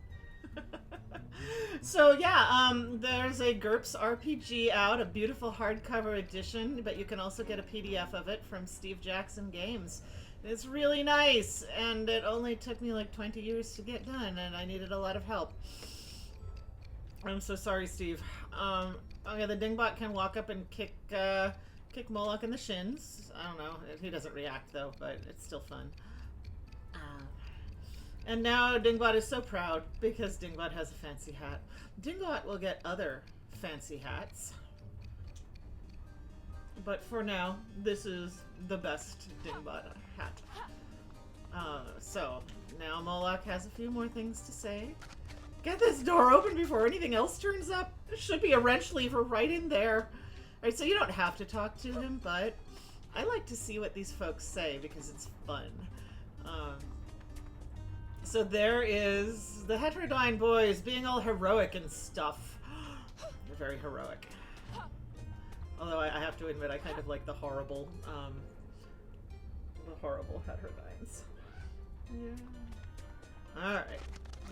So yeah, there's a GURPS RPG out, a beautiful hardcover edition, but you can also get a PDF of it from Steve Jackson Games. It's really nice, and it only took me like 20 years to get done, and I needed a lot of help. I'm so sorry, Steve. Oh yeah, the Dingbot can walk up and kick Moloch in the shins. I don't know, he doesn't react though, but it's still fun. And now Dingbot is so proud because Dingbot has a fancy hat. Dingbot will get other fancy hats. But for now, this is the best dingbat hat. So, now Moloch has a few more things to say. Get this door open before anything else turns up. There should be a wrench lever right in there. Alright, so you don't have to talk to him, but I like to see what these folks say because it's fun. So there is the Heterodyne boys being all heroic and stuff. They're very heroic. Although I have to admit, I kind of like the horrible Heterodynes. Yeah. Alright.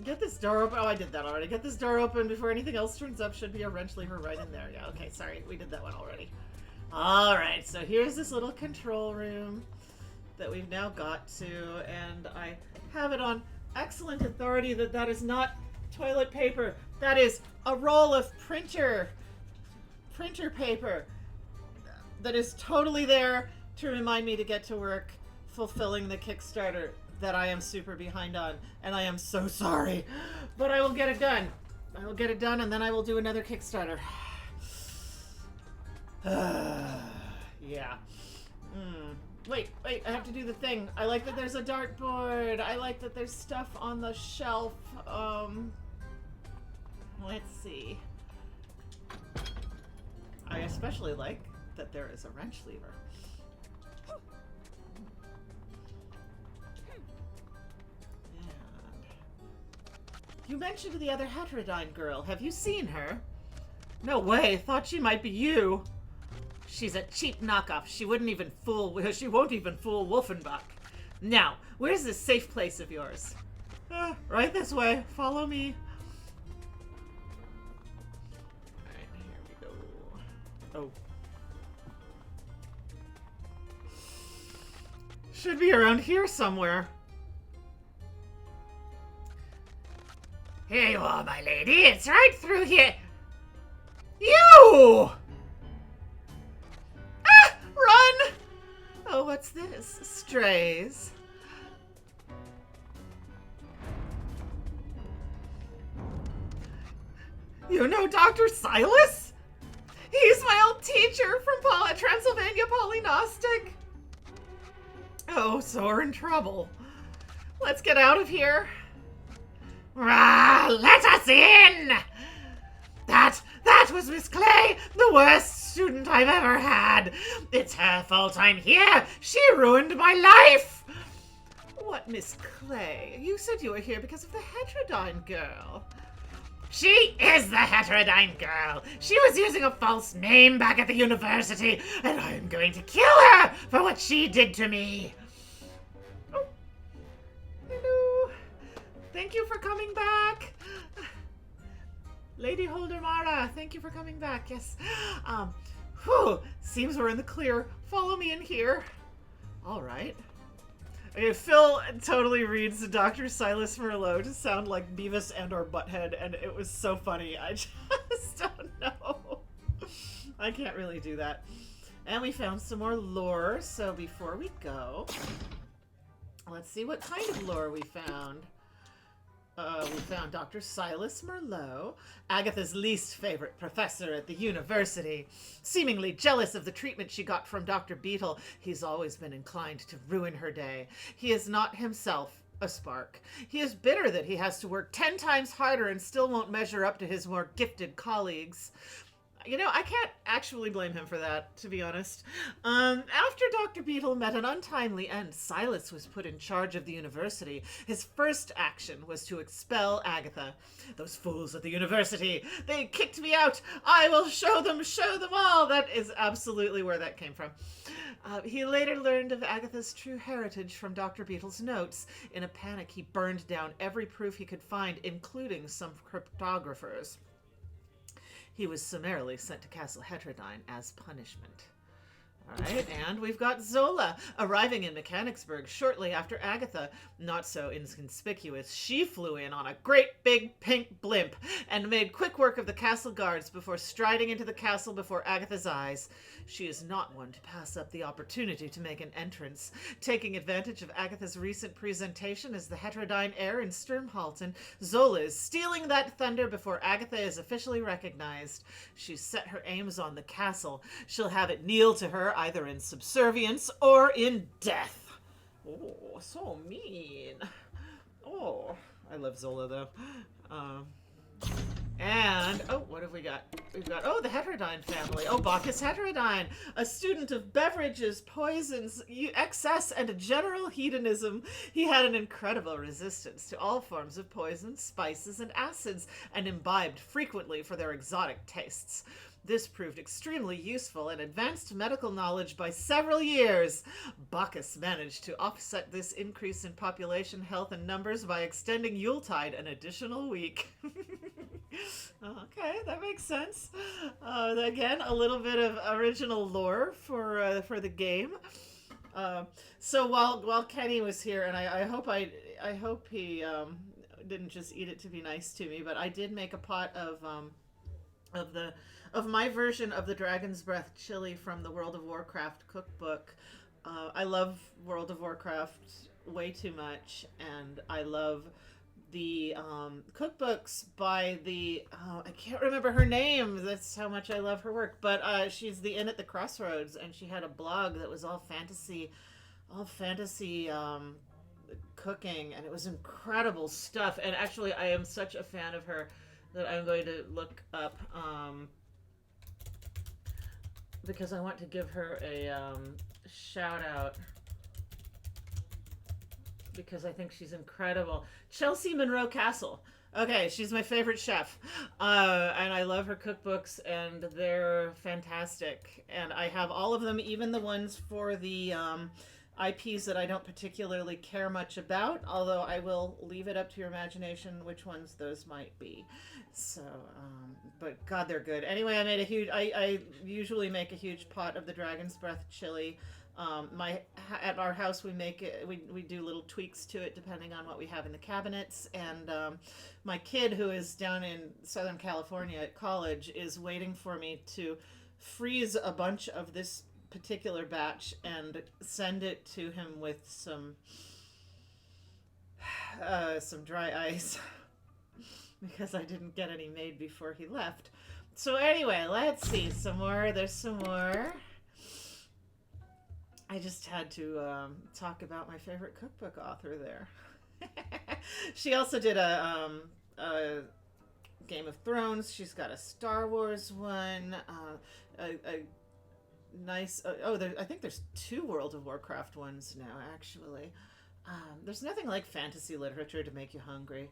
Get this door open. Oh, I did that already. Get this door open before anything else turns up. Should be a wrench lever right in there. Yeah, okay, sorry. We did that one already. Alright, so here's this little control room that we've now got to, and I have it on excellent authority that that is not toilet paper. That is a roll of printer paper that is totally there to remind me to get to work fulfilling the Kickstarter that I am super behind on, and I am so sorry, but I will get it done. I will get it done, and then I will do another Kickstarter. Yeah. Wait, I have to do the thing. I like that there's a dartboard. I like that there's stuff on the shelf. Let's see. I especially like that there is a wrench lever. And you mentioned the other Heterodyne girl. Have you seen her? No way. Thought she might be you. She's a cheap knockoff. She won't even fool Wolfenbach. Now, where's this safe place of yours? Right this way. Follow me. Alright, here we go. Oh. Should be around here somewhere. Here you are, my lady. It's right through here. You! Run! Oh, what's this? Strays. You know Dr. Silas? He's my old teacher from Transylvania Polynostic. Oh, so we're in trouble. Let's get out of here. Let us in! That was Miss Clay, the worst student I've ever had. It's her fault I'm here. She ruined my life. What, Miss Clay? You said you were here because of the Heterodyne girl. She is the Heterodyne girl. She was using a false name back at the university, and I'm going to kill her for what she did to me. Oh. Hello. Thank you for coming back. Lady Holdermara, thank you for coming back. Yes. Seems we're in the clear. Follow me in here. All right. Okay, Phil totally reads Dr. Silas Merlot to sound like Beavis and or Butthead, and it was so funny. I just don't know. I can't really do that. And we found some more lore, so before we go, let's see what kind of lore we found. We found Dr. Silas Merlot, Agatha's least favorite professor at the university. Seemingly jealous of the treatment she got from Dr. Beetle, he's always been inclined to ruin her day. He is not himself a spark. He is bitter that he has to work 10 times harder and still won't measure up to his more gifted colleagues. You know, I can't actually blame him for that, to be honest. After Dr. Beetle met an untimely end, Silas was put in charge of the university. His first action was to expel Agatha. Those fools at the university, they kicked me out. I will show them all. That is absolutely where that came from. He later learned of Agatha's true heritage from Dr. Beetle's notes. In a panic, he burned down every proof he could find, including some cryptographers. He was summarily sent to Castle Heterodyne as punishment. Alright, and we've got Zola arriving in Mechanicsburg shortly after Agatha. Not so inconspicuous, she flew in on a great big pink blimp and made quick work of the castle guards before striding into the castle before Agatha's eyes. She is not one to pass up the opportunity to make an entrance. Taking advantage of Agatha's recent presentation as the Heterodyne heir in Sturmhalton, Zola is stealing that thunder before Agatha is officially recognized. She's set her aims on the castle. She'll have it kneel to her either in subservience or in death. Oh, so mean. Oh, I love Zola though. And, oh, what have we got? We've got, oh, the Heterodyne family. Oh, Bacchus Heterodyne, a student of beverages, poisons, excess, and general hedonism. He had an incredible resistance to all forms of poisons, spices, and acids, and imbibed frequently for their exotic tastes. This proved extremely useful and advanced medical knowledge by several years. Bacchus managed to offset this increase in population health and numbers by extending Yuletide an additional week. Okay, that makes sense. Again, a little bit of original lore for the game. So while Kenny was here, and I hope he didn't just eat it to be nice to me, but I did make a pot of my version of the Dragon's Breath chili from the World of Warcraft cookbook. I love World of Warcraft way too much, and I love the cookbooks by the I can't remember her name. That's how much I love her work. But she's the Inn at the Crossroads, and she had a blog that was all fantasy cooking, and it was incredible stuff. And actually, I am such a fan of her that I'm going to look up because I want to give her a shout out because I think she's incredible. Chelsea Monroe Castle. Okay, she's my favorite chef. And I love her cookbooks, and they're fantastic. And I have all of them, even the ones for the IPs that I don't particularly care much about, although I will leave it up to your imagination which ones those might be. So, but God, they're good. Anyway, I usually make a huge pot of the Dragon's Breath chili. At our house we make it, we do little tweaks to it depending on what we have in the cabinets, and my kid, who is down in Southern California at college, is waiting for me to freeze a bunch of this particular batch and send it to him with some dry ice because I didn't get any made before he left. So anyway, let's see some more. There's some more. I just had to talk about my favorite cookbook author there. She also did a Game of Thrones. She's got a Star Wars one. A nice. I think there's 2 World of Warcraft ones now. Actually, there's nothing like fantasy literature to make you hungry.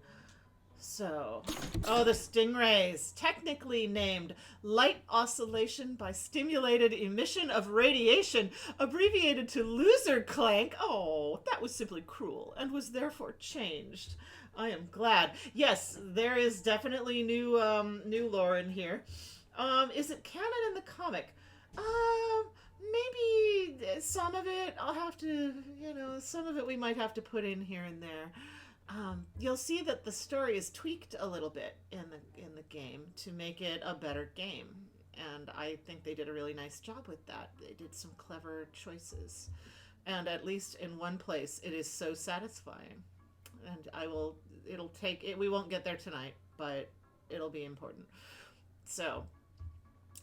So, the stingrays, technically named light oscillation by stimulated emission of radiation, abbreviated to loser clank. Oh, that was simply cruel and was therefore changed. I am glad. Yes, there is definitely new lore in here. Is it canon in the comic? Maybe some of it I'll have to, some of it we might have to put in here and there. You'll see that the story is tweaked a little bit in the game to make it a better game, and I think they did a really nice job with that. They did some clever choices, and at least in one place, it is so satisfying. And it'll take it. We won't get there tonight, but it'll be important. So.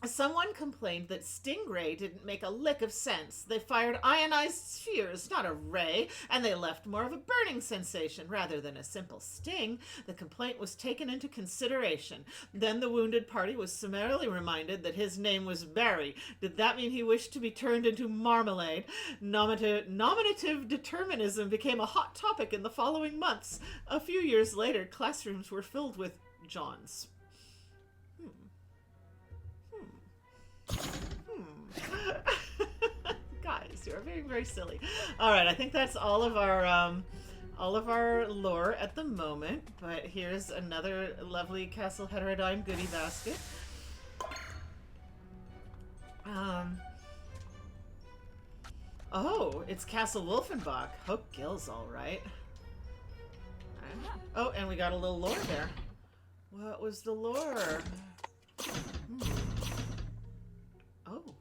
Someone complained that Stingray didn't make a lick of sense. They fired ionized spheres, not a ray, and they left more of a burning sensation rather than a simple sting. The complaint was taken into consideration. Then the wounded party was summarily reminded that his name was Barry. Did that mean he wished to be turned into marmalade? Nominative determinism became a hot topic in the following months. A few years later, classrooms were filled with Johns. Guys, you are very, very silly. All right, I think that's all of our lore at the moment. But here's another lovely Castle Heterodyne goodie basket. Oh, it's Castle Wolfenbach. Hook Gill's all right. Oh, and we got a little lore there. What was the lore? Oh.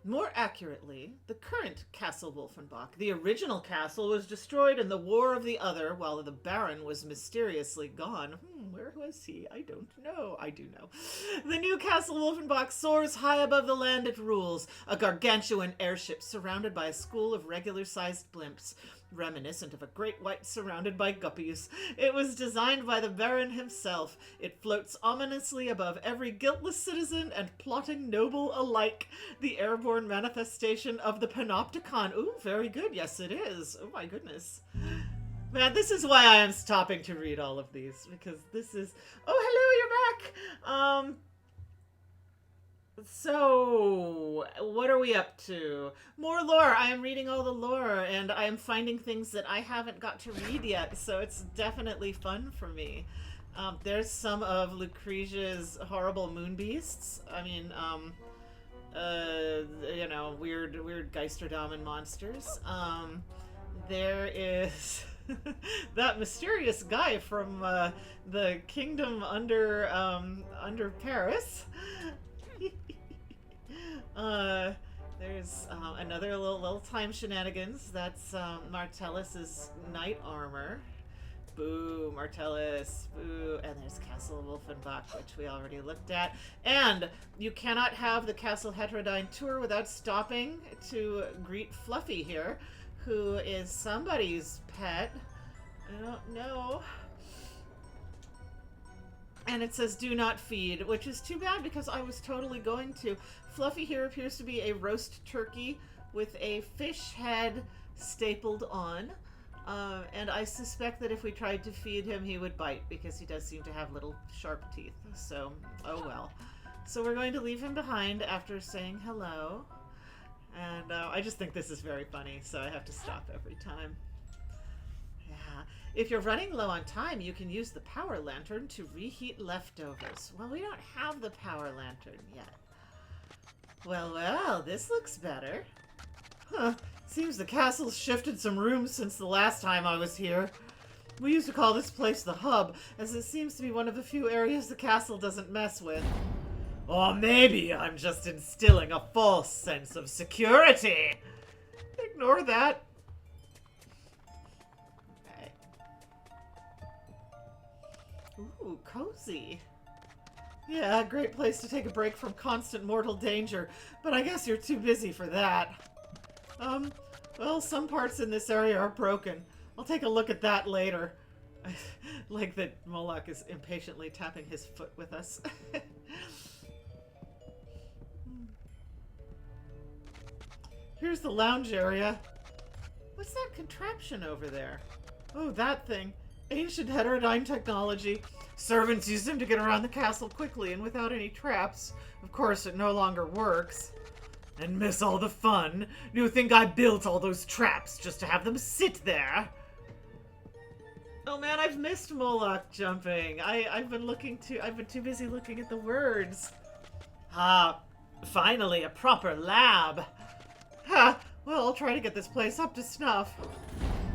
More accurately, the current Castle Wolfenbach. The original castle was destroyed in the War of the Other, while the Baron was mysteriously gone. Where was he? I don't know. I do know. The new Castle Wolfenbach soars high above the land it rules, a gargantuan airship surrounded by a school of regular-sized blimps, reminiscent of a great white surrounded by guppies. It was designed by the Baron himself. It floats ominously above every guiltless citizen and plotting noble alike. The airborne manifestation of the Panopticon. Ooh, very good. Yes, it is. Oh my goodness. Man, this is why I am stopping to read all of these, because this is... Oh, hello, you're back! So, what are we up to? More lore. I am reading all the lore, and I am finding things that I haven't got to read yet, so it's definitely fun for me. There's some of Lucrezia's horrible moon beasts. I mean, you know, weird Geisterdamen monsters. There is that mysterious guy from the kingdom under Paris. There's another little time shenanigans. That's Martellus's knight armor. Boo, Martellus. Boo. And there's Castle Wolfenbach, which we already looked at. And you cannot have the Castle Heterodyne tour without stopping to greet Fluffy here, who is somebody's pet. I don't know. And it says do not feed, which is too bad because I was totally going to. Fluffy here appears to be a roast turkey with a fish head stapled on. And I suspect that if we tried to feed him, he would bite because he does seem to have little sharp teeth. So, oh well. So we're going to leave him behind after saying hello. And I just think this is very funny, so I have to stop every time. Yeah. If you're running low on time, you can use the power lantern to reheat leftovers. Well, we don't have the power lantern yet. Well, this looks better. Huh. Seems the castle's shifted some rooms since the last time I was here. We used to call this place the hub, as it seems to be one of the few areas the castle doesn't mess with. Or maybe I'm just instilling a false sense of security. Ignore that. Okay. Ooh, cozy. Yeah, great place to take a break from constant mortal danger, but I guess you're too busy for that. Well, some parts in this area are broken. I'll take a look at that later. Like that Moloch is impatiently tapping his foot with us. Here's the lounge area. What's that contraption over there? Oh, that thing. Ancient Heterodyne technology. Servants use them to get around the castle quickly and without any traps. Of course, it no longer works. And miss all the fun? You think I built all those traps just to have them sit there? Oh man, I've missed Moloch jumping. I've been too busy looking at the words. Ah, finally a proper lab. Ha! Well, I'll try to get this place up to snuff.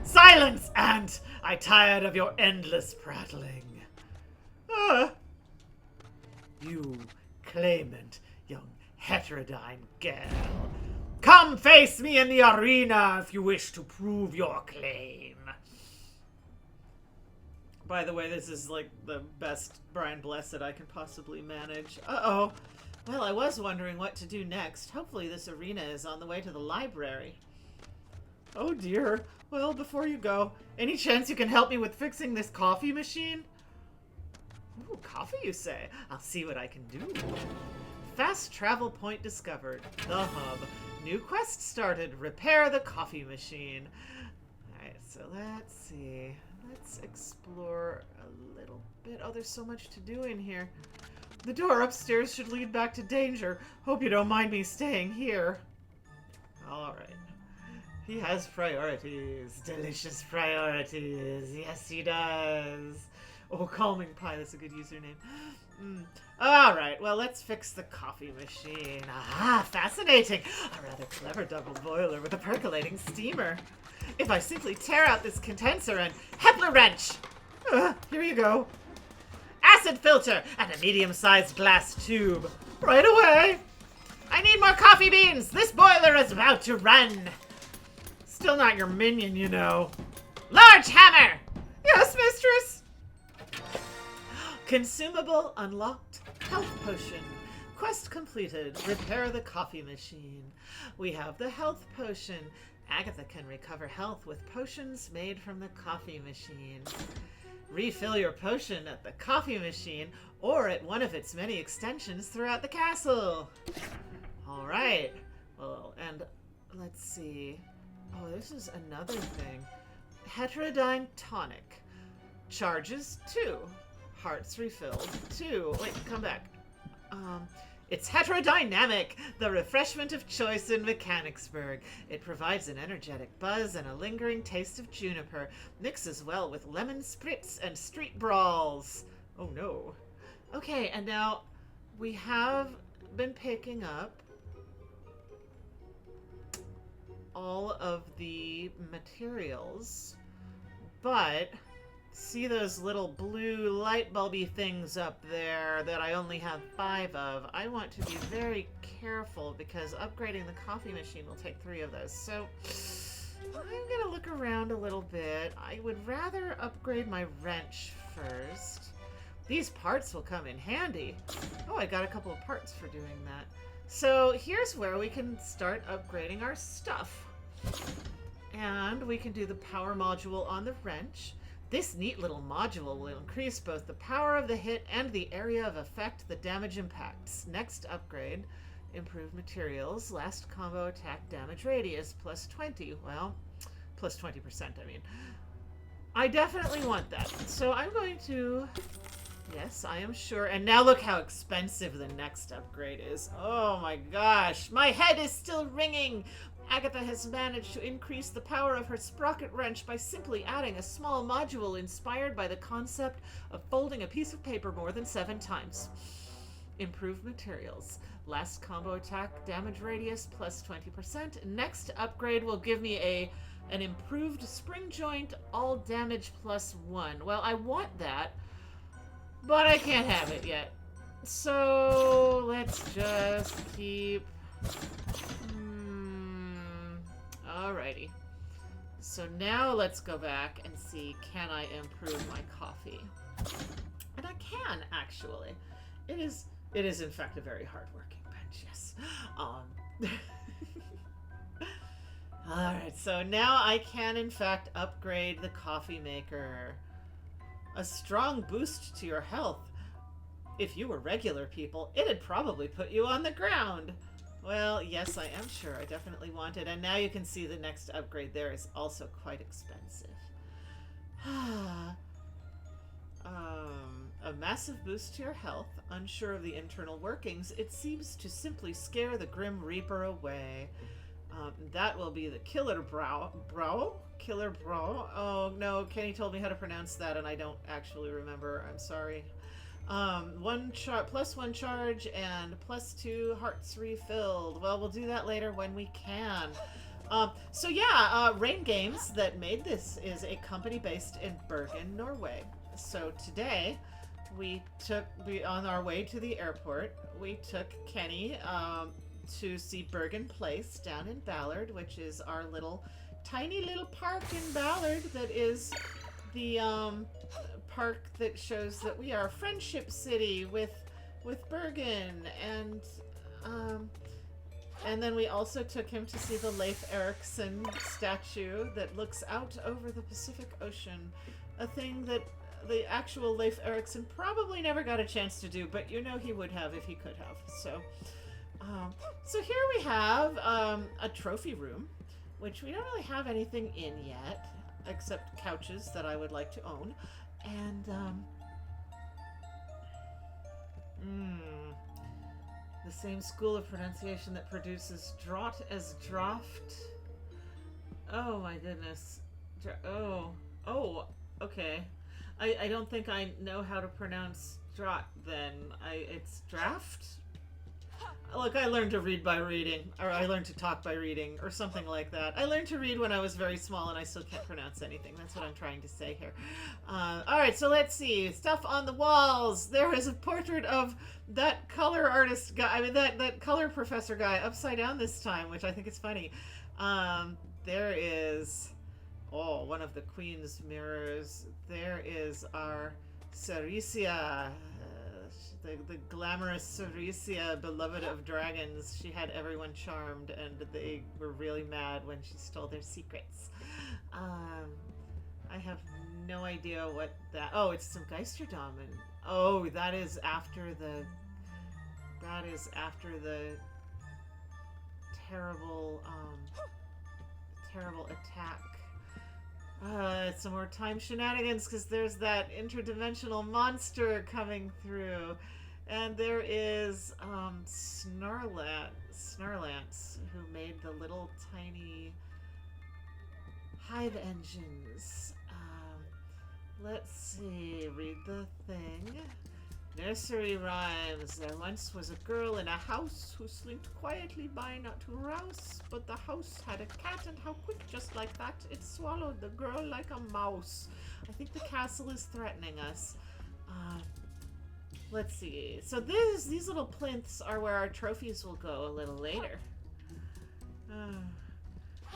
Silence, Ant! I'm tired of your endless prattling. You claimant, young Heterodyne girl. Come face me in the arena if you wish to prove your claim. By the way, this is like the best Brian Blessed I can possibly manage. Uh-oh. Well, I was wondering what to do next. Hopefully this arena is on the way to the library. Oh dear. Well, before you go, any chance you can help me with fixing this coffee machine? Ooh, coffee you say? I'll see what I can do. Fast travel point discovered. The hub. New quest started. Repair the coffee machine. Alright, so let's see. Let's explore a little bit. Oh, there's so much to do in here. The door upstairs should lead back to danger. Hope you don't mind me staying here. Alright. He has priorities. Delicious priorities. Yes, he does. Oh, Calming Pie. That's a good username. All right, well, let's fix the coffee machine. Ah, fascinating. A rather clever double boiler with a percolating steamer. If I simply tear out this condenser and Hepler wrench. Here you go. Acid filter and a medium-sized glass tube. Right away. I need more coffee beans. This boiler is about to run. Still not your minion, you know. Large hammer. Yes, mistress. Consumable unlocked. Health potion. Quest completed. Repair the coffee machine. We have the health potion. Agatha can recover health with potions made from the coffee machine. Refill your potion at the coffee machine or at one of its many extensions throughout the castle. All right. Well, and let's see. Oh, this is another thing. Heterodyne tonic. Charges 2. Hearts refilled 2. Wait, come back. It's heterodynamic, the refreshment of choice in Mechanicsburg. It provides an energetic buzz and a lingering taste of juniper. Mixes well with lemon spritz and street brawls. Oh no. Okay, and now we have been picking up all of the materials, but see those little blue light bulby things up there that I only have 5 of? I want to be very careful because upgrading the coffee machine will take 3 of those. So I'm gonna look around a little bit. I would rather upgrade my wrench first. These parts will come in handy. Oh, I got a couple of parts for doing that. So here's where we can start upgrading our stuff. And we can do the power module on the wrench. This neat little module will increase both the power of the hit and the area of effect the damage impacts. Next upgrade, improved materials, last combo attack damage radius, plus 20. Well, plus 20%, I mean. I definitely want that. So I'm going to... Yes, I am sure. And now look how expensive the next upgrade is. Oh my gosh. My head is still ringing. Agatha has managed to increase the power of her sprocket wrench by simply adding a small module inspired by the concept of folding a piece of paper more than 7 times. Improved materials. Last combo attack damage radius plus 20%. Next upgrade will give me an improved spring joint, all damage plus 1. Well, I want that, but I can't have it yet. So let's just keep... Alrighty. So now let's go back and see, can I improve my coffee? And I can, actually. It is in fact a very hard-working bench, yes. Alright, so now I can in fact upgrade the coffee maker. A strong boost to your health. If you were regular people, it'd probably put you on the ground. Well, yes, I am sure. I definitely want it. And now you can see the next upgrade there is also quite expensive. A massive boost to your health. Unsure of the internal workings, it seems to simply scare the Grim Reaper away. That will be the Killer Brow. Killer Brow? Oh, no, Kenny told me how to pronounce that, and I don't actually remember. I'm sorry. Plus 1 charge and plus 2 hearts refilled. Well, we'll do that later when we can. So yeah, Rain Games that made this is a company based in Bergen, Norway. So today, on our way to the airport, we took Kenny to see Bergen Place down in Ballard, which is our tiny little park in Ballard that is the park that shows that we are a friendship city with Bergen, and then we also took him to see the Leif Erikson statue that looks out over the Pacific Ocean, a thing that the actual Leif Erikson probably never got a chance to do, but you know he would have if he could have. So here we have a trophy room, which we don't really have anything in yet, except couches that I would like to own. And, the same school of pronunciation that produces draught as draft. Oh my goodness. Oh, okay. I don't think I know how to pronounce It's draft? Look, I learned to read by reading, or I learned to talk by reading, or something like that. I learned to read when I was very small, and I still can't pronounce anything. That's what I'm trying to say here. Alright, so let's see. Stuff on the walls. There is a portrait of that color artist guy, that color professor guy upside down this time, which I think is funny. There is, one of the queen's mirrors. There is our Ceresia, the glamorous Ceresia, beloved of dragons. She had everyone charmed, and they were really mad when she stole their secrets. I have no idea what that... Oh, it's some Geisterdom, and... Oh, that is after the terrible, terrible attack. Some more time shenanigans, because there's that interdimensional monster coming through. And there is Snarlance, who made the little tiny hive engines. Let's see, read the thing. Nursery rhymes. There once was a girl in a house who slinked quietly by not to rouse, but the house had a cat, and how quick, just like that, it swallowed the girl like a mouse. I think the castle is threatening us. Let's see. So these little plinths are where our trophies will go a little later.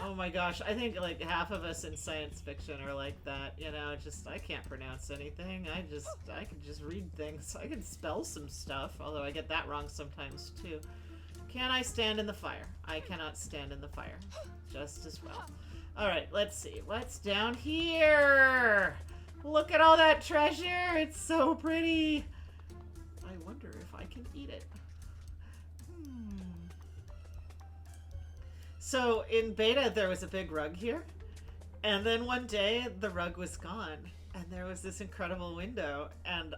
Oh my gosh, I think like half of us in science fiction are like that, you know, just I can't pronounce anything. I can just read things. I can spell some stuff, although I get that wrong sometimes too. Can I stand in the fire? I cannot stand in the fire. Just as well. Alright, let's see. What's down here? Look at all that treasure! It's so pretty! I wonder if I can eat it. So in beta, there was a big rug here, and then one day the rug was gone, and there was this incredible window, and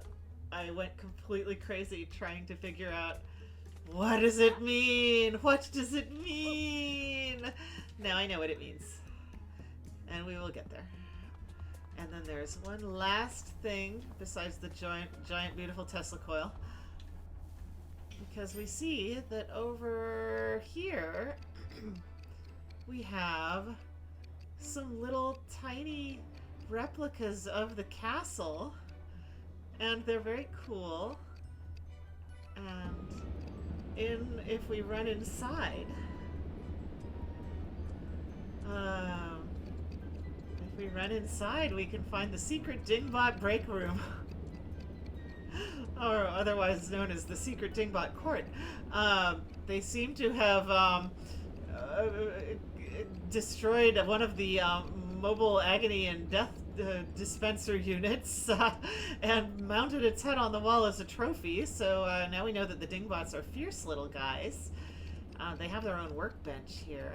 I went completely crazy trying to figure out, what does it mean? What does it mean? Now I know what it means, and we will get there. And then there's one last thing besides the giant beautiful Tesla coil, because we see that over here we have some little tiny replicas of the castle, and they're very cool. And if we run inside, we can find the secret Dingbot break room. Or otherwise known as the secret Dingbot court. They seem to have destroyed one of the mobile agony and death dispenser units and mounted its head on the wall as a trophy. So now we know that the Dingbots are fierce little guys. They have their own workbench here.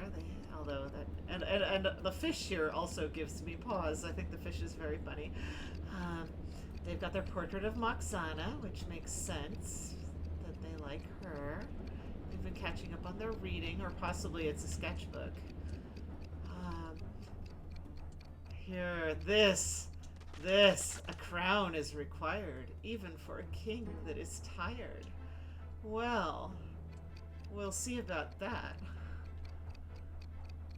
And the fish here also gives me pause. I think the fish is very funny. They've got their portrait of Moxana, which makes sense that they like her. They've been catching up on their reading, or possibly it's a sketchbook. Here, a crown is required, even for a king that is tired. Well, we'll see about that.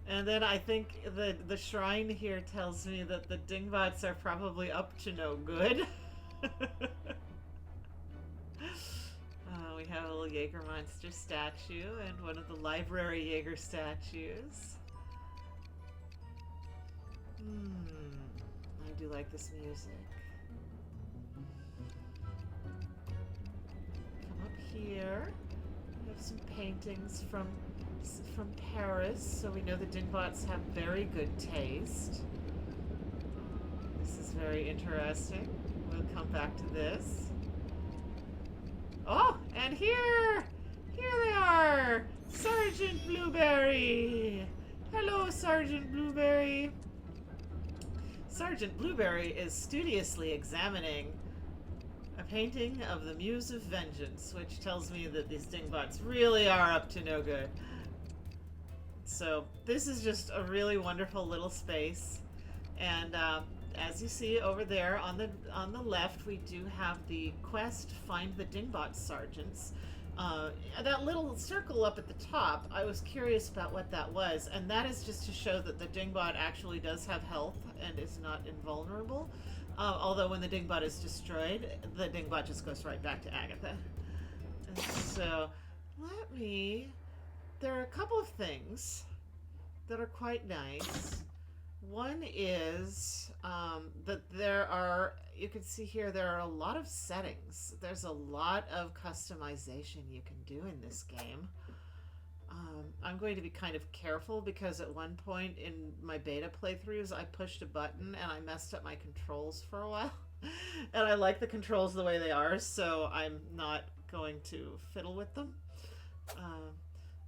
And then I think the shrine here tells me that the Dingbots are probably up to no good. We have a little Jägermeister statue and one of the library Jäger statues. I do like this music. Come up here. We have some paintings from Paris, so we know the Dingbots have very good taste. This is very interesting. We'll come back to this. Oh, and here they are! Sergeant Blueberry! Hello, Sergeant Blueberry! Sergeant Blueberry is studiously examining a painting of the Muse of Vengeance, which tells me that these Dingbots really are up to no good. So this is just a really wonderful little space, and as you see over there on the left, we do have the quest Find the Dingbot Sergeants. That little circle up at the top, I was curious about what that was, and that is just to show that the Dingbot actually does have health and is not invulnerable. Although when the Dingbot is destroyed, the Dingbot just goes right back to Agatha. And so, there are a couple of things that are quite nice. One is that you can see here, there are a lot of settings. There's a lot of customization you can do in this game. I'm going to be kind of careful because at one point in my beta playthroughs, I pushed a button and I messed up my controls for a while. And I like the controls the way they are, so I'm not going to fiddle with them.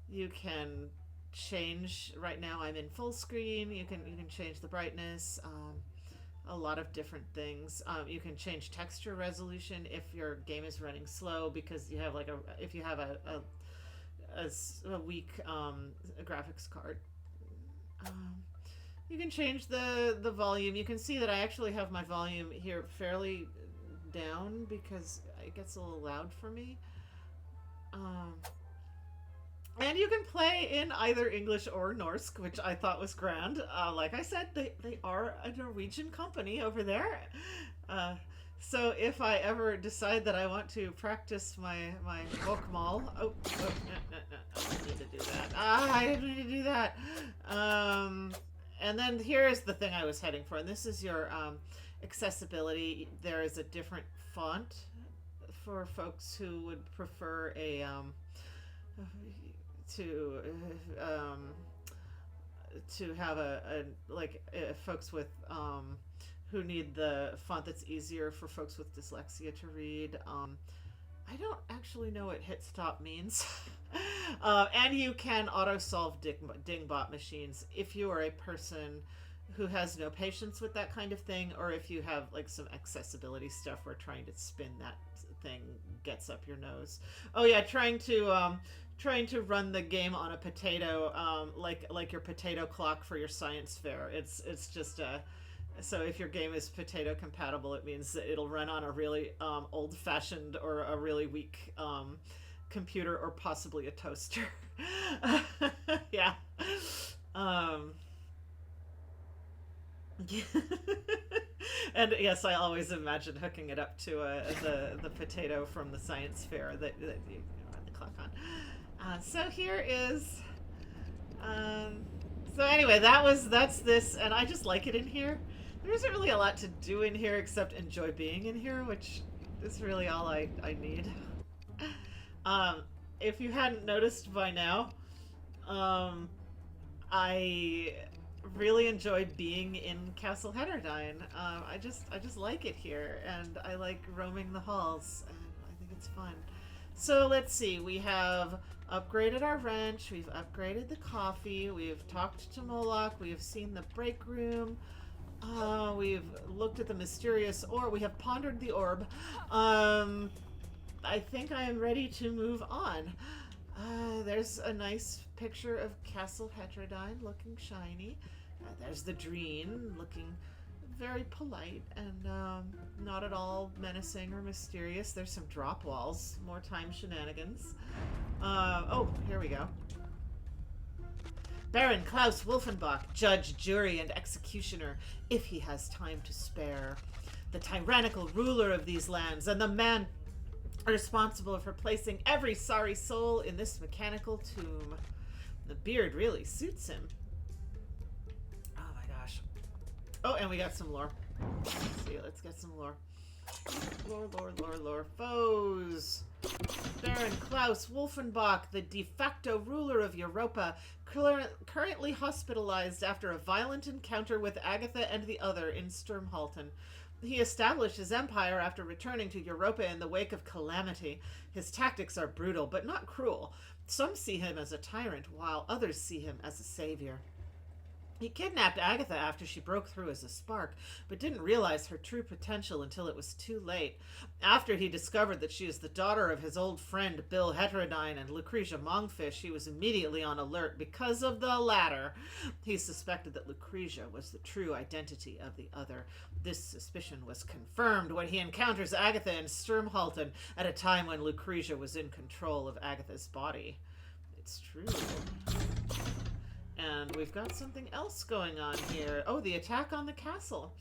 You can change. Right now I'm in full screen. You can change the brightness, a lot of different things. You can change texture resolution if your game is running slow because you have if you have a weak graphics card. You can change the volume. You can see that I actually have my volume here fairly down because it gets a little loud for me. And you can play in either English or Norse, which I thought was grand. Like I said, they are a Norwegian company over there. So if I ever decide that I want to practice my bokmål... no, I didn't need to do that. I didn't need to do that. And then here's the thing I was heading for. And this is your accessibility. There is a different font for folks who would prefer a... to have folks with who need the font that's easier for folks with dyslexia to read. I don't actually know what hit stop means. And you can auto solve dingbot machines if you are a person who has no patience with that kind of thing, or if you have like some accessibility stuff where trying to spin that thing gets up your nose. Oh yeah, trying to run the game on a potato, like your potato clock for your science fair. It's just so if your game is potato compatible, it means that it'll run on a really old-fashioned or a really weak computer, or possibly a toaster. Yeah. And yes, I always imagine hooking it up to the potato from the science fair that you run the clock on. So here is. So anyway, that's this, and I just like it in here. There isn't really a lot to do in here except enjoy being in here, which is really all I need. If you hadn't noticed by now, I really enjoy being in Castle Heterodyne. I just like it here, and I like roaming the halls, and I think it's fun. So let's see, we have upgraded our wrench, we've upgraded the coffee, we've talked to Moloch, we have seen the break room, we've looked at the mysterious orb, we have pondered the orb. I think I am ready to move on. There's a nice picture of Castle Heterodyne looking shiny. There's the Dreen looking very polite and not at all menacing or mysterious. There's some drop walls, more time shenanigans. Oh, here we go. Baron Klaus Wolfenbach, judge, jury, and executioner, if he has time to spare. The tyrannical ruler of these lands, and the man responsible for placing every sorry soul in this mechanical tomb. The beard really suits him. Oh my gosh. Oh, and we got some lore. Let's see, let's get some lore. Lore. Foes. Baron Klaus Wolfenbach, the de facto ruler of Europa, currently hospitalized after a violent encounter with Agatha and the other in Sturmhalten. He established his empire after returning to Europa in the wake of calamity. His tactics are brutal, but not cruel. Some see him as a tyrant, while others see him as a savior. He kidnapped Agatha after she broke through as a spark, but didn't realize her true potential until it was too late. After he discovered that she is the daughter of his old friend Bill Heterodyne and Lucretia Mongfish, he was immediately on alert because of the latter. He suspected that Lucretia was the true identity of the other. This suspicion was confirmed when he encounters Agatha in Sturmhalten at a time when Lucretia was in control of Agatha's body. It's true. And we've got something else going on here. Oh, the attack on the castle.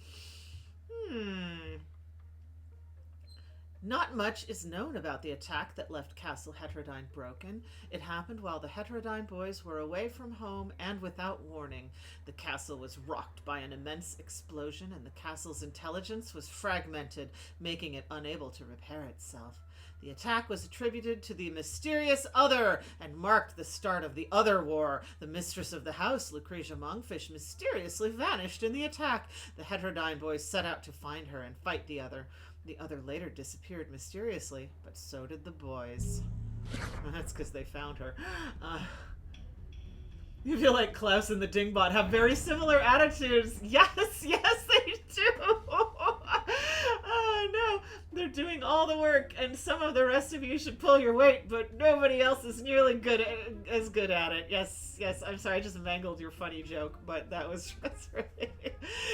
Not much is known about the attack that left Castle Heterodyne broken. It happened while the Heterodyne boys were away from home and without warning. The castle was rocked by an immense explosion, and the castle's intelligence was fragmented, making it unable to repair itself. The attack was attributed to the mysterious Other and marked the start of the Other War. The mistress of the house, Lucretia Mongfish, mysteriously vanished in the attack. The Heterodyne boys set out to find her and fight the Other. The Other later disappeared mysteriously, but so did the boys. That's because they found her. You feel like Klaus and the Dingbot have very similar attitudes. Yes, they do. Oh, no. They're doing all the work, and some of the rest of you should pull your weight, but nobody else is nearly as good at it. Yes, I'm sorry, I just mangled your funny joke, but that's really...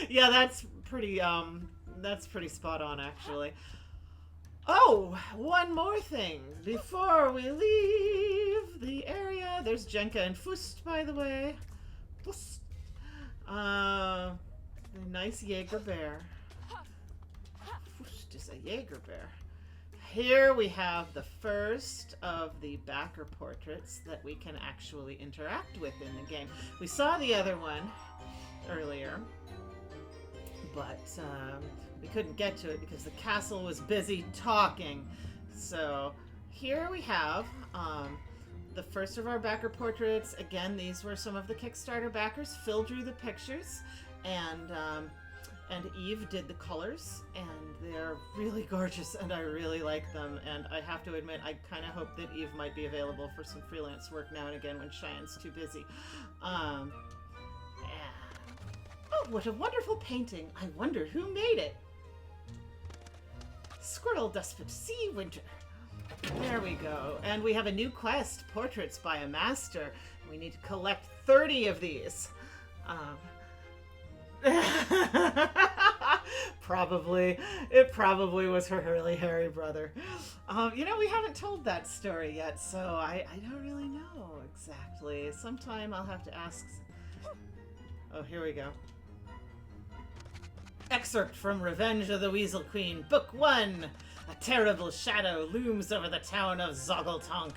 Yeah, that's pretty spot on, actually. Oh, one more thing before we leave the area. There's Jenka and Fust, by the way. Fust. A nice Jaeger bear. Fust is a Jaeger bear. Here we have the first of the backer portraits that we can actually interact with in the game. We saw the other one earlier, but we couldn't get to it because the castle was busy talking. So here we have the first of our backer portraits. Again, these were some of the Kickstarter backers. Phil drew the pictures, and Eve did the colors, and they're really gorgeous, and I really like them. And I have to admit, I kind of hope that Eve might be available for some freelance work now and again when Cheyenne's too busy. Oh, what a wonderful painting. I wonder who made it. Squirrel Dustford Sea Winter. There we go. And we have a new quest, Portraits by a Master. We need to collect 30 of these. It probably was her really hairy brother. We haven't told that story yet, so I don't really know exactly. Sometime I'll have to ask. Oh, here we go. Excerpt from Revenge of the Weasel Queen, Book 1. A terrible shadow looms over the town of Zoggletonk.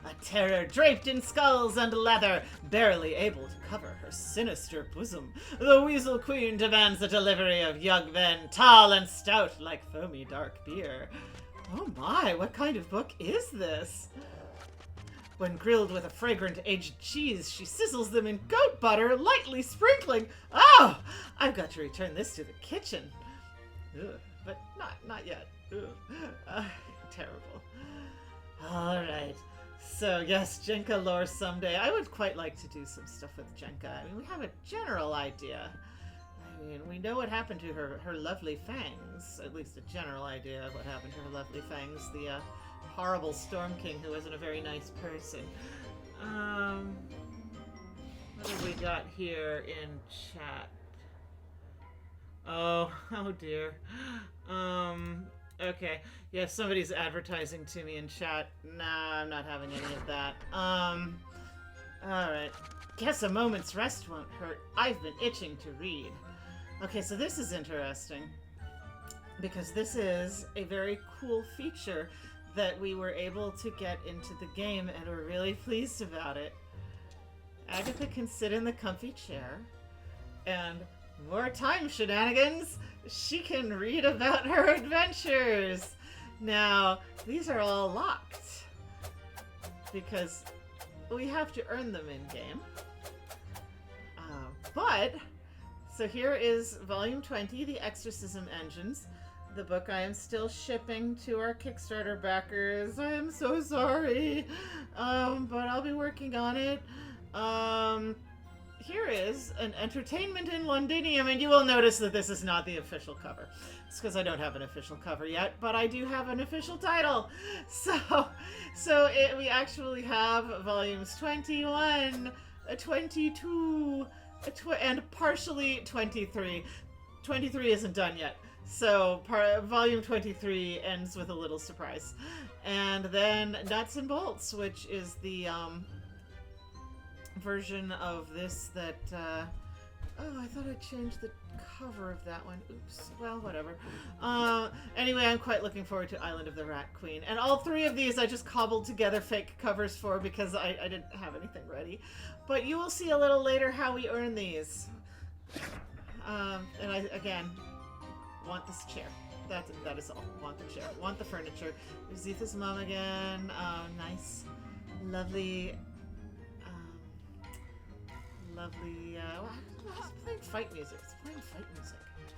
A terror draped in skulls and leather, barely able to cover her sinister bosom. The Weasel Queen demands the delivery of young men, tall and stout like foamy dark beer. Oh my, what kind of book is this? When grilled with a fragrant aged cheese, she sizzles them in goat butter, lightly sprinkling. Oh, I've got to return this to the kitchen. Ugh, but not yet. Terrible. All right. So yes, Jenka lore someday. I would quite like to do some stuff with Jenka. I mean, we have a general idea. I mean, we know what happened to her lovely fangs. At least a general idea of what happened to her lovely fangs. The horrible Storm King who wasn't a very nice person. What have we got here in chat? Oh dear. Okay. Yeah, somebody's advertising to me in chat. Nah, I'm not having any of that. Alright. Guess a moment's rest won't hurt. I've been itching to read. Okay, so this is interesting, because this is a very cool feature that we were able to get into the game, and we're really pleased about it. Agatha can sit in the comfy chair, and more time shenanigans, she can read about her adventures. Now, these are all locked, because we have to earn them in-game. So here is Volume 20, The Exorcism Engines, the book I am still shipping to our Kickstarter backers. I am so sorry, but I'll be working on it. here is an Entertainment in Londinium, and you will notice that this is not the official cover. It's because I don't have an official cover yet, but I do have an official title. We actually have volumes 21, 22, and partially 23. 23 isn't done yet. So volume 23 ends with a little surprise. And then Nuts and Bolts, which is the version of this that oh, I thought I changed the cover of that one. Oops. Well, whatever. Anyway, I'm quite looking forward to Island of the Rat Queen. And all three of these I just cobbled together fake covers for because I didn't have anything ready. But you will see a little later how we earn these. And I, again, want this chair. That is all. Want the chair. Want the furniture. There's Zetha's mom again. Nice. Lovely... lovely, it's playing fight music. It's playing fight music.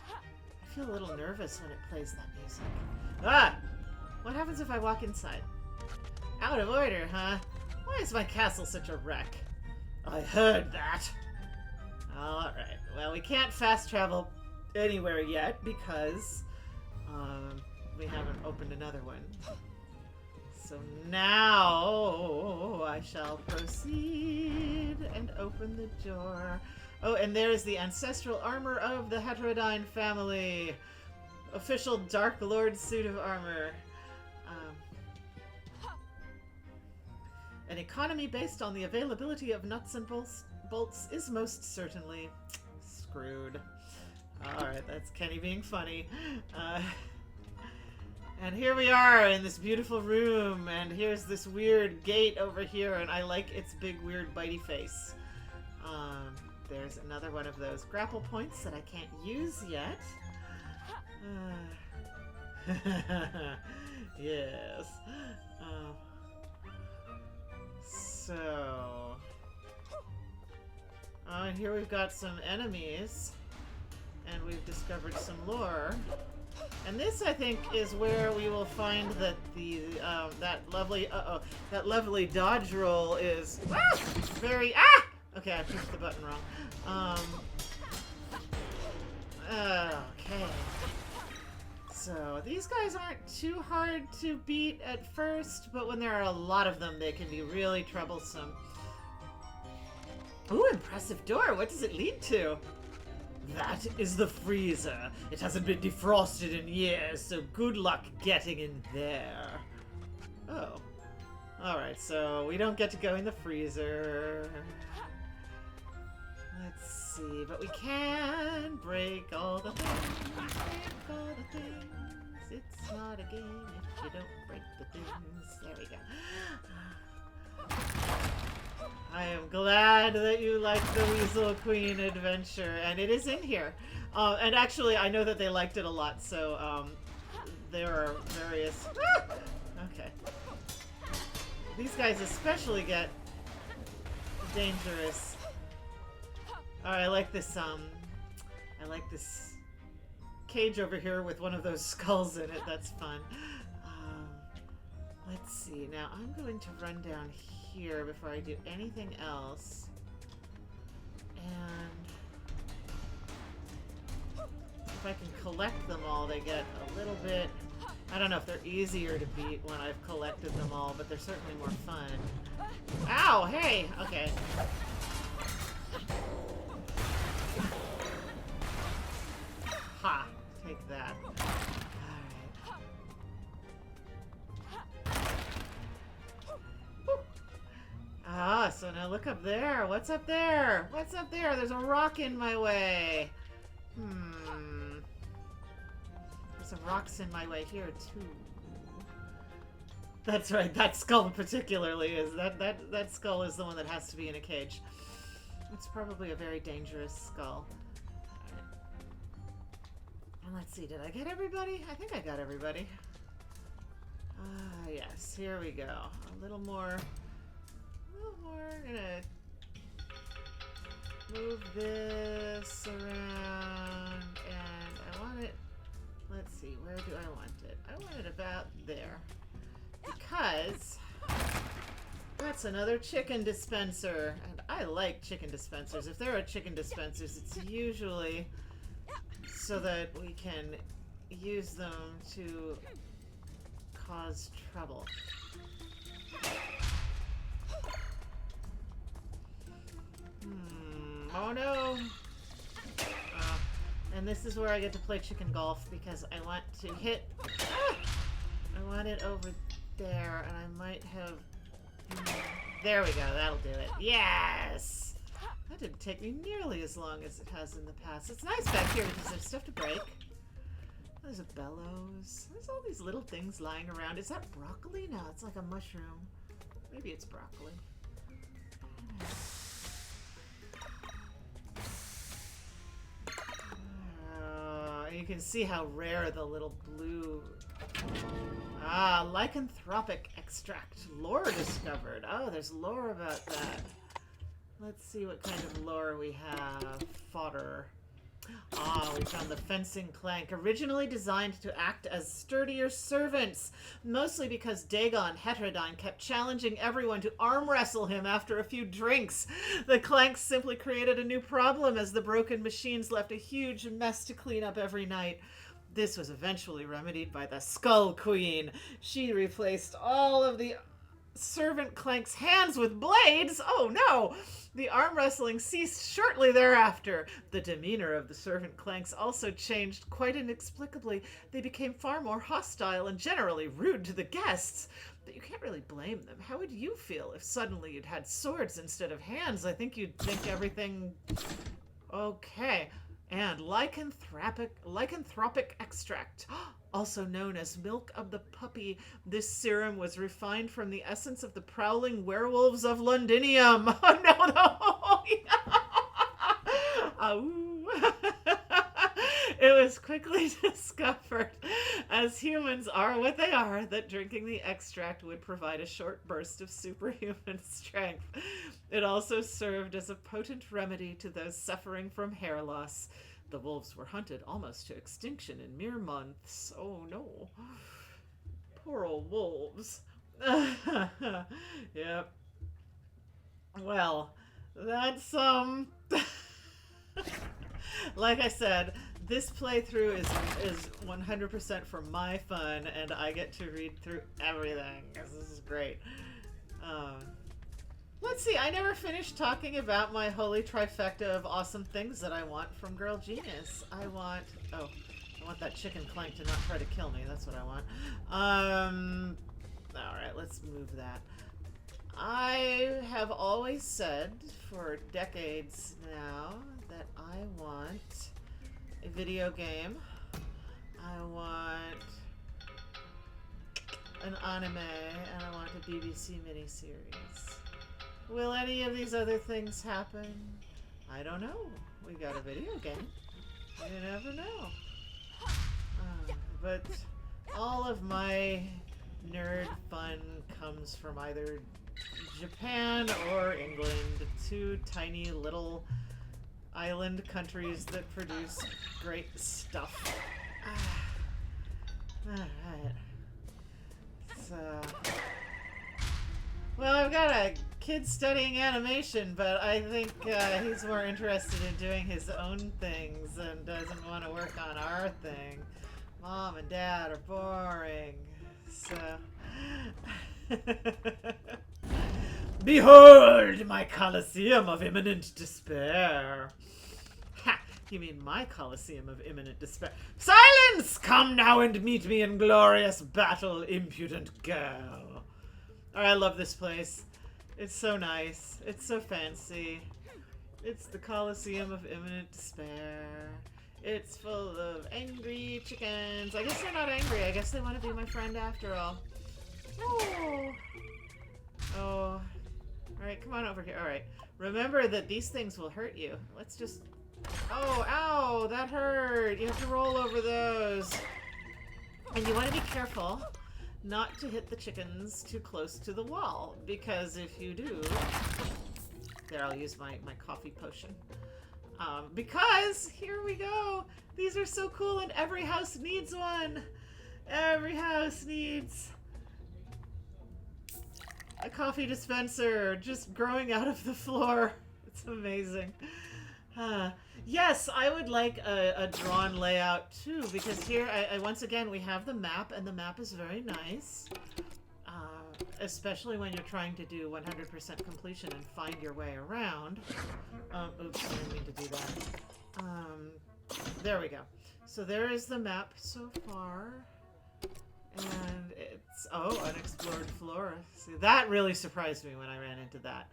I feel a little nervous when it plays that music. Ah! What happens if I walk inside? Out of order, huh? Why is my castle such a wreck? I heard that. Alright, well, we can't fast travel anywhere yet because we haven't opened another one. So now I shall proceed and open the door. Oh, and there's the ancestral armor of the Heterodyne family. Official Dark Lord suit of armor. An economy based on the availability of nuts and bolts is most certainly screwed. Alright, that's Kenny being funny. And here we are in this beautiful room, and here's this weird gate over here, and I like its big, weird, bitey face. There's another one of those grapple points that I can't use yet. Yes. And here we've got some enemies, and we've discovered some lore. And this, I think, is where we will find that the that lovely dodge roll is very okay. I pushed the button wrong. Okay. So these guys aren't too hard to beat at first, but when there are a lot of them, they can be really troublesome. Ooh, impressive door. What does it lead to? That is the freezer. It hasn't been defrosted in years, so good luck getting in there. Oh. Alright, so we don't get to go in the freezer. Let's see, but we can break all the things. Break all the things. It's not a game if you don't break the things. There we go. I am glad that you like the Weasel Queen adventure, and it is in here. And actually, I know that they liked it a lot, so there are various... Okay. These guys especially get dangerous. Alright, I like this cage over here with one of those skulls in it. That's fun. Let's see. Now, I'm going to run down here before I do anything else. And if I can collect them all, they get a little bit... I don't know if they're easier to beat when I've collected them all, but they're certainly more fun. Ow! Hey! Okay. Ha! Take that. Ah, so now look up there. What's up there? What's up there? There's a rock in my way. There's some rocks in my way here, too. That's right. That skull particularly is. That skull is the one that has to be in a cage. It's probably a very dangerous skull. Alright. And let's see. Did I get everybody? I think I got everybody. Ah, yes. Here we go. A little more... We're gonna move this around, and I want it, let's see, where do I want it? I want it about there, because That's another chicken dispenser. And I like chicken dispensers. If there are chicken dispensers, it's usually so that we can use them to cause trouble. Oh no! And this is where I get to play chicken golf because I want to hit... I want it over there, and I might have... There we go, that'll do it. Yes! That didn't take me nearly as long as it has in the past. It's nice back here because there's stuff to break. There's a bellows. There's all these little things lying around. Is that broccoli? No, it's like a mushroom. Maybe it's broccoli. You can see how rare the little blue... lycanthropic extract. Lore discovered. Oh, there's lore about that. Let's see what kind of lore we have. Fodder. We found the fencing clank, originally designed to act as sturdier servants, mostly because Dagon Heterodyne kept challenging everyone to arm wrestle him after a few drinks. The clanks simply created a new problem as the broken machines left a huge mess to clean up every night. This was eventually remedied by the Skull Queen. She replaced all of the servant clanks' hands with blades. Oh no! The arm wrestling ceased shortly thereafter. The demeanor of the servant clanks also changed quite inexplicably. They became far more hostile and generally rude to the guests. But you can't really blame them. How would you feel if suddenly you'd had swords instead of hands? I think you'd think everything... Okay. And lycanthropic extract, also known as milk of the puppy. This serum was refined from the essence of the prowling werewolves of Londinium. Oh, no. It was quickly discovered, as humans are what they are, that drinking the extract would provide a short burst of superhuman strength. It also served as a potent remedy to those suffering from hair loss. The wolves were hunted almost to extinction in mere months. Oh no. Poor old wolves. Yep. Well, that's, like I said, this playthrough is 100% for my fun, and I get to read through everything. This is great. Let's see, I never finished talking about my holy trifecta of awesome things that I want from Girl Genius. I want that chicken clank to not try to kill me. That's what I want. Alright, let's move that. I have always said for decades now that I want a video game. I want an anime, and I want a BBC miniseries. Will any of these other things happen? I don't know. We got a video game. You never know. But all of my nerd fun comes from either Japan or England, two tiny little island countries that produce great stuff. Alright. So... Well, I've got a kid studying animation, but I think he's more interested in doing his own things and doesn't want to work on our thing. Mom and Dad are boring. So... Behold my Colosseum of imminent despair. Ha! You mean my Colosseum of imminent despair? Silence! Come now and meet me in glorious battle, impudent girl. Oh, I love this place. It's so nice. It's so fancy. It's the Colosseum of imminent despair. It's full of angry chickens. I guess they're not angry. I guess they want to be my friend after all. Oh. Oh. Alright, come on over here. Alright. Remember that these things will hurt you. Let's just... Oh, ow! That hurt! You have to roll over those. And you want to be careful not to hit the chickens too close to the wall, because if you do... There, I'll use my coffee potion. Because, here we go! These are so cool, and every house needs one! Every house needs... a coffee dispenser just growing out of the floor. It's amazing. Yes, I would like a drawn layout too, because here, once again, we have the map, and the map is very nice. Especially when you're trying to do 100% completion and find your way around. Oops, I didn't mean to do that. There we go. So there is the map so far. And it's, oh, unexplored flora. See, that really surprised me when I ran into that.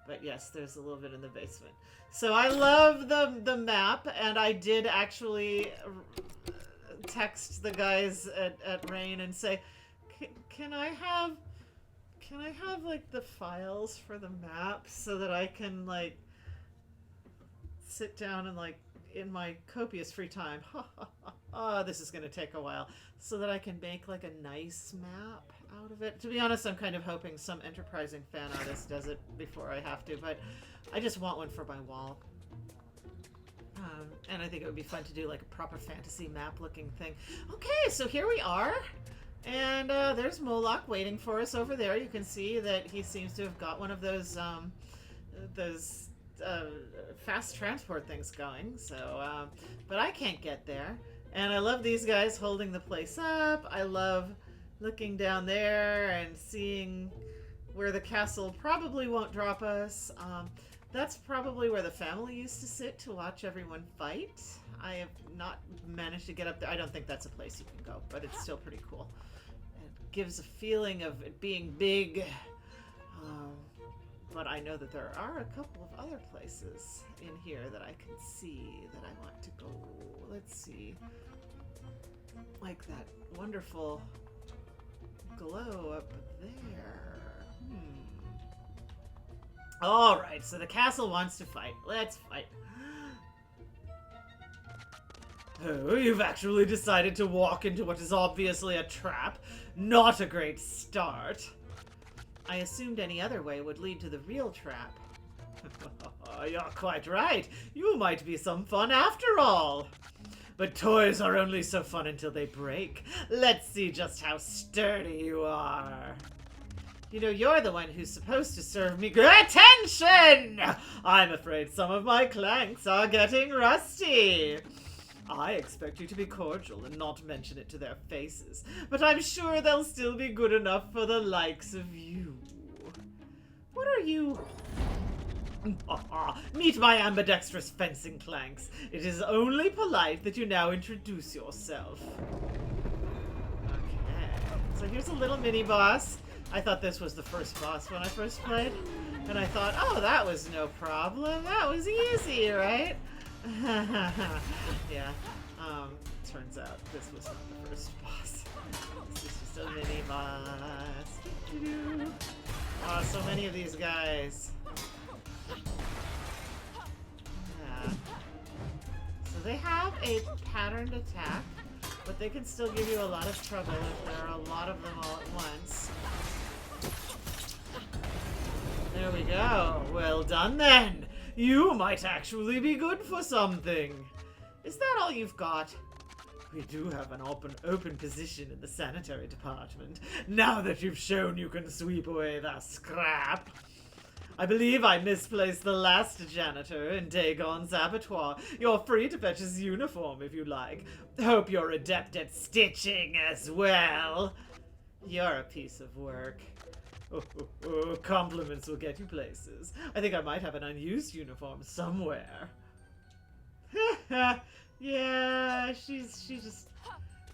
But yes, there's a little bit in the basement. So I love the map, and I did actually text the guys at Rain and say, can I have like the files for the map so that I can like sit down and like in my copious free time, this is going to take a while, so that I can make like a nice map out of it. To be honest, I'm kind of hoping some enterprising fan artist does it before I have to, but I just want one for my wall. And I think it would be fun to do like a proper fantasy map looking thing. Okay, so here we are. And there's Moloch waiting for us over there. You can see that he seems to have got one of those fast transport things going. So, but I can't get there. And I love these guys holding the place up. I love looking down there and seeing where the castle probably won't drop us. That's probably where the family used to sit to watch everyone fight. I have not managed to get up there. I don't think that's a place you can go, but it's still pretty cool. It gives a feeling of it being big. But I know that there are a couple of other places in here that I can see that I want to go. Let's see. Like that wonderful glow up there. Alright, so the castle wants to fight. Let's fight. Oh, you've actually decided to walk into what is obviously a trap. Not a great start. I assumed any other way would lead to the real trap. You're quite right. You might be some fun after all. But toys are only so fun until they break. Let's see just how sturdy you are. You know, you're the one who's supposed to serve me attention! I'm afraid some of my clanks are getting rusty. I expect you to be cordial and not mention it to their faces, but I'm sure they'll still be good enough for the likes of you. What are you? Meet my ambidextrous fencing clanks. It is only polite that you now introduce yourself. Okay, so here's a little mini boss. I thought this was the first boss when I first played, and I thought, oh, that was no problem. That was easy, right? Yeah. Turns out this was not the first boss. This is just a mini boss. Oh, so many of these guys. Yeah. So they have a patterned attack, but they can still give you a lot of trouble if there are a lot of them all at once. There we go. Well done then. You might actually be good for something. Is that all you've got? We do have an open position in the sanitary department, now that you've shown you can sweep away the scrap. I believe I misplaced the last janitor in Dagon's abattoir. You're free to fetch his uniform if you like. Hope you're adept at stitching as well. You're a piece of work. Compliments will get you places. I think I might have an unused uniform somewhere. Yeah, she just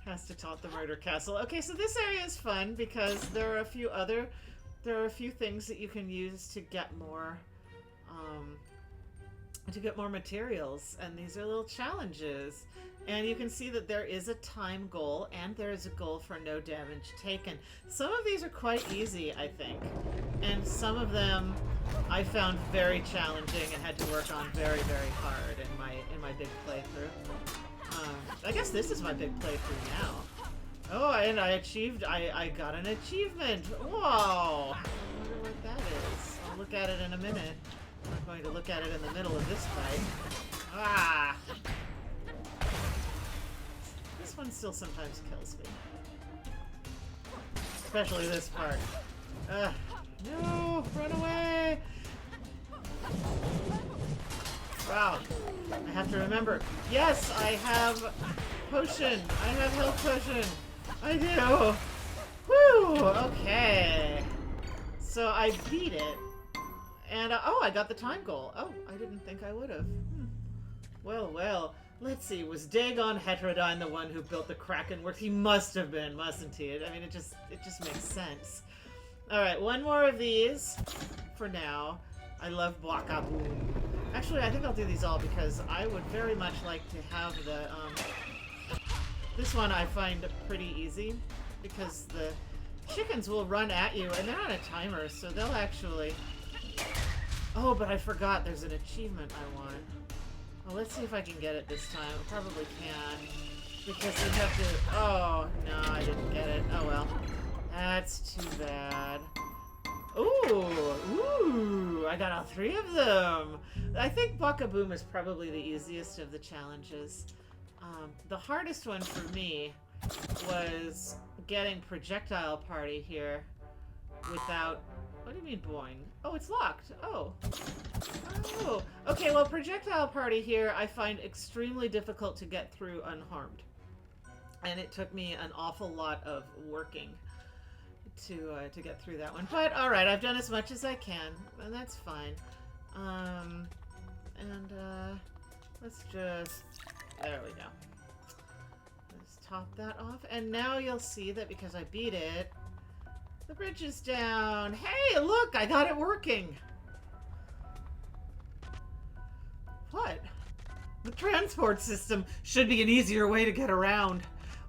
has to taunt the murder castle. Okay, so this area is fun because there are a few things that you can use to get more materials, and these are little challenges. And you can see that there is a time goal, and there is a goal for no damage taken. Some of these are quite easy, I think, and some of them I found very challenging and had to work on very, very hard in my big playthrough. I guess this is my big playthrough now. Oh, and I got an achievement. Whoa! I wonder what that is. I'll look at it in a minute. I'm going to look at it in the middle of this fight. Ah! This one still sometimes kills me. Especially this part. No, run away. Wow. I have to remember. Yes, I have potion. I have health potion. I do. Woo! Okay. So I beat it. And, oh, I got the time goal. Oh, I didn't think I would have. Well, well. Let's see. Was Dagon Heterodyne the one who built the Kraken works? He must have been, mustn't he? I mean, it just makes sense. Alright, one more of these for now. I love Bwaka Boom. Actually, I think I'll do these all because I would very much like to have the, this one I find pretty easy because the chickens will run at you and they're on a timer, so they'll actually... Oh, but I forgot there's an achievement I want. Well, let's see if I can get it this time. I probably can. Because you have to... Oh, no, I didn't get it. Oh, well. That's too bad. Ooh, I got all 3 of them. I think Bwaka Boom is probably the easiest of the challenges. The hardest one for me was getting Projectile Party here without... What do you mean boing? Oh, it's locked. Oh. Oh. Okay, well, Projectile Party here I find extremely difficult to get through unharmed. And it took me an awful lot of working to get through that one. But, alright, I've done as much as I can, and that's fine. Let's just... There we go. Let's top that off. And now you'll see that because I beat it, the bridge is down. Hey, look! I got it working! What? The transport system should be an easier way to get around.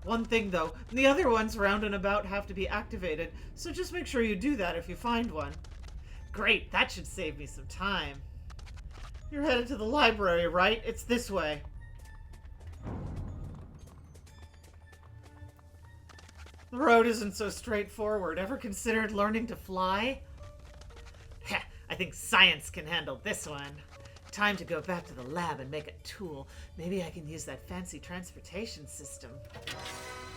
One thing, though, the other ones round and about have to be activated, so just make sure you do that if you find one. Great, that should save me some time. You're headed to the library, right? It's this way. The road isn't so straightforward. Ever considered learning to fly? Heh, I think science can handle this one. Time to go back to the lab and make a tool. Maybe I can use that fancy transportation system.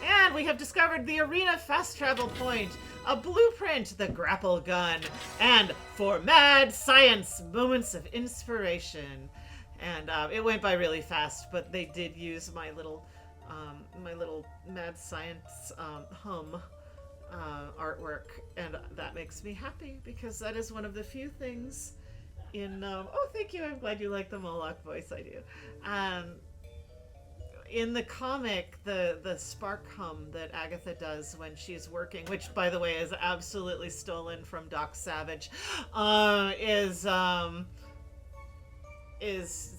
And we have discovered the arena fast travel point, a blueprint, the grapple gun, and for mad science, moments of inspiration. And it went by really fast, but they did use my little mad science artwork, and that makes me happy because that is one of the few things in oh, thank you, I'm glad you like the Moloch voice. I do. In the comic, the spark hum that Agatha does when she's working, which by the way is absolutely stolen from Doc Savage, is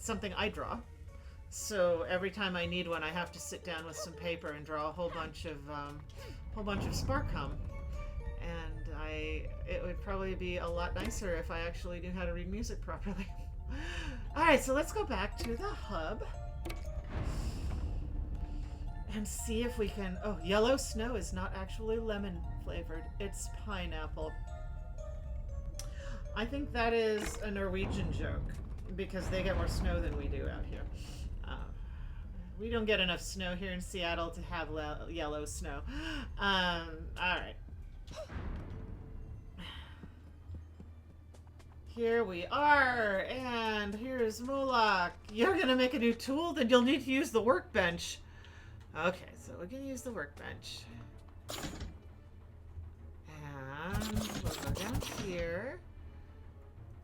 something I draw. So every time I need one, I have to sit down with some paper and draw a whole bunch of spark hum. And it would probably be a lot nicer if I actually knew how to read music properly. Alright, so let's go back to the hub. And see if we can... Oh, yellow snow is not actually lemon flavored. It's pineapple. I think that is a Norwegian joke, because they get more snow than we do out here. We don't get enough snow here in Seattle to have yellow snow. Alright. Here we are, and here's Moloch. You're gonna make a new tool? Then you'll need to use the workbench. Okay, so we're gonna use the workbench. And we'll go down here.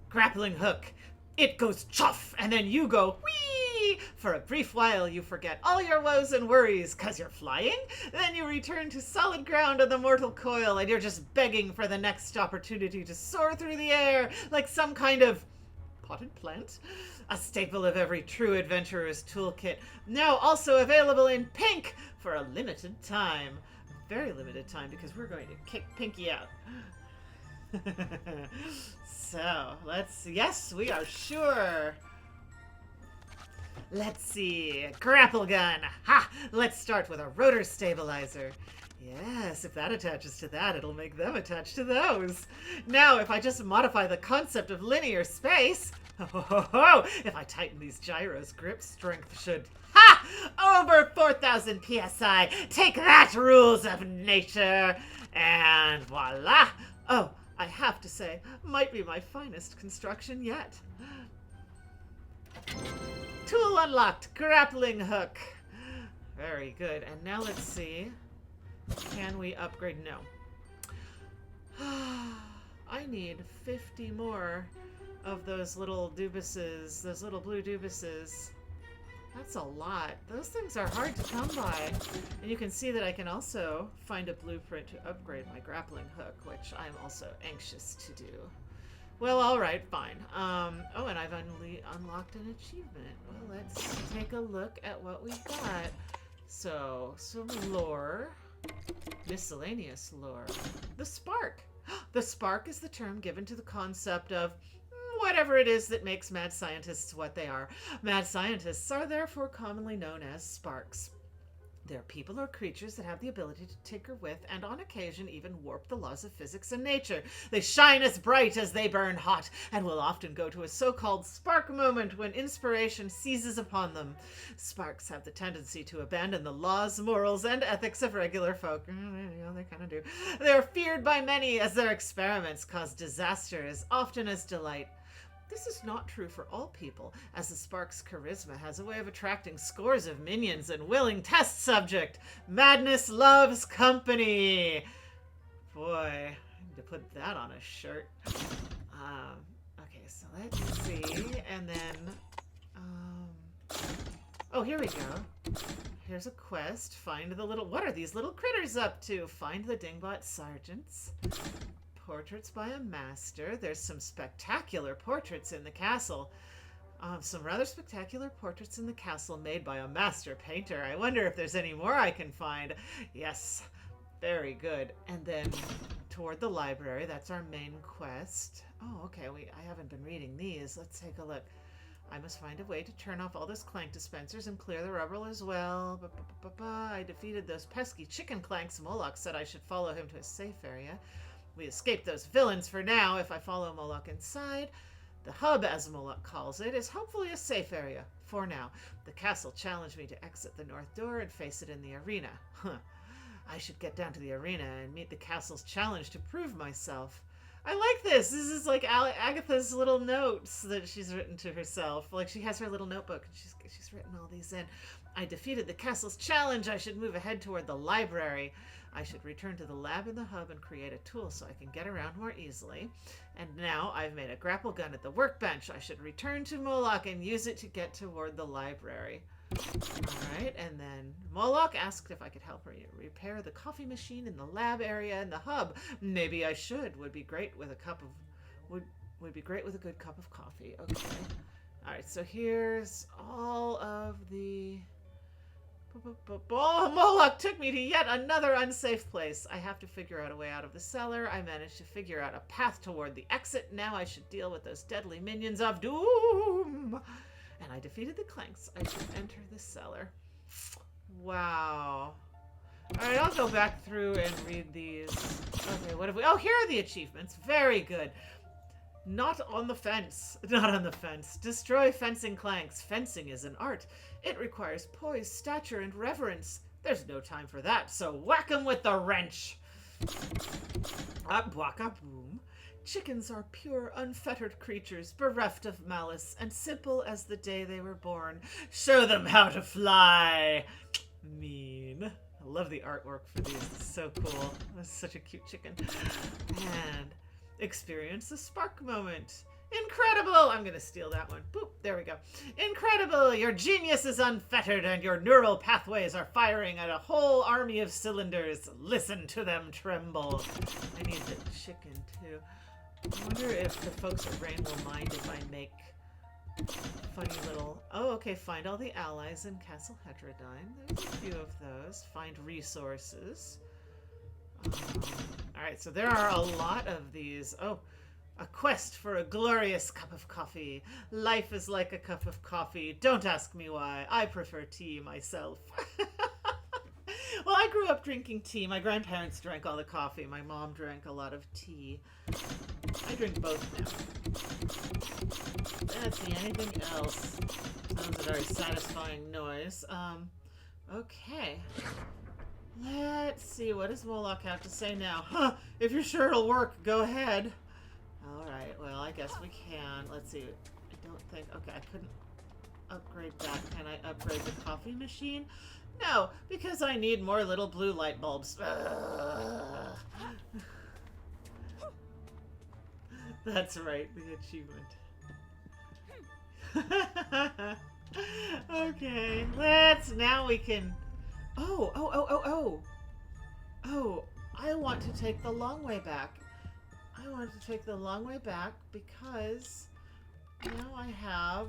Grappling hook. It goes chuff, and then you go whee! For a brief while, you forget all your woes and worries, 'cause you're flying. Then you return to solid ground on the mortal coil, and you're just begging for the next opportunity to soar through the air like some kind of potted plant. A staple of every true adventurer's toolkit. Now also available in pink for a limited time. Very limited time, because we're going to kick Pinky out. So, let's see. Yes, we are sure. Let's see. Grapple gun. Ha! Let's start with a rotor stabilizer. Yes, if that attaches to that, it'll make them attach to those. Now, if I just modify the concept of linear space... if I tighten these gyros, grip strength should... Ha! Over 4,000 psi. Take that, rules of nature. And voila. Oh, I have to say, might be my finest construction yet. Tool unlocked. Grappling hook. Very good. And now let's see. Can we upgrade? No. I need 50 more of those little dubises. Those little blue dubises. That's a lot. Those things are hard to come by. And you can see that I can also find a blueprint to upgrade my grappling hook, which I'm also anxious to do. Well, alright, fine. Oh, and I've unlocked an achievement. Well, let's take a look at what we've got. So, some lore. Miscellaneous lore. The spark. The spark is the term given to the concept of whatever it is that makes mad scientists what they are. Mad scientists are therefore commonly known as sparks. They're people or creatures that have the ability to tinker with and on occasion even warp the laws of physics and nature. They shine as bright as they burn hot and will often go to a so-called spark moment when inspiration seizes upon them. Sparks have the tendency to abandon the laws, morals, and ethics of regular folk. Yeah, they kind of do. They're feared by many as their experiments cause disaster as often as delight. This is not true for all people, as the spark's charisma has a way of attracting scores of minions and willing test subject. Madness loves company. Boy, I need to put that on a shirt. Okay, so let's see, and then, oh, here we go. Here's a quest. Find the little, what are these little critters up to? Find the Dingbot sergeants. Portraits by a master. There's some spectacular portraits in the castle. Some rather spectacular portraits in the castle made by a master painter. I wonder if there's any more I can find. Yes, very good. And then toward the library, that's our main quest. Oh, okay, I haven't been reading these. Let's take a look. I must find a way to turn off all those clank dispensers and clear the rubble as well. I defeated those pesky chicken clanks. Moloch said I should follow him to a safe area. We escaped those villains for now. If I follow Moloch inside, the hub, as Moloch calls it, is hopefully a safe area for now. The castle challenged me to exit the north door and face it in the arena. I should get down to the arena and meet the castle's challenge to prove myself. I like this. This is like Agatha's little notes that she's written to herself. Like, she has her little notebook and she's written all these in. I defeated the castle's challenge. I should move ahead toward the library. I should return to the lab in the hub and create a tool so I can get around more easily. And now I've made a grapple gun at the workbench. I should return to Moloch and use it to get toward the library. Alright, and then Moloch asked if I could help her repair the coffee machine in the lab area in the hub. Maybe I should. Would be great with a good cup of coffee. Okay. Alright, so here's all of the... Oh, Moloch took me to yet another unsafe place. I have to figure out a way out of the cellar. I managed to figure out a path toward the exit. Now I should deal with those deadly minions of doom. And I defeated the clanks. I should enter the cellar. Wow. Alright, I'll go back through and read these. Okay, what have we... Oh, here are the achievements. Very good. Not on the fence. Not on the fence. Destroy fencing clanks. Fencing is an art. It requires poise, stature, and reverence. There's no time for that, so whack 'em with the wrench. Bwaka boom. Chickens are pure, unfettered creatures, bereft of malice, and simple as the day they were born. Show them how to fly. Mean. I love the artwork for these. It's so cool. That's such a cute chicken. And experience the spark moment. Incredible! I'm going to steal that one. Boop, there we go. Incredible! Your genius is unfettered and your neural pathways are firing at a whole army of cylinders. Listen to them tremble. I need the chicken, too. I wonder if the folks at Rain will mind if I make funny little... Oh, okay, find all the allies in Castle Heterodyne. There's a few of those. Find resources. Alright, so there are a lot of these. Oh, a quest for a glorious cup of coffee. Life is like a cup of coffee. Don't ask me why. I prefer tea myself. Well, I grew up drinking tea. My grandparents drank all the coffee. My mom drank a lot of tea. I drink both now. Let's see, anything else? Sounds a very satisfying noise. Okay. Let's see, what does Moloch have to say now? Huh, if you're sure it'll work, go ahead. Alright, well, I guess we can. Let's see. I don't think... Okay, I couldn't upgrade that. Can I upgrade the coffee machine? No, because I need more little blue light bulbs. That's right, the achievement. Okay, now we can... Oh, I want to take the long way back. I want to take the long way back because now I have...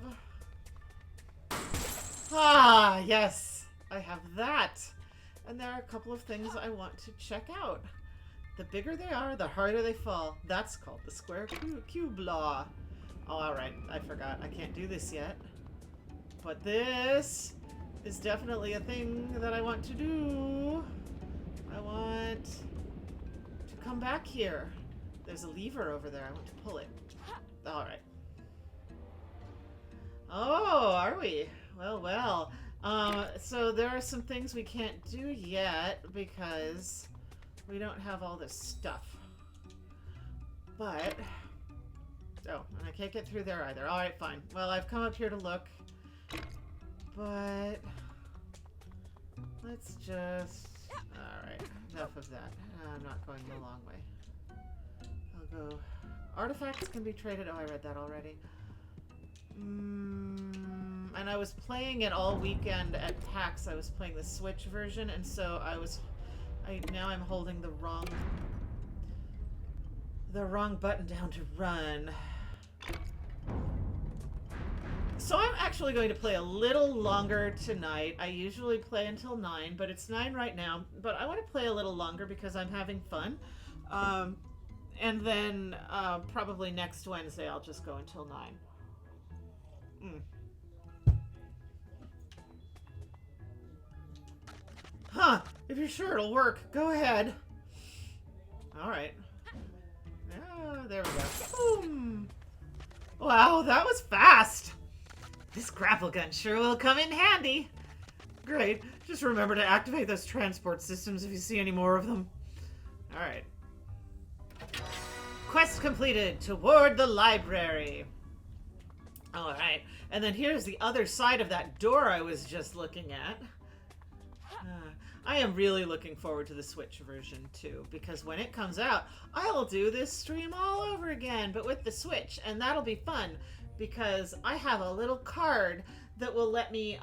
Ah, yes, I have that. And there are a couple of things I want to check out. The bigger they are, the harder they fall. That's called the square cube law. Oh, alright, I forgot. I can't do this yet. But this is definitely a thing that I want to do. I want to come back here. There's a lever over there. I want to pull it. Alright. Oh, are we? Well. So there are some things we can't do yet because we don't have all this stuff. But... Oh, and I can't get through there either. Alright, fine. Well, I've come up here to look. But... Let's just... Alright, enough of that. I'm not going the long way. I'll go... Artifacts can be traded. Oh, I read that already. And I was playing it all weekend at PAX. I was playing the Switch version, and so now I'm holding the wrong button down to run. So I'm actually going to play a little longer tonight. I usually play until 9, but it's 9 right now. But I want to play a little longer because I'm having fun. And then probably next Wednesday I'll just go until 9. Huh, if you're sure it'll work, go ahead. Alright. There we go. Boom. Wow, that was fast. This grapple gun sure will come in handy. Great. Just remember to activate those transport systems if you see any more of them. Alright. Quest completed. Toward the library. Alright. And then here's the other side of that door I was just looking at. I am really looking forward to the Switch version too, because when it comes out, I'll do this stream all over again, but with the Switch, and that'll be fun, because I have a little card that will let me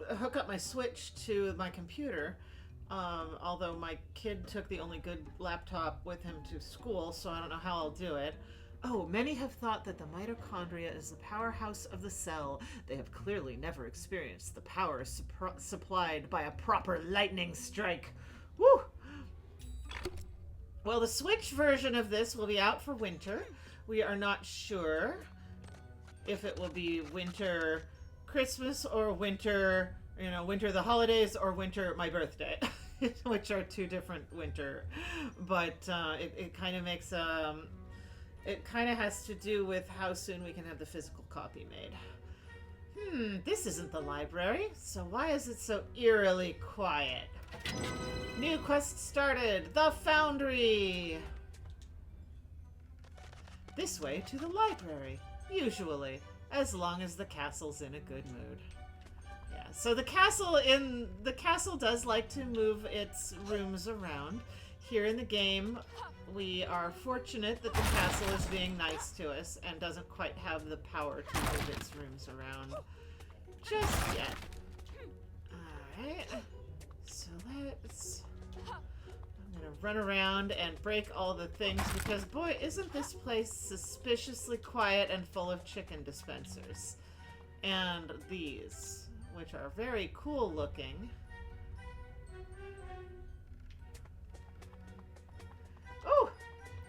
hook up my Switch to my computer, although my kid took the only good laptop with him to school, so I don't know how I'll do it. Oh, many have thought that the mitochondria is the powerhouse of the cell. They have clearly never experienced the power supplied by a proper lightning strike. Woo! Well, the Switch version of this will be out for winter. We are not sure if it will be winter Christmas or winter, winter the holidays or winter my birthday, which are two different winter. But it kind of makes... It kind of has to do with how soon we can have the physical copy made. This isn't the library, so why is it so eerily quiet? New quest started! The Foundry! This way to the library, usually, as long as the castle's in a good mood. Yeah, so the castle does like to move its rooms around. Here in the game, we are fortunate that the castle is being nice to us and doesn't quite have the power to move its rooms around just yet. Alright, so I'm gonna run around and break all the things because, boy, isn't this place suspiciously quiet and full of chicken dispensers. And these, which are very cool looking. Oh,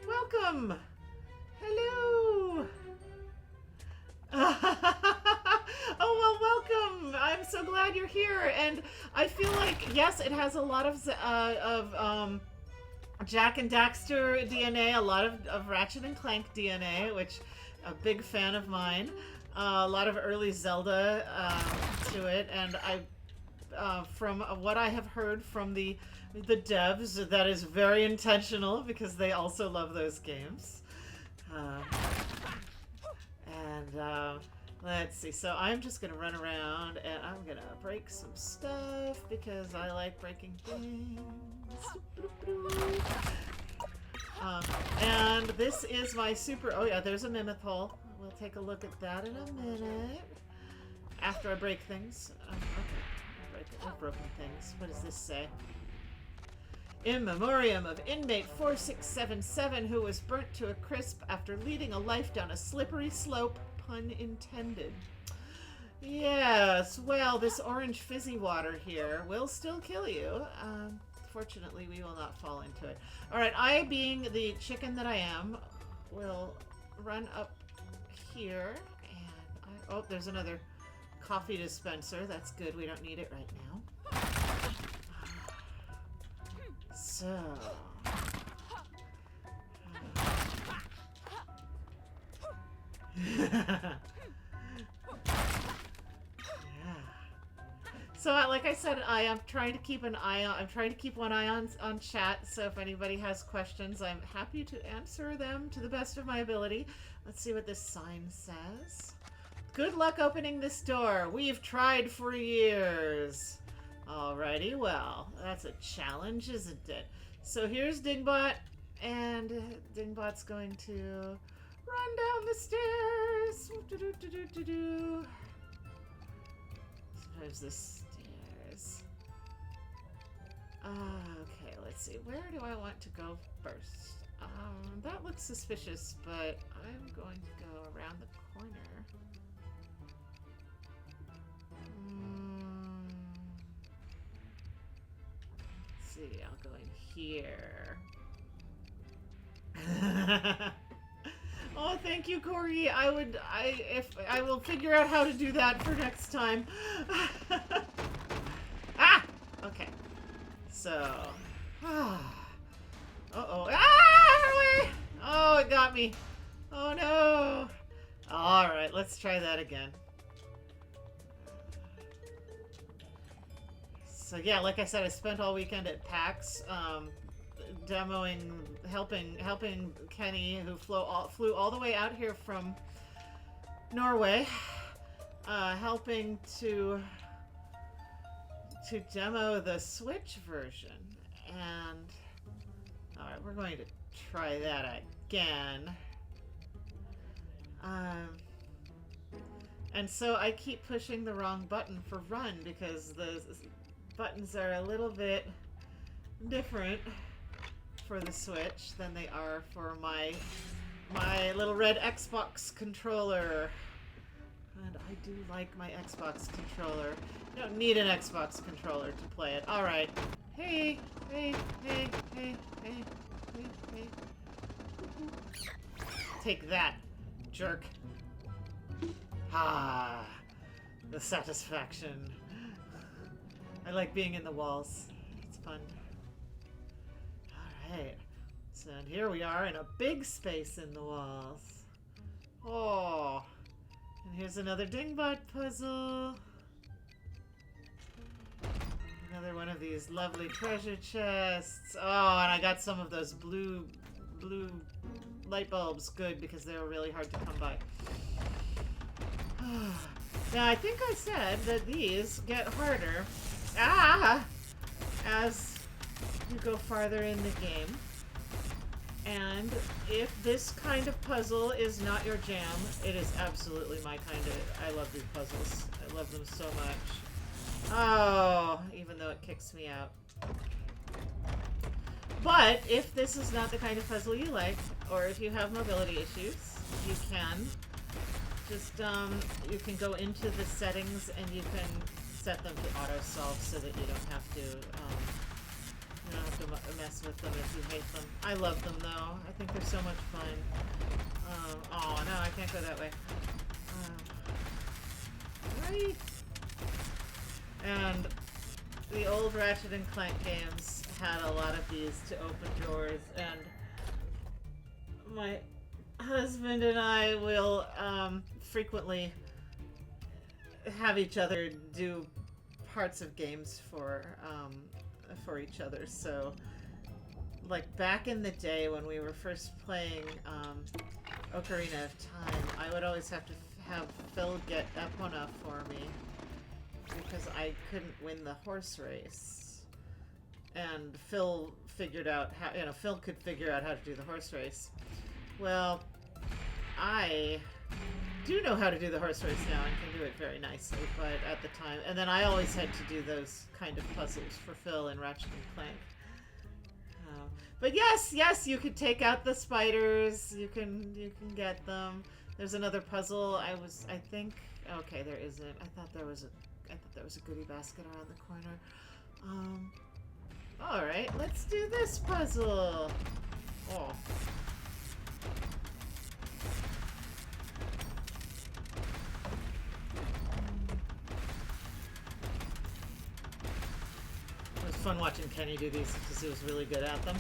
welcome. Hello. Oh, well, welcome. I'm so glad you're here. And I feel like, yes, it has a lot of Jack and Daxter DNA, a lot of Ratchet and Clank DNA, which a big fan of mine. A lot of early Zelda to it, and from what I have heard from the devs, that is very intentional because they also love those games. Let's see. So I'm just gonna run around and I'm gonna break some stuff because I like breaking things. And this is my super. Oh yeah, there's a mammoth hole. We'll take a look at that in a minute. After I break things. Okay, I've broken things. What does this say? In memoriam of inmate 4677 who was burnt to a crisp after leading a life down a slippery slope, pun intended. Yes, well, this orange fizzy water here will still kill you. Fortunately, we will not fall into it. Alright, I, being the chicken that I am, will run up here. And oh, there's another coffee dispenser. That's good. We don't need it right now. So... yeah. So, like I said, I am trying to keep an eye on. I'm trying to keep one eye on chat. So, if anybody has questions, I'm happy to answer them to the best of my ability. Let's see what this sign says. Good luck opening this door. We've tried for years. Alrighty, well, that's a challenge, isn't it? So here's Dingbot, and Dingbot's going to run down the stairs. There's the stairs. Okay, let's see. Where do I want to go first? That looks suspicious, but I'm going to go around the corner. Let's see, I'll go in here. Oh, thank you, Corey. I will figure out how to do that for next time. Ah! Okay. So. Uh-oh. Ah! Oh, it got me. Oh, no. Alright, let's try that again. So, yeah, like I said, I spent all weekend at PAX, demoing, helping Kenny, who flew all the way out here from Norway, helping to demo the Switch version. And alright, we're going to try that again. And so I keep pushing the wrong button for run because the buttons are a little bit different for the Switch than they are for my little red Xbox controller. And I do like my Xbox controller. You don't need an Xbox controller to play it. Alright. Hey. Take that, jerk. Ah, the satisfaction. I like being in the walls. It's fun. Alright. So here we are in a big space in the walls. Oh. And here's another Dingbot puzzle. Another one of these lovely treasure chests. Oh, and I got some of those blue light bulbs. Good, because they were really hard to come by. Now, I think I said that these get harder as you go farther in the game. And if this kind of puzzle is not your jam, it is absolutely my kind of... I love these puzzles. I love them so much. Oh, even though it kicks me out. But if this is not the kind of puzzle you like, or if you have mobility issues, you can just, you can go into the settings and you can set them to auto-solve so that you don't have to, mess with them if you hate them. I love them, though. I think they're so much fun. Oh, no, I can't go that way. Right? And the old Ratchet and Clank games had a lot of these to open drawers, and my husband and I will frequently have each other do parts of games for each other. So, like back in the day when we were first playing Ocarina of Time, I would always have to have Phil get Epona for me because I couldn't win the horse race, and Phil figured out how. Phil could figure out how to do the horse race. Well, I do know how to do the horse race now and can do it very nicely, but at the time, and then I always had to do those kind of puzzles for Phil and Ratchet and Clank. But yes, you could take out the spiders. You can get them. There's another puzzle. I think. Okay, there isn't. I thought there was a goodie basket around the corner. All right, let's do this puzzle. Oh. It was fun watching Kenny do these because he was really good at them.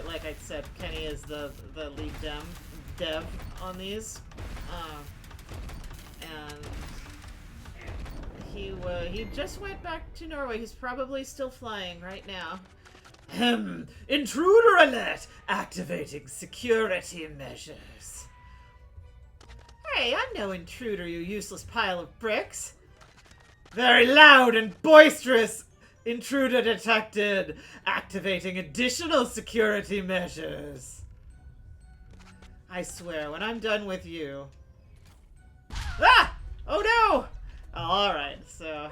Like I said, Kenny is the lead dev on these, and he just went back to Norway. He's probably still flying right now. Intruder alert! Activating security measures. Hey, I'm no intruder, you useless pile of bricks. Very loud and boisterous. Intruder detected. Activating additional security measures. I swear, when I'm done with you... Ah! Oh no! Oh, alright, so...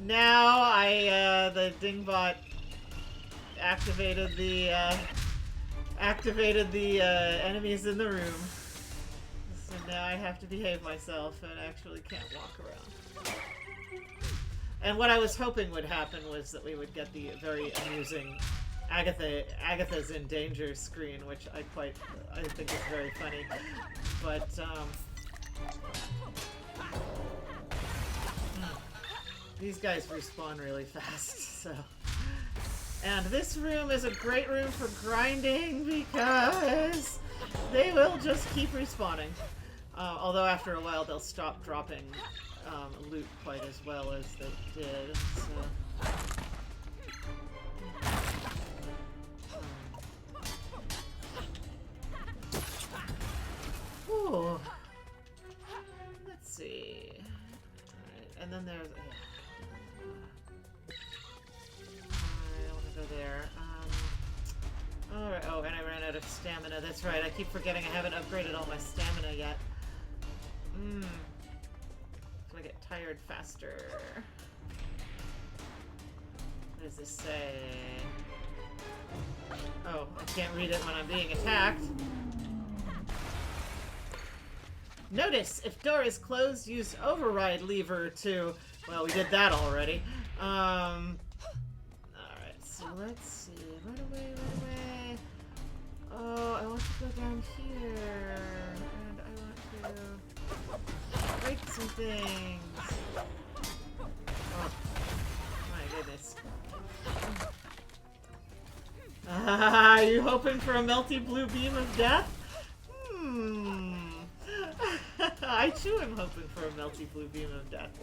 Now the Dingbot activated the enemies in the room. So now I have to behave myself and actually can't walk around. And what I was hoping would happen was that we would get the very amusing Agatha's in danger screen, which I think is very funny. But these guys respawn really fast, so. And this room is a great room for grinding because they will just keep respawning. Although after a while they'll stop dropping loot quite as well as they did. So. Ooh. Let's see. Alright, and then there's... I don't want to go there. Alright, oh, and I ran out of stamina. That's right, I keep forgetting I haven't upgraded all my stamina yet. So I get tired faster. What does this say? Oh, I can't read it when I'm being attacked. Notice, if door is closed, use override lever to... Well, we did that already. Alright, so let's see. Run away, run away. Oh, I want to go down here. And I want to break some things. Oh, my goodness. Ah, you hoping for a melty blue beam of death? I too am hoping for a melty blue beam of death.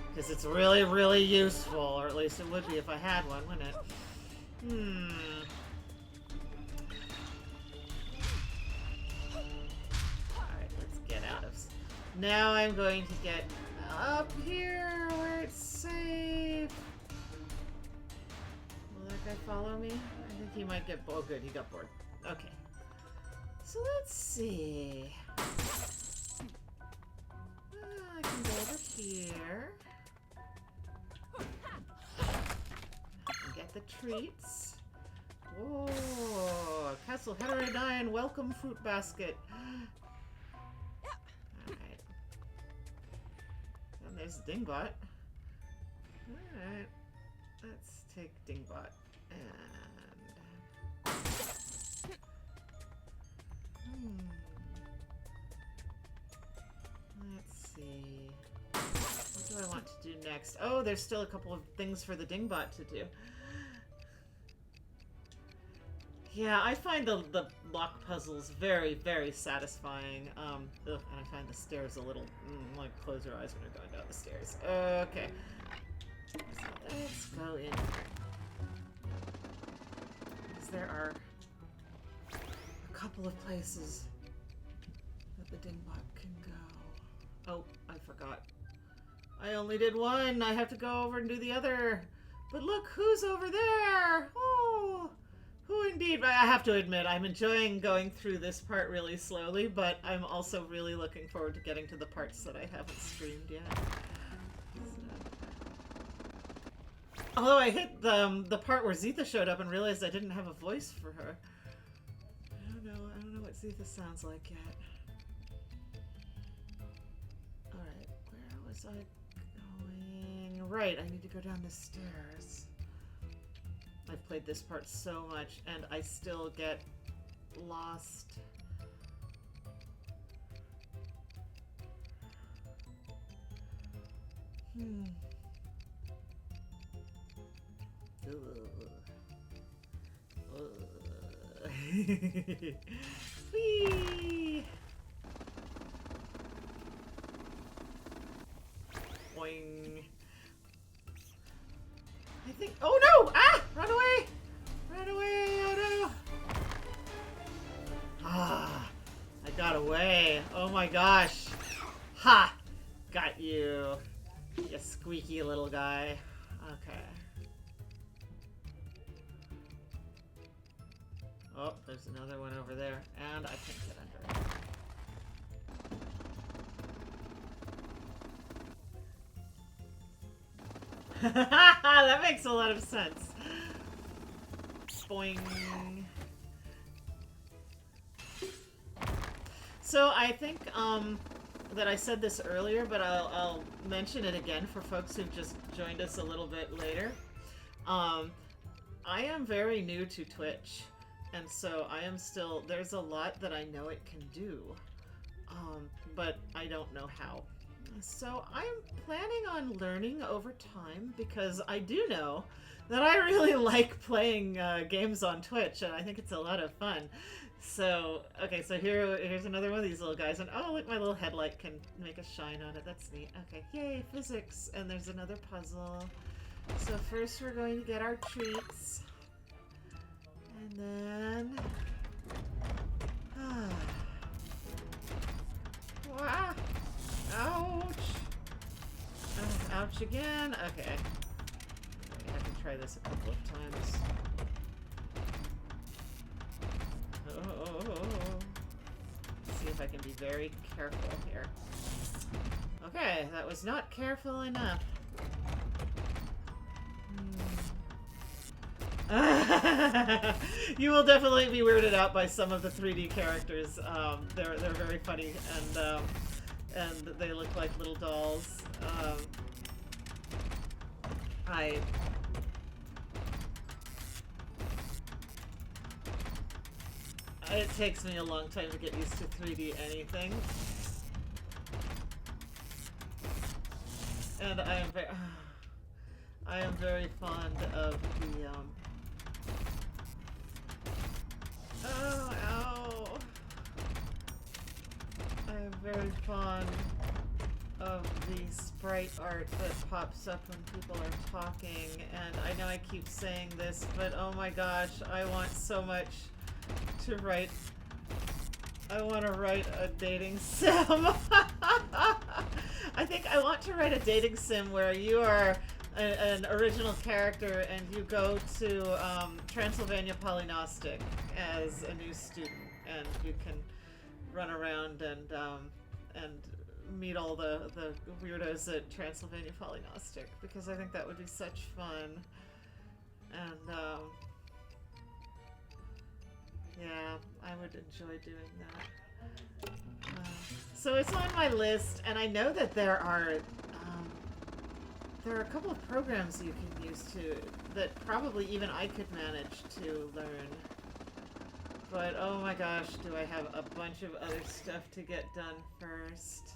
Because it's really, really useful, or at least it would be if I had one, wouldn't it? Alright, let's get out of... Now I'm going to get up here where it's safe. Will that guy follow me? I think he might get... Oh good, he got bored. Okay. So let's see... I can go over here. I can get the treats. Whoa! Castle Heterodyne welcome fruit basket. Alright. And there's Dingbot. Alright. Let's take Dingbot and... Let's see. What do I want to do next? Oh, there's still a couple of things for the Dingbot to do. Yeah, I find the lock puzzles very, very satisfying. And I find the stairs a little... like, close your eyes when you're going down the stairs. Okay. Let's go in here. Because there are a couple of places that the Dingbot can go. Oh, I forgot. I only did one. I have to go over and do the other. But look, who's over there? Oh, who indeed? I have to admit, I'm enjoying going through this part really slowly, but I'm also really looking forward to getting to the parts that I haven't streamed yet. Although I hit the part where Zetha showed up and realized I didn't have a voice for her. I don't know what Zetha sounds like yet. Alright, where was I going? Right, I need to go down the stairs. I've played this part so much and I still get lost. Whee! Boing. I think. Oh no! Ah! Run away! Run away! Oh no! Ah! I got away. Oh my gosh! Ha! Got you. You squeaky little guy. Okay. Oh, there's another one over there, and I can't get under it. That makes a lot of sense. Boing. So I think that I said this earlier, but I'll mention it again for folks who've just joined us a little bit later. I am very new to Twitch. And so I am still, there's a lot that I know it can do, but I don't know how. So I'm planning on learning over time because I do know that I really like playing games on Twitch and I think it's a lot of fun. So, okay, so here's another one of these little guys and oh look, my little headlight can make a shine on it. That's neat. Okay, yay, physics. And there's another puzzle. So first we're going to get our treats. And then... Ah. Ouch! Oh, ouch again? Okay. I have to try this a couple of times. Oh. Let's see if I can be very careful here. Okay, that was not careful enough. You will definitely be weirded out by some of the 3D characters. They're very funny and they look like little dolls. It takes me a long time to get used to 3D anything, and I am very fond of the ow. I am very fond of the sprite art that pops up when people are talking, and I know I keep saying this, but oh my gosh, I want so much to write. I want to write a dating sim. I think I want to write a dating sim where you are an original character and you go to Transylvania Polynostic as a new student, and you can run around and meet all the weirdos at Transylvania Polynostic, because I think that would be such fun. And yeah, I would enjoy doing that. So it's on my list, and I know that there are a couple of programs you can use that probably even I could manage to learn. But oh my gosh, do I have a bunch of other stuff to get done first.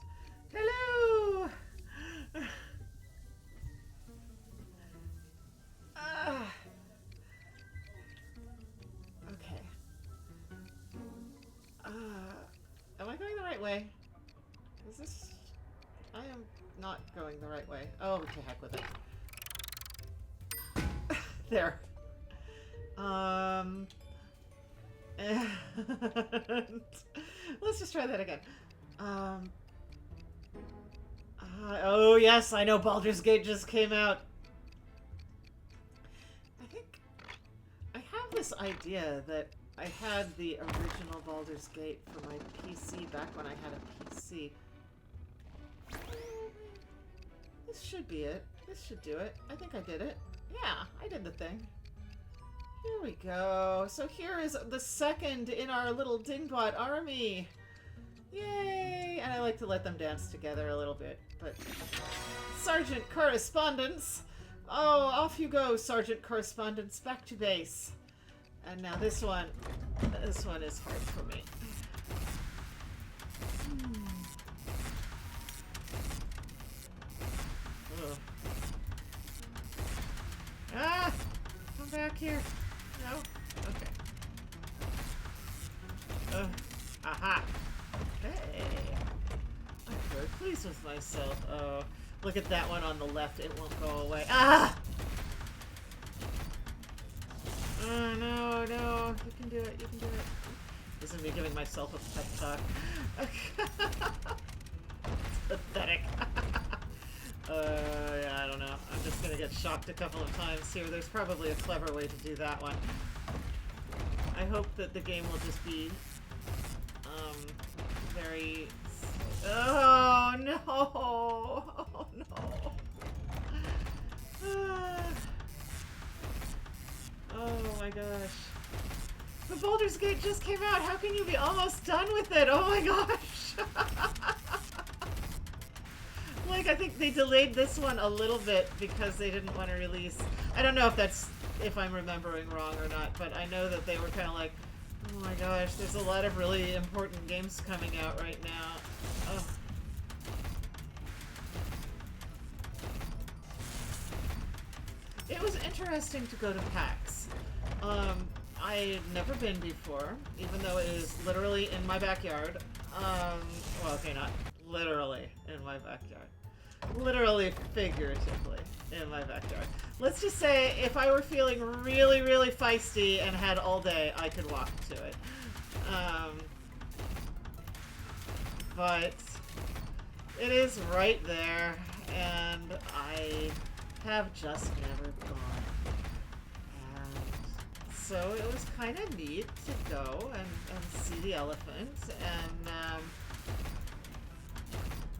Hello! Okay. Am I going the right way? Is this... I am not going the right way. Oh, to heck with it. there. And let's just try that again. Oh yes, I know Baldur's Gate just came out. I think I have this idea that I had the original Baldur's Gate for my PC back when I had a PC. This should be it. This should do it. I think I did it. Yeah, I did the thing. Here we go. So here is the second in our little Dingbot army. Yay! And I like to let them dance together a little bit. But Sergeant Correspondence. Oh, off you go, Sergeant Correspondence. Back to base. And now this one is hard for me. Ugh. Ah! Come back here. No? Okay. Aha! Hey! I'm very pleased with myself. Oh, look at that one on the left. It won't go away. Ah! Oh, no, no. You can do it. You can do it. This is me giving myself a pep talk. It's pathetic. Yeah, I don't know. I'm just gonna get shocked a couple of times here. There's probably a clever way to do that one. I hope that the game will just be, very... Oh, no! Oh, no! Oh my gosh. The Baldur's Gate just came out. How can you be almost done with it? Oh my gosh. Like, I think they delayed this one a little bit because they didn't want to release... I don't know if I'm remembering wrong or not, but I know that they were kind of like, oh my gosh, there's a lot of really important games coming out right now. Oh. It was interesting to go to PAX. I'd never been before, even though it is literally in my backyard. Well, okay, not literally in my backyard. Literally, figuratively, in my backyard. Let's just say, if I were feeling really, really feisty and had all day, I could walk to it. But it is right there, and I have just never gone. And so it was kind of neat to go and see the elephant, and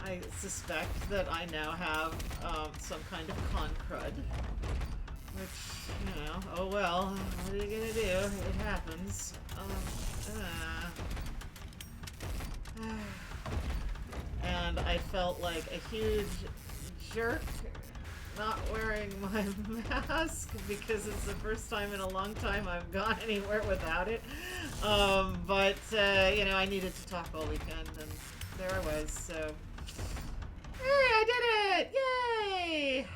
I suspect that I now have some kind of con crud, which, you know, oh well, what are you gonna do? It happens. And I felt like a huge jerk not wearing my mask because it's the first time in a long time I've gone anywhere without it. But you know, I needed to talk all weekend, and there I was, so... Hey, I did it! Yay!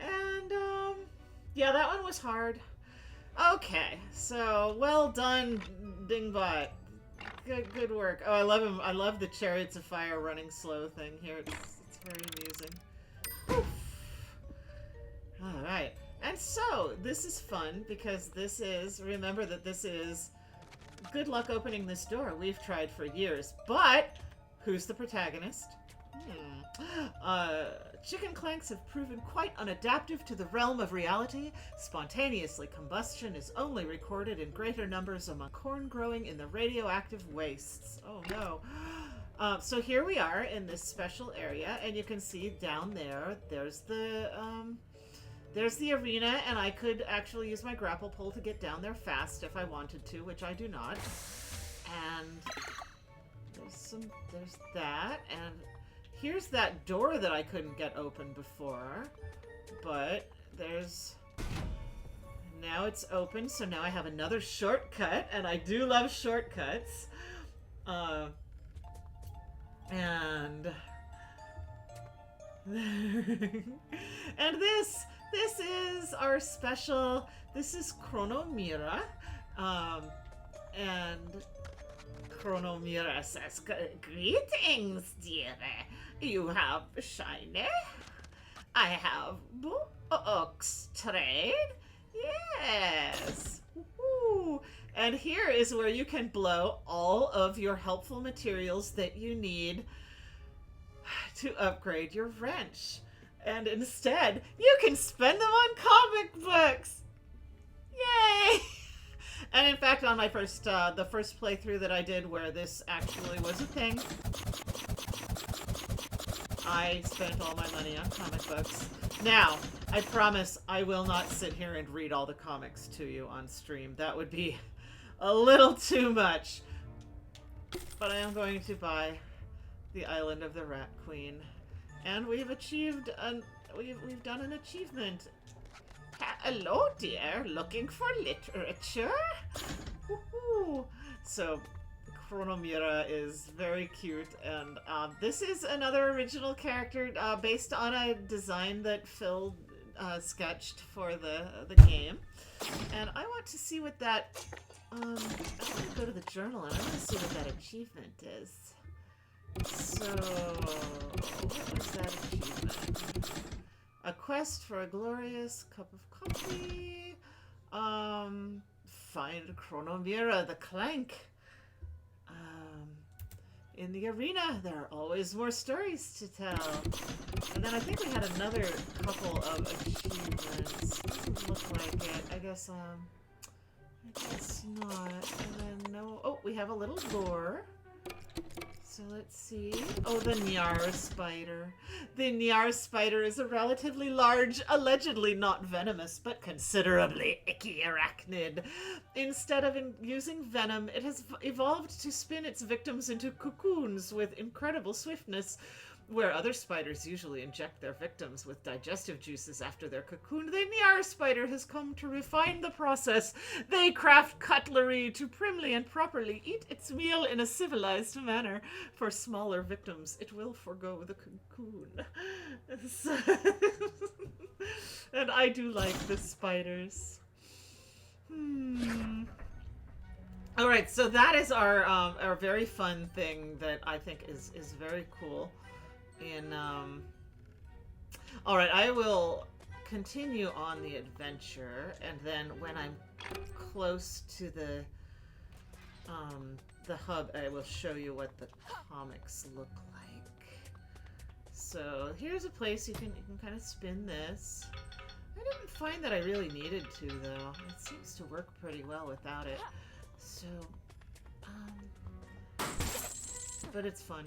And, yeah, that one was hard. Okay, so, well done, Dingbot. Good work. Oh, I love him. I love the Chariots of Fire running slow thing here. It's very amusing. Alright. And so, this is fun, because this is, remember that this is, good luck opening this door. We've tried for years. But, who's the protagonist? Chicken clanks have proven quite unadaptive to the realm of reality. Spontaneously combustion is only recorded in greater numbers among corn growing in the radioactive wastes. Oh no. So here we are in this special area, and you can see down there, there's the arena, and I could actually use my grapple pole to get down there fast if I wanted to, which I do not. And there's that, and here's that door that I couldn't get open before, but now it's open, so now I have another shortcut, and I do love shortcuts. And and this is our special, this is Chronomira, and Chronomira says, greetings, dear. You have shiny. I have books trade. Yes. Woo. And here is where you can blow all of your helpful materials that you need to upgrade your wrench. And instead, you can spend them on comic books. Yay! And in fact, on my the first playthrough that I did where this actually was a thing, I spent all my money on comic books. Now, I promise I will not sit here and read all the comics to you on stream. That would be a little too much. But I am going to buy the Island of the Rat Queen. And we've achieved we've done an achievement. Hello, dear. Looking for literature? Woohoo! So, Chronomira is very cute, and this is another original character based on a design that Phil sketched for the game. And I want to see what that... I want to go to the journal, and I want to see what that achievement is. So, what is that achievement? A quest for a glorious cup of coffee. Find Chronomira the Clank. In the arena, there are always more stories to tell. And then I think we had another couple of achievements. Doesn't look like it. I guess not. And then no. Oh, we have a little lure. So let's see. Oh, the Nyar spider. The Nyar spider is a relatively large, allegedly not venomous, but considerably icky arachnid. Instead of using venom, it has evolved to spin its victims into cocoons with incredible swiftness. Where other spiders usually inject their victims with digestive juices after their cocoon, the Nyar spider has come to refine the process. They craft cutlery to primly and properly eat its meal in a civilized manner. For smaller victims, it will forgo the cocoon. And I do like the spiders. Alright, so that is our very fun thing that I think is very cool. Alright, I will continue on the adventure, and then when I'm close to the hub, I will show you what the comics look like. So here's a place you can kind of spin this. I didn't find that I really needed to, though. It seems to work pretty well without it. So, but it's fun.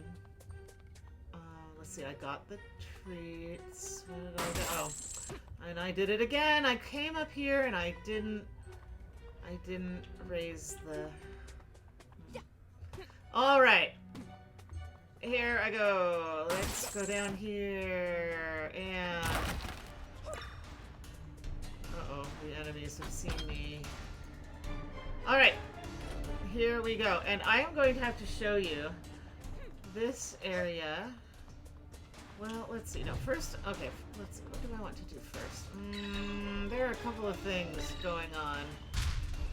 Let's see, I got the treats. What did I do? Oh, and I did it again. I came up here and I didn't raise the... Alright. Here I go. Let's go down here and... Uh-oh, the enemies have seen me. Alright. Here we go. And I am going to have to show you this area. Well, let's see. No, first, okay, let's see. What do I want to do first? There are a couple of things going on.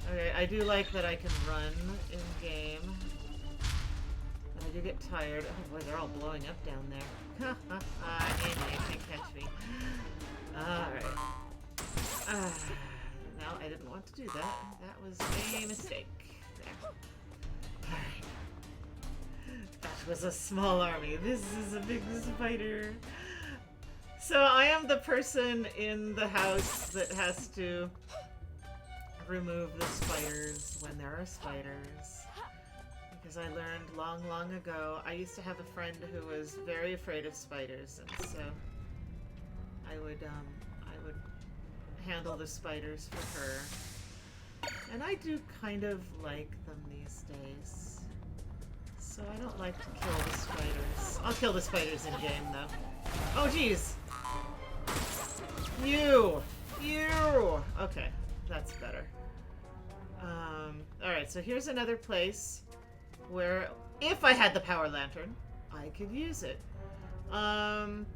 Okay, I do like that I can run in-game. I do get tired. Oh boy, they're all blowing up down there. Ha ha ha, you can't catch me. Alright. No, I didn't want to do that. That was a mistake. There. Alright. That was a small army. This is a big spider. So I am the person in the house that has to remove the spiders when there are spiders. Because I learned long ago, I used to have a friend who was very afraid of spiders, and so I would handle the spiders for her. And I do kind of like them these days. So I don't like to kill the spiders. I'll kill the spiders in game, though. Oh, jeez! You! Okay, that's better. Alright, so here's another place where, if I had the power lantern, I could use it.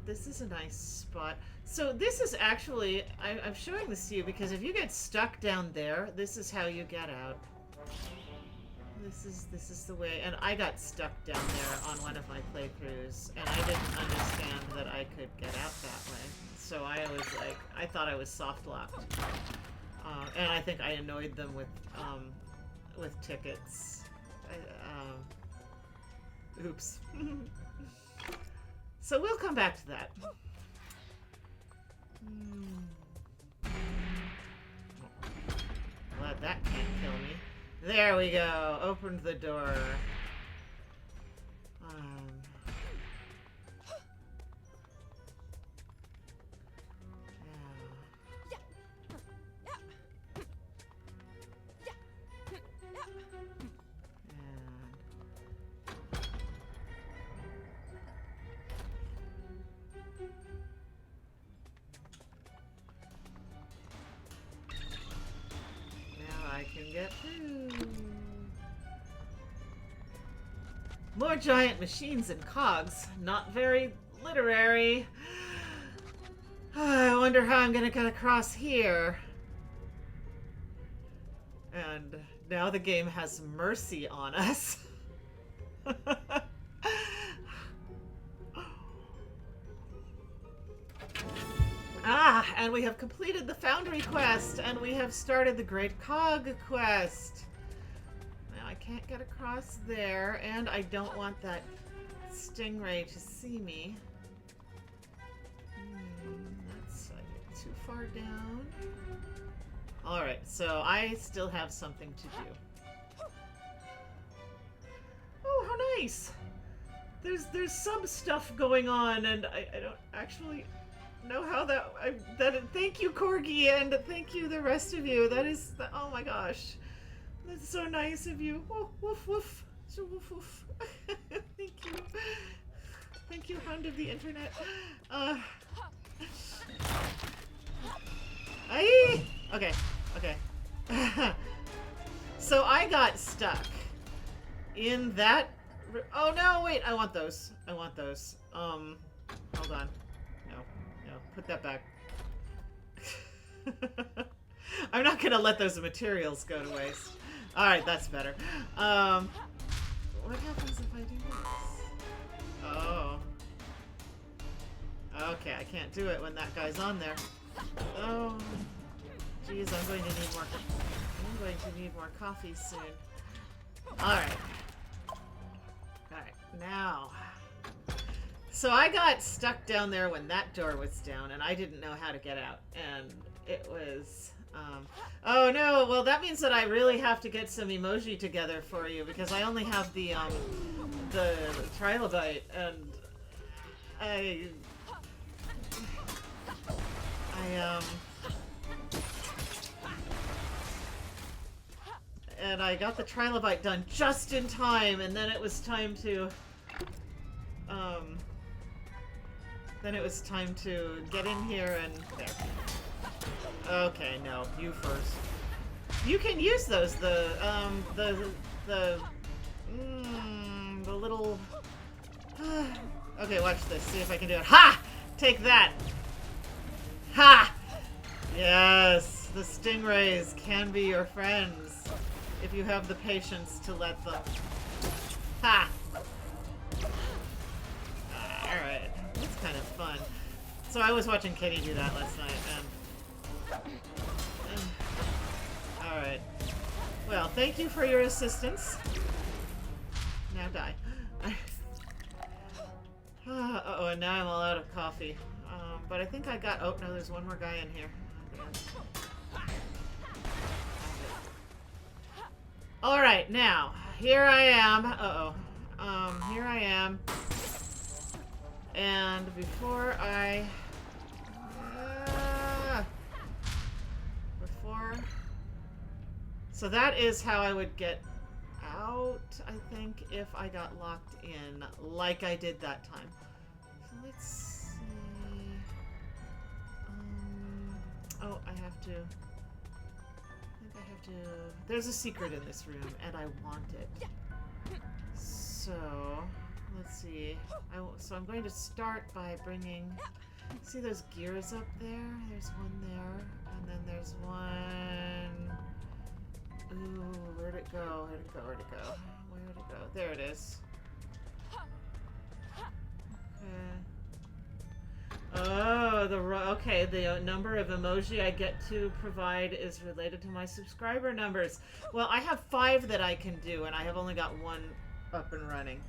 This is a nice spot. So this is actually, I'm showing this to you because if you get stuck down there, this is how you get out. This is the way, and I got stuck down there on one of my playthroughs, and I didn't understand that I could get out that way. So I was like, I thought I was soft locked. And I think I annoyed them with tickets. Oops. So we'll come back to that. Glad that can't kill me. There we go. Opened the door. Get through. More giant machines and cogs. Not very literary. I wonder how I'm gonna get across here. And now the game has mercy on us. And we have completed the Foundry quest, and we have started the Great Cog quest. Now I can't get across there, and I don't want that stingray to see me. That's too far down. Alright, so I still have something to do. Oh, how nice! There's some stuff going on, and I don't actually know how thank you, Corgi, and thank you the rest of you. That is, oh my gosh, that's so nice of you. Woof woof woof, so woof woof. Thank you, Hound of the Internet. Okay. So I got stuck in that. Oh no, wait! I want those. Hold on. Put that back. I'm not gonna let those materials go to waste. Alright, that's better. What happens if I do this? Oh. Okay, I can't do it when that guy's on there. Oh. Jeez, I'm going to need more coffee soon. Alright. Alright, now. So I got stuck down there when that door was down, and I didn't know how to get out. And it was, oh no, well that means that I really have to get some emoji together for you, because I only have the trilobite, and and I got the trilobite done just in time, and then it was time to, get in here and there. Okay, no, you first. You can use those, the little... Okay, watch this, see if I can do it. Ha! Take that! Ha! Yes, the stingrays can be your friends if you have the patience to let them. Ha! Alright, that's kind of fun. So I was watching Kitty do that last night, and alright. Well, thank you for your assistance. Now die. Uh-oh, and now I'm all out of coffee. But I think I got... Oh, no, there's one more guy in here. Alright, now, here I am. Uh-oh. Here I am. And before I... So that is how I would get out, I think, if I got locked in, like I did that time. So let's see... oh, I have to... There's a secret in this room, and I want it. So, let's see. So I'm going to start by bringing... See those gears up there? There's one there, and then there's one... Ooh, where'd it go? Where'd it go? Where'd it go? Where'd it go? There it is. Okay. Oh, okay. The number of emoji I get to provide is related to my subscriber numbers. Well, I have 5 that I can do, and I have only got 1 up and running.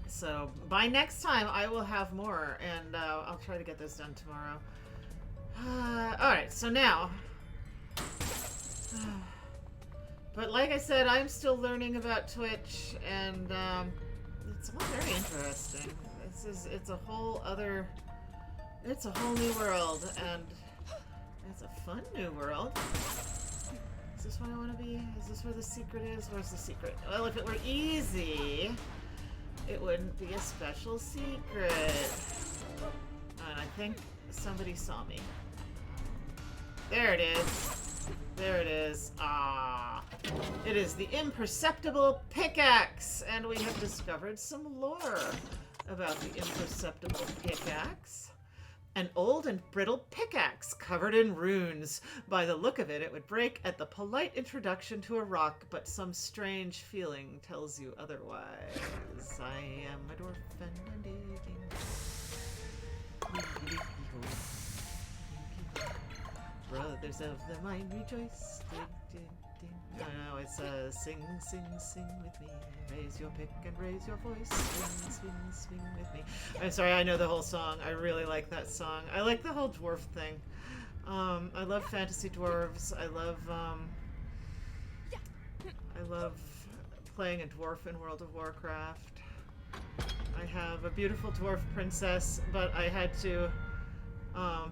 So by next time, I will have more, and I'll try to get this done tomorrow. All right. So now, but like I said, I'm still learning about Twitch, and it's all very interesting. It's a whole other. It's a whole new world, and it's a fun new world. Is this what I want to be? Is this where the secret is? Where's the secret? Well, if it were easy, it wouldn't be a special secret. And I think somebody saw me. There it is. There it is. Ah. It is the imperceptible pickaxe, and we have discovered some lore about the imperceptible pickaxe. An old and brittle pickaxe covered in runes. By the look of it, it would break at the polite introduction to a rock, but some strange feeling tells you otherwise. I am a dwarf and I'm digging. Brothers of the mind rejoice. Dig, dig, dig. No, it's sing, sing, sing with me. Raise your pick and raise your voice. Swing, swing, swing with me. I'm sorry, I know the whole song. I really like that song. I like the whole dwarf thing. I love fantasy dwarves. I love playing a dwarf in World of Warcraft. I have a beautiful dwarf princess, but I had to,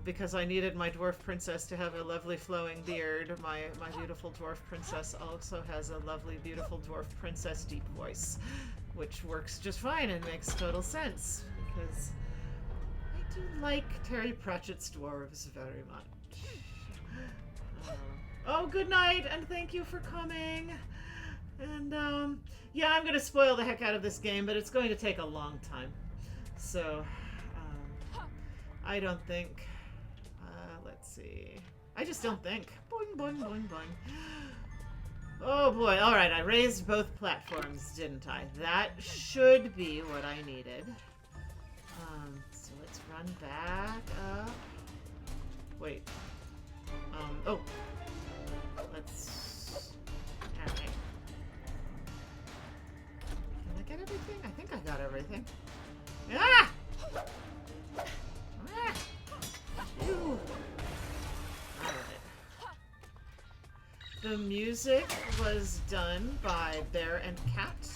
because I needed my dwarf princess to have a lovely flowing beard. My beautiful dwarf princess also has a lovely, beautiful dwarf princess deep voice, which works just fine and makes total sense, because I do like Terry Pratchett's dwarves very much. Oh, good night, and thank you for coming. And, yeah, I'm going to spoil the heck out of this game, but it's going to take a long time. So, I don't think, let's see. I just don't think. Boing, boing, boing, boing. Oh boy, alright, I raised both platforms, didn't I? That should be what I needed. So let's run back up. Wait. Oh. Let's... Alright. Can I get everything? I think I got everything. Ah! Ah! Ew. Alright. The music was done by Bear and Cat,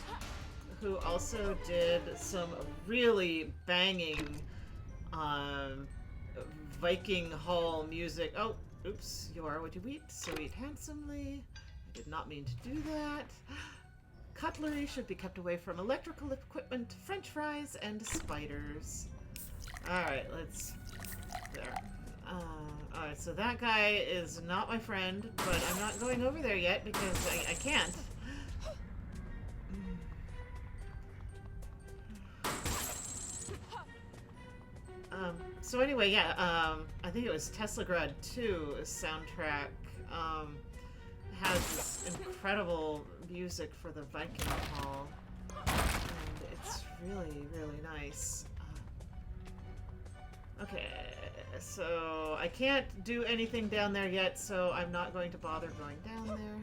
who also did some really banging Viking Hall music. Oh, oops, you are what you eat, so eat handsomely. I did not mean to do that. Cutlery should be kept away from electrical equipment, french fries, and spiders. Alright, let's... There. Alright, so that guy is not my friend, but I'm not going over there yet because I can't. So anyway, yeah, I think it was Teslagrad 2 soundtrack, has this incredible music for the Viking Hall, and it's really, really nice. Okay, so I can't do anything down there yet, so I'm not going to bother going down there.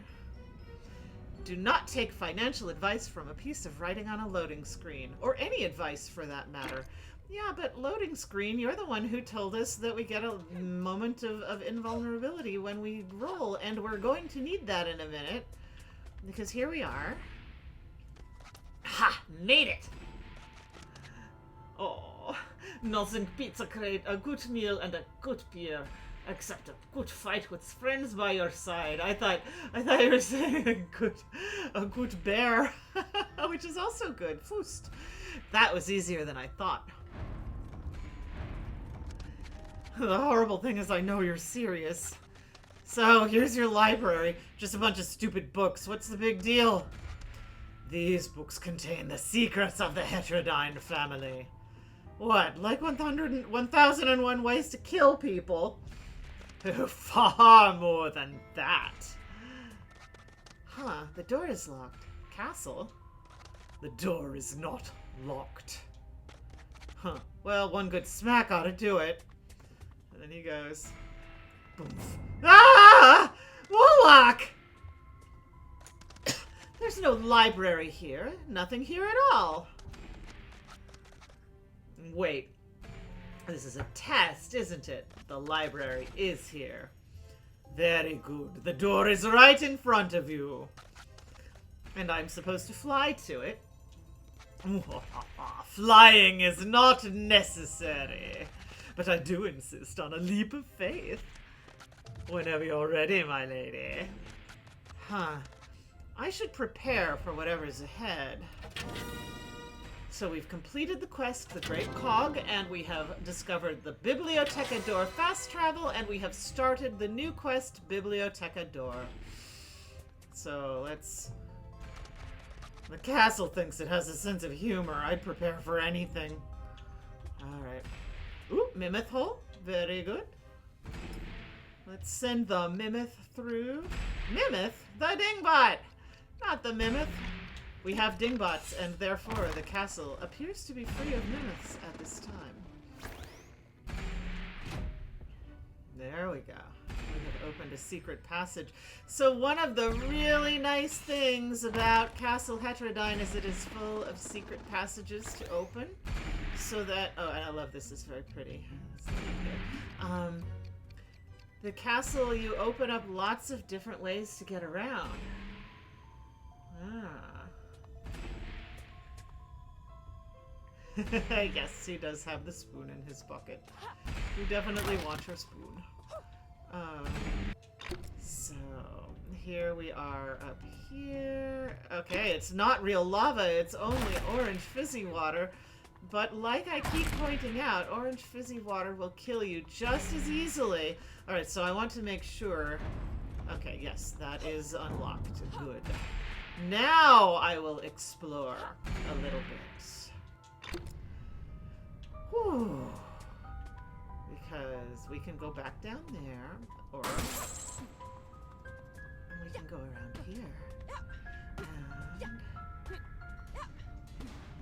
Do not take financial advice from a piece of writing on a loading screen, or any advice for that matter. Yeah, but loading screen, you're the one who told us that we get a moment of invulnerability when we roll, and we're going to need that in a minute, because here we are. Ha! Made it! Oh, nothing beats a good meal and a good beer, except a good fight with friends by your side. I thought you were saying a good bear, which is also good. Foost. That was easier than I thought. The horrible thing is I know you're serious. So, here's your library. Just a bunch of stupid books. What's the big deal? These books contain the secrets of the Heterodyne family. What, like 1001 Ways to Kill People? Far more than that. Huh, the door is locked. Castle? The door is not locked. Huh, Well, one good smack ought to do it. And then he goes, boom. Ah! Warlock! There's no library here. Nothing here at all. Wait. This is a test, isn't it? The library is here. Very good. The door is right in front of you. And I'm supposed to fly to it. Flying is not necessary. But I do insist on a leap of faith. Whenever you're ready, my lady. Huh. I should prepare for whatever's ahead. So we've completed the quest, the Great Cog, and we have discovered the Biblioteca Door fast travel, and we have started the new quest, Biblioteca Door. So let's... The castle thinks it has a sense of humor. I'd prepare for anything. Alright. Ooh, Mimith hole. Very good. Let's send the Mimith through. Mimith? The Dingbot! Not the Mimith. We have Dingbots, and therefore the castle appears to be free of Mimiths at this time. There we go. We have opened a secret passage. So one of the really nice things about Castle Heterodyne is it is full of secret passages to open. So that... Oh, and I love this. It's very pretty. The castle, you open up lots of different ways to get around. Yes, he does have the spoon in his bucket. You definitely want your spoon. So, here we are up here. Okay, it's not real lava, it's only orange fizzy water. But like I keep pointing out, orange fizzy water will kill you just as easily. Alright, so I want to make sure... Okay, yes, that is unlocked. Good. Now I will explore a little bit. Whew. Because we can go back down there, or we can go around here.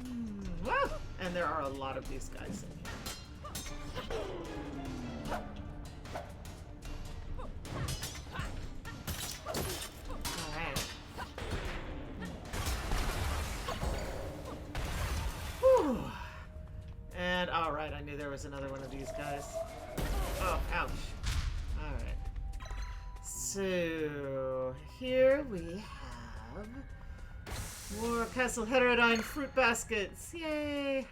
And, whoa! And there are a lot of these guys in here. Alright. Whew. And, alright, I knew there was another one of these guys. Oh, ouch. Alright. So, here we have more Castle Heterodyne fruit baskets. Yay!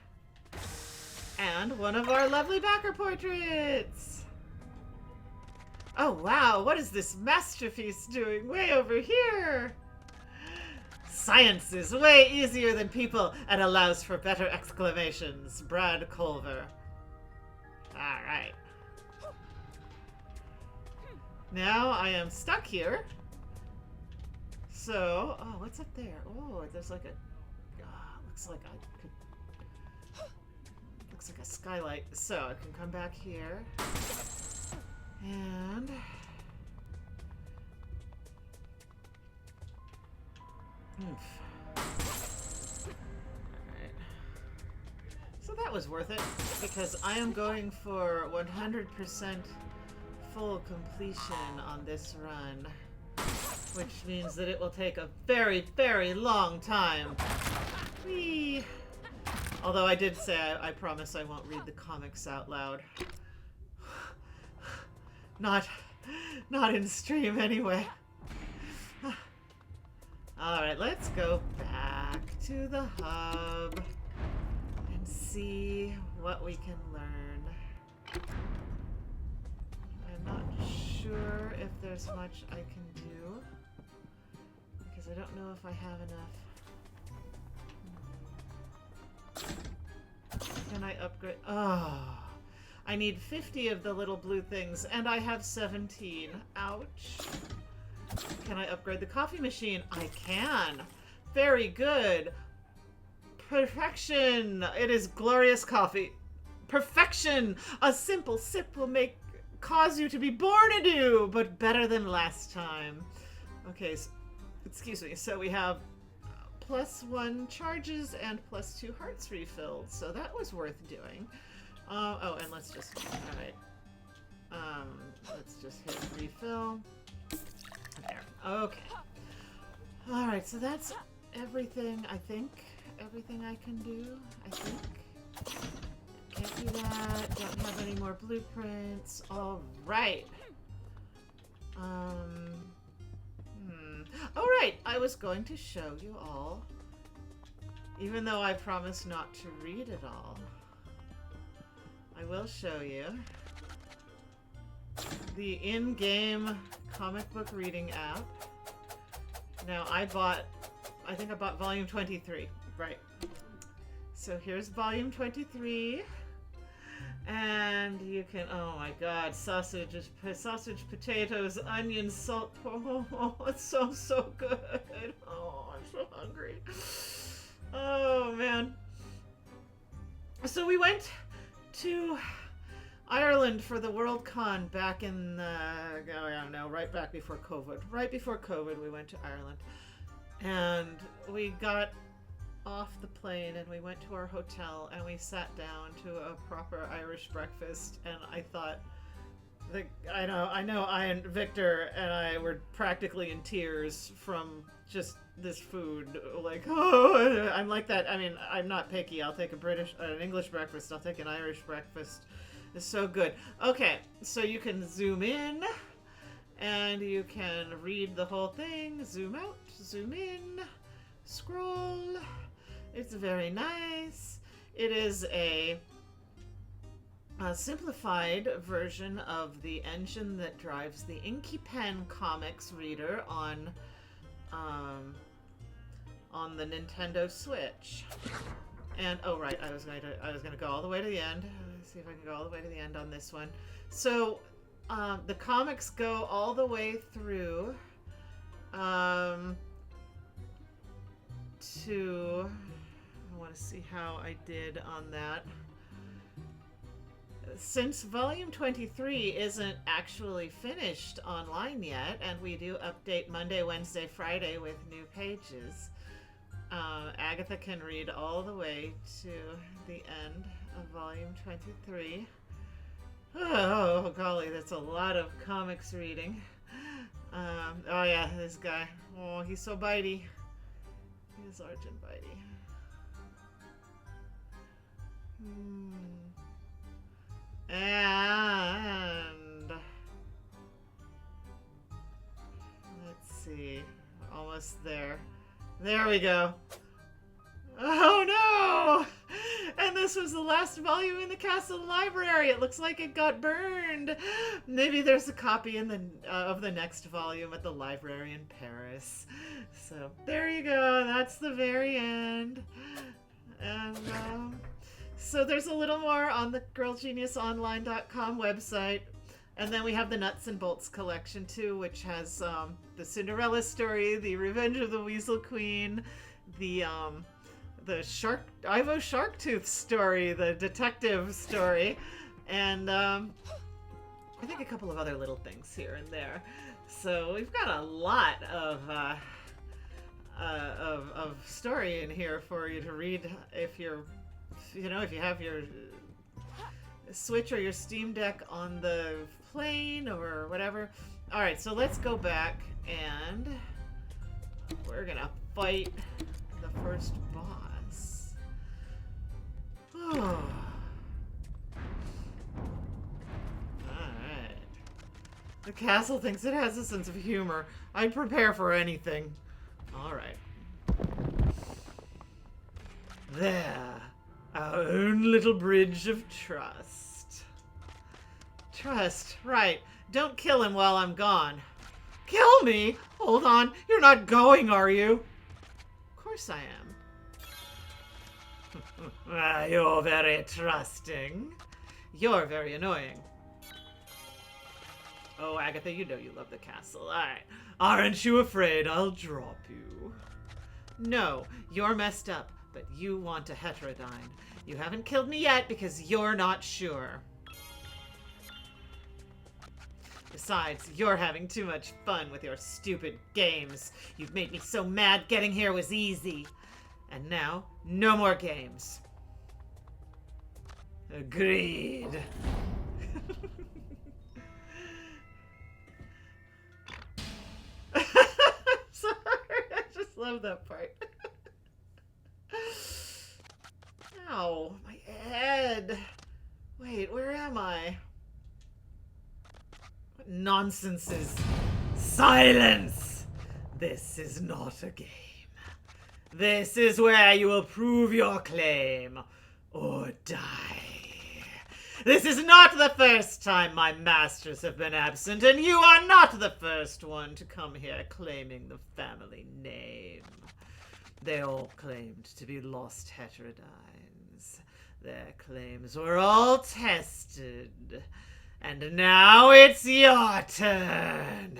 And one of our lovely backer portraits! Oh, wow, what is this masterpiece doing way over here? Science is way easier than people and allows for better exclamations. Brad Culver. Alright. Now I am stuck here. So, oh, what's up there? Oh, there's like a, looks like I could, looks like a skylight. So I can come back here. And alright. So that was worth it, because I am going for 100% full completion on this run, which means that it will take a very, very long time. Whee! Although I did say I promise I won't read the comics out loud. Not in stream anyway. Alright, let's go back to the hub and see what we can learn. I'm not sure if there's much I can do, because I don't know if I have enough. Can I upgrade? Oh, I need 50 of the little blue things, and I have 17. Ouch. Can I upgrade the coffee machine? I can. Very good. Perfection. It is glorious coffee. Perfection. A simple sip will cause you to be born anew, but better than last time. Okay, so, excuse me. So we have +1 charges and +2 hearts refilled. So that was worth doing. Oh, and let's just, alright. Let's just hit refill. There. Okay. Alright, so that's everything, I think. Everything I can do, I think. Can't do that. Don't have any more blueprints. Alright. Alright, I was going to show you all, even though I promised not to read it all. I will show you the in-game comic book reading app. Now, I think I bought volume 23, right. So here's volume 23. And you can, oh my god, sausage, potatoes, onions, salt. Oh, it's so good. Oh, I'm so hungry. Oh, man. So we went to Ireland for the World Con back in, I don't know, right back before COVID. Right before COVID, we went to Ireland. And we got off the plane and we went to our hotel and we sat down to a proper Irish breakfast, and I thought, I know I and Victor and I were practically in tears from just this food. Like, oh, I'm like that. I mean, I'm not picky. I'll take an English breakfast. I'll take an Irish breakfast. It's so good. Okay, so you can zoom in and you can read the whole thing. Zoom out, zoom in, scroll. It's very nice. It is a simplified version of the engine that drives the Inky Pen comics reader on the Nintendo Switch. And oh right, I was going to go all the way to the end. Let's see if I can go all the way to the end on this one. So the comics go all the way through to, I want to see how I did on that. Since volume 23 isn't actually finished online yet, and we do update Monday, Wednesday, Friday with new pages, Agatha can read all the way to the end of volume 23. Oh, golly, that's a lot of comics reading. Oh yeah, this guy. Oh, he's so bitey. He's Sergeant Bitey. And let's see, we're almost there. There we go. Oh no! And this was the last volume in the castle library. It looks like it got burned. Maybe there's a copy in the of the next volume at the library in Paris. So there you go. That's the very end. And so there's a little more on the girlgeniusonline.com website. And then we have the Nuts and Bolts collection too, which has the Cinderella story, the Revenge of the Weasel Queen, the Ivo Sharktooth story, the detective story, and I think a couple of other little things here and there. So we've got a lot of story in here for you to read if you have your Switch or your Steam Deck on the plane or whatever. All right, so let's go back and we're gonna fight the first boss. Oh. Alright. The castle thinks it has a sense of humor. I'd prepare for anything. Alright. There. Our own little bridge of trust. Trust, right. Don't kill him while I'm gone. Kill me? Hold on. You're not going, are you? Of course I am. You're very trusting. You're very annoying. Oh, Agatha, you know you love the castle. Alright. Aren't you afraid I'll drop you? No, you're messed up, but you want a Heterodyne. You haven't killed me yet because you're not sure. Besides, you're having too much fun with your stupid games. You've made me so mad getting here was easy. And now, no more games. Agreed. Sorry, I just love that part. Ow, my head. Wait, where am I? What nonsense is... Silence! This is not a game. This is where you will prove your claim or die. This is not the first time my masters have been absent, and you are not the first one to come here claiming the family name. They all claimed to be lost Heterodynes. Their claims were all tested. And now it's your turn.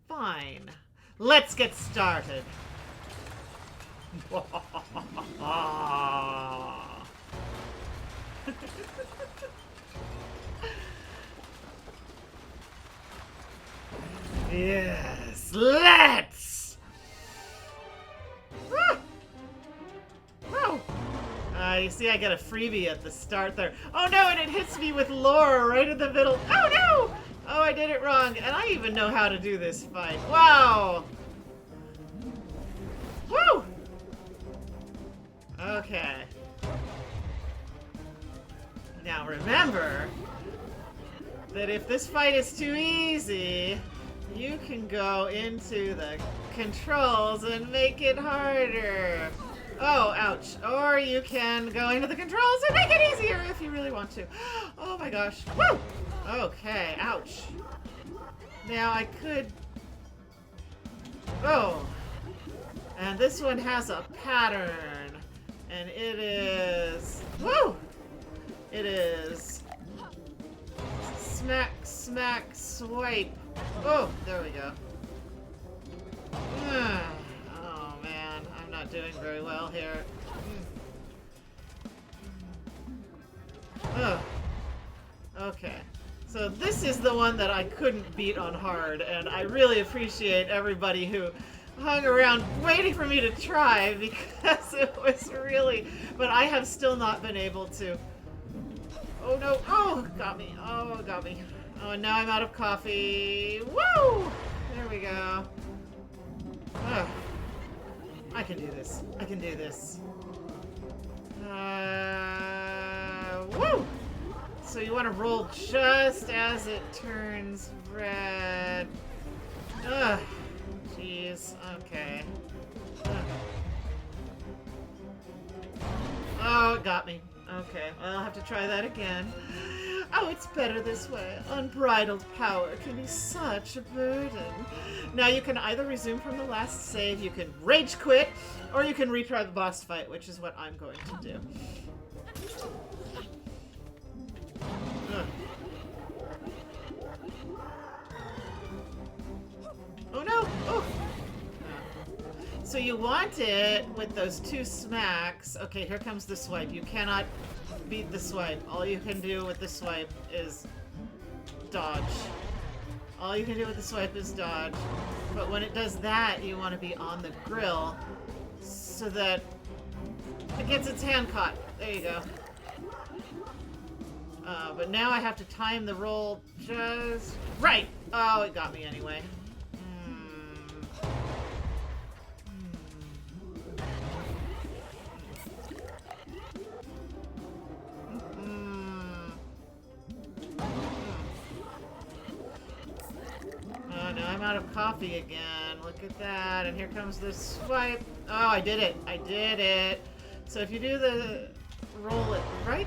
Fine. Let's get started. Yes, let's! Whoa! You see, I get a freebie at the start there. Oh no, and it hits me with lore right in the middle. Oh no! Oh, I did it wrong, and I even know how to do this fight. Wow! Woo! Okay. Now remember that if this fight is too easy, you can go into the controls and make it harder. Oh, ouch. Or you can go into the controls and make it easier if you really want to. Oh my gosh. Woo! Okay, ouch. Now I could... Oh. And this one has a pattern. And it is... Woo! It is... Smack, smack, swipe. Oh, there we go. Oh man, I'm not doing very well here. Ugh. Okay. So this is the one that I couldn't beat on hard, and I really appreciate everybody who hung around waiting for me to try, because it was really... But I have still not been able to... Oh no! Oh, got me! Oh, got me! Oh, now I'm out of coffee! Woo! There we go. Ugh. I can do this. I can do this. Woo! So you want to roll just as it turns red. Ugh. Jeez. Okay. Ugh. Oh, it got me. Okay, well, I'll have to try that again. Oh, it's better this way. Unbridled power can be such a burden. Now you can either resume from the last save, you can rage quit, or you can retry the boss fight, which is what I'm going to do. Ugh. Oh no! Oh! So you want it with those two smacks. Okay, here comes the swipe. You cannot beat the swipe. All you can do with the swipe is dodge. All you can do with the swipe is dodge. But when it does that, you want to be on the grill so that it gets its hand caught. There you go. But now I have to time the roll just right. Oh, it got me anyway. Out of coffee again. Look at that. And here comes the swipe. Oh, I did it. I did it. So if you do the roll at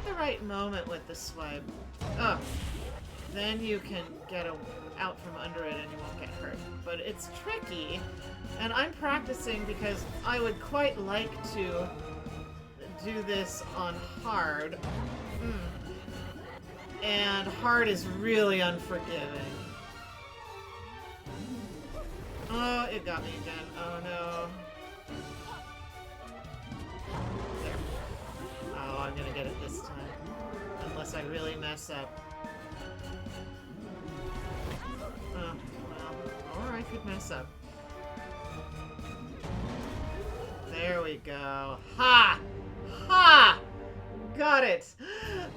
the right moment with the swipe, oh, then you can get out from under it and you won't get hurt. But it's tricky. And I'm practicing because I would quite like to do this on hard. And hard is really unforgiving. Oh, it got me again. Oh no. There. Oh, I'm gonna get it this time. Unless I really mess up. Oh, well. Or I could mess up. There we go. Ha! Ha! Got it!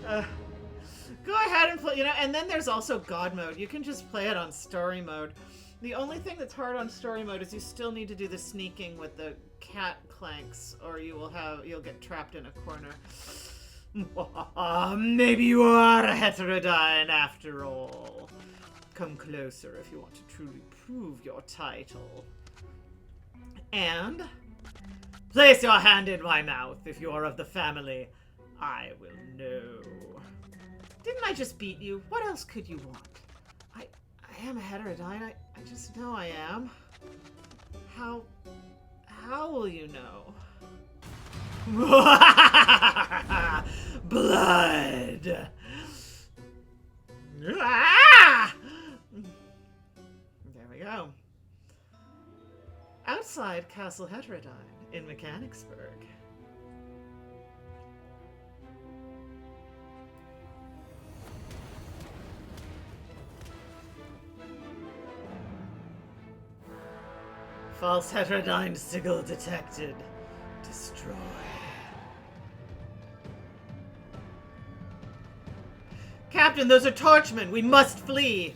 Go ahead and play, and then there's also God mode. You can just play it on story mode. The only thing that's hard on story mode is you still need to do the sneaking with the cat clanks, or you'll get trapped in a corner. Maybe you are a Heterodyne after all. Come closer if you want to truly prove your title. And place your hand in my mouth if you are of the family. I will know. Didn't I just beat you? What else could you want? I am a Heterodyne. I just know I am. How will you know? Blood! Ah! There we go. Outside Castle Heterodyne in Mechanicsburg. False Heterodyne sigil detected. Destroy. Captain, those are torchmen. We must flee.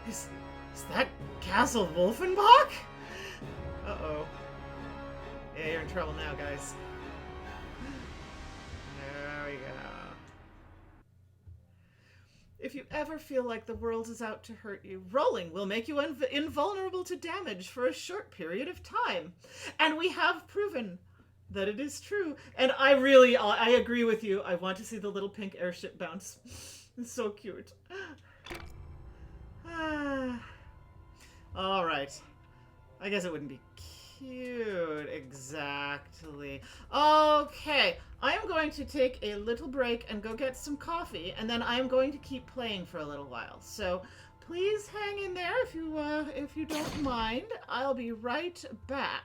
Is that Castle Wolfenbach? Uh-oh. Yeah, you're in trouble now, guys. There we go. If you ever feel like the world is out to hurt you, rolling will make you invulnerable to damage for a short period of time. And we have proven that it is true. And I agree with you. I want to see the little pink airship bounce. It's so cute. All right. I guess it wouldn't be cute exactly. Okay. I am going to take a little break and go get some coffee, and then I am going to keep playing for a little while. So please hang in there if you don't mind. I'll be right back.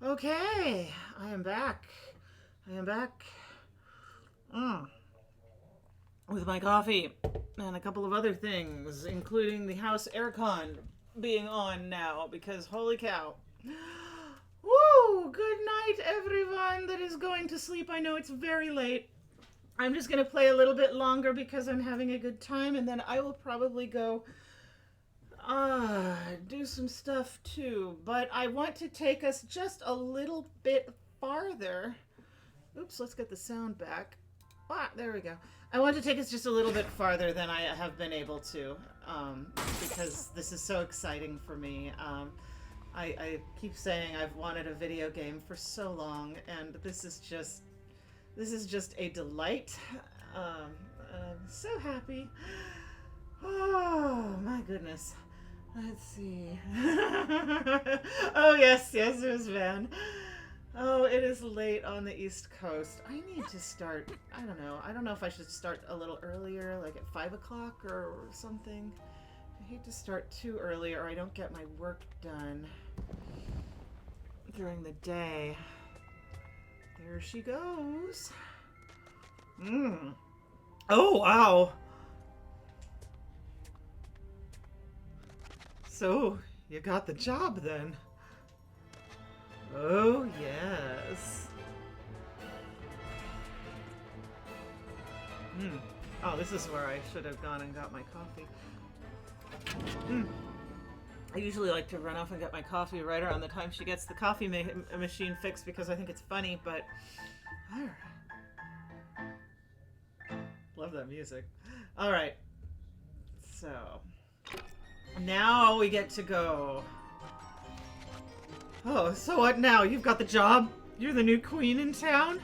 Okay, I am back. With my coffee and a couple of other things, including the house aircon being on now, because holy cow. Woo! Good night, everyone that is going to sleep. I know it's very late. I'm just going to play a little bit longer because I'm having a good time, and then I will probably go do some stuff too, but I want to take us just a little bit farther. Oops, let's get the sound back. There we go. I want to take us just a little bit farther than I have been able to, because this is so exciting for me. I keep saying I've wanted a video game for so long, and this is just a delight. I'm so happy. Oh my goodness. Let's see. Oh yes, there's Van. Oh, it is late on the East Coast. I need to start, I don't know if I should start a little earlier, like at 5 o'clock or something. I hate to start too early or I don't get my work done during the day. There she goes. Oh, wow. So, you got the job then. Oh, yes. Oh, this is where I should have gone and got my coffee. I usually like to run off and get my coffee right around the time she gets the coffee machine fixed because I think it's funny, but... Alright. Love that music. Alright. So... Now we get to go. Oh, so what now? You've got the job? You're the new queen in town?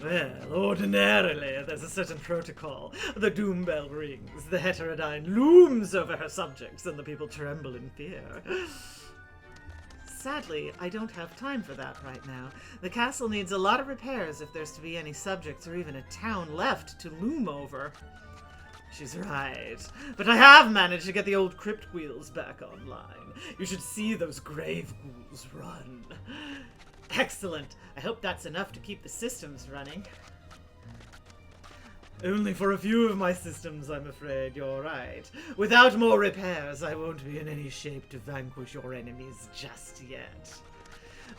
Well, ordinarily, there's a certain protocol. The doom bell rings, the Heterodyne looms over her subjects, and the people tremble in fear. Sadly, I don't have time for that right now. The castle needs a lot of repairs if there's to be any subjects or even a town left to loom over. She's right. But I have managed to get the old crypt wheels back online. You should see those grave ghouls run. Excellent. I hope that's enough to keep the systems running. Only for a few of my systems, I'm afraid. You're right. Without more repairs, I won't be in any shape to vanquish your enemies just yet.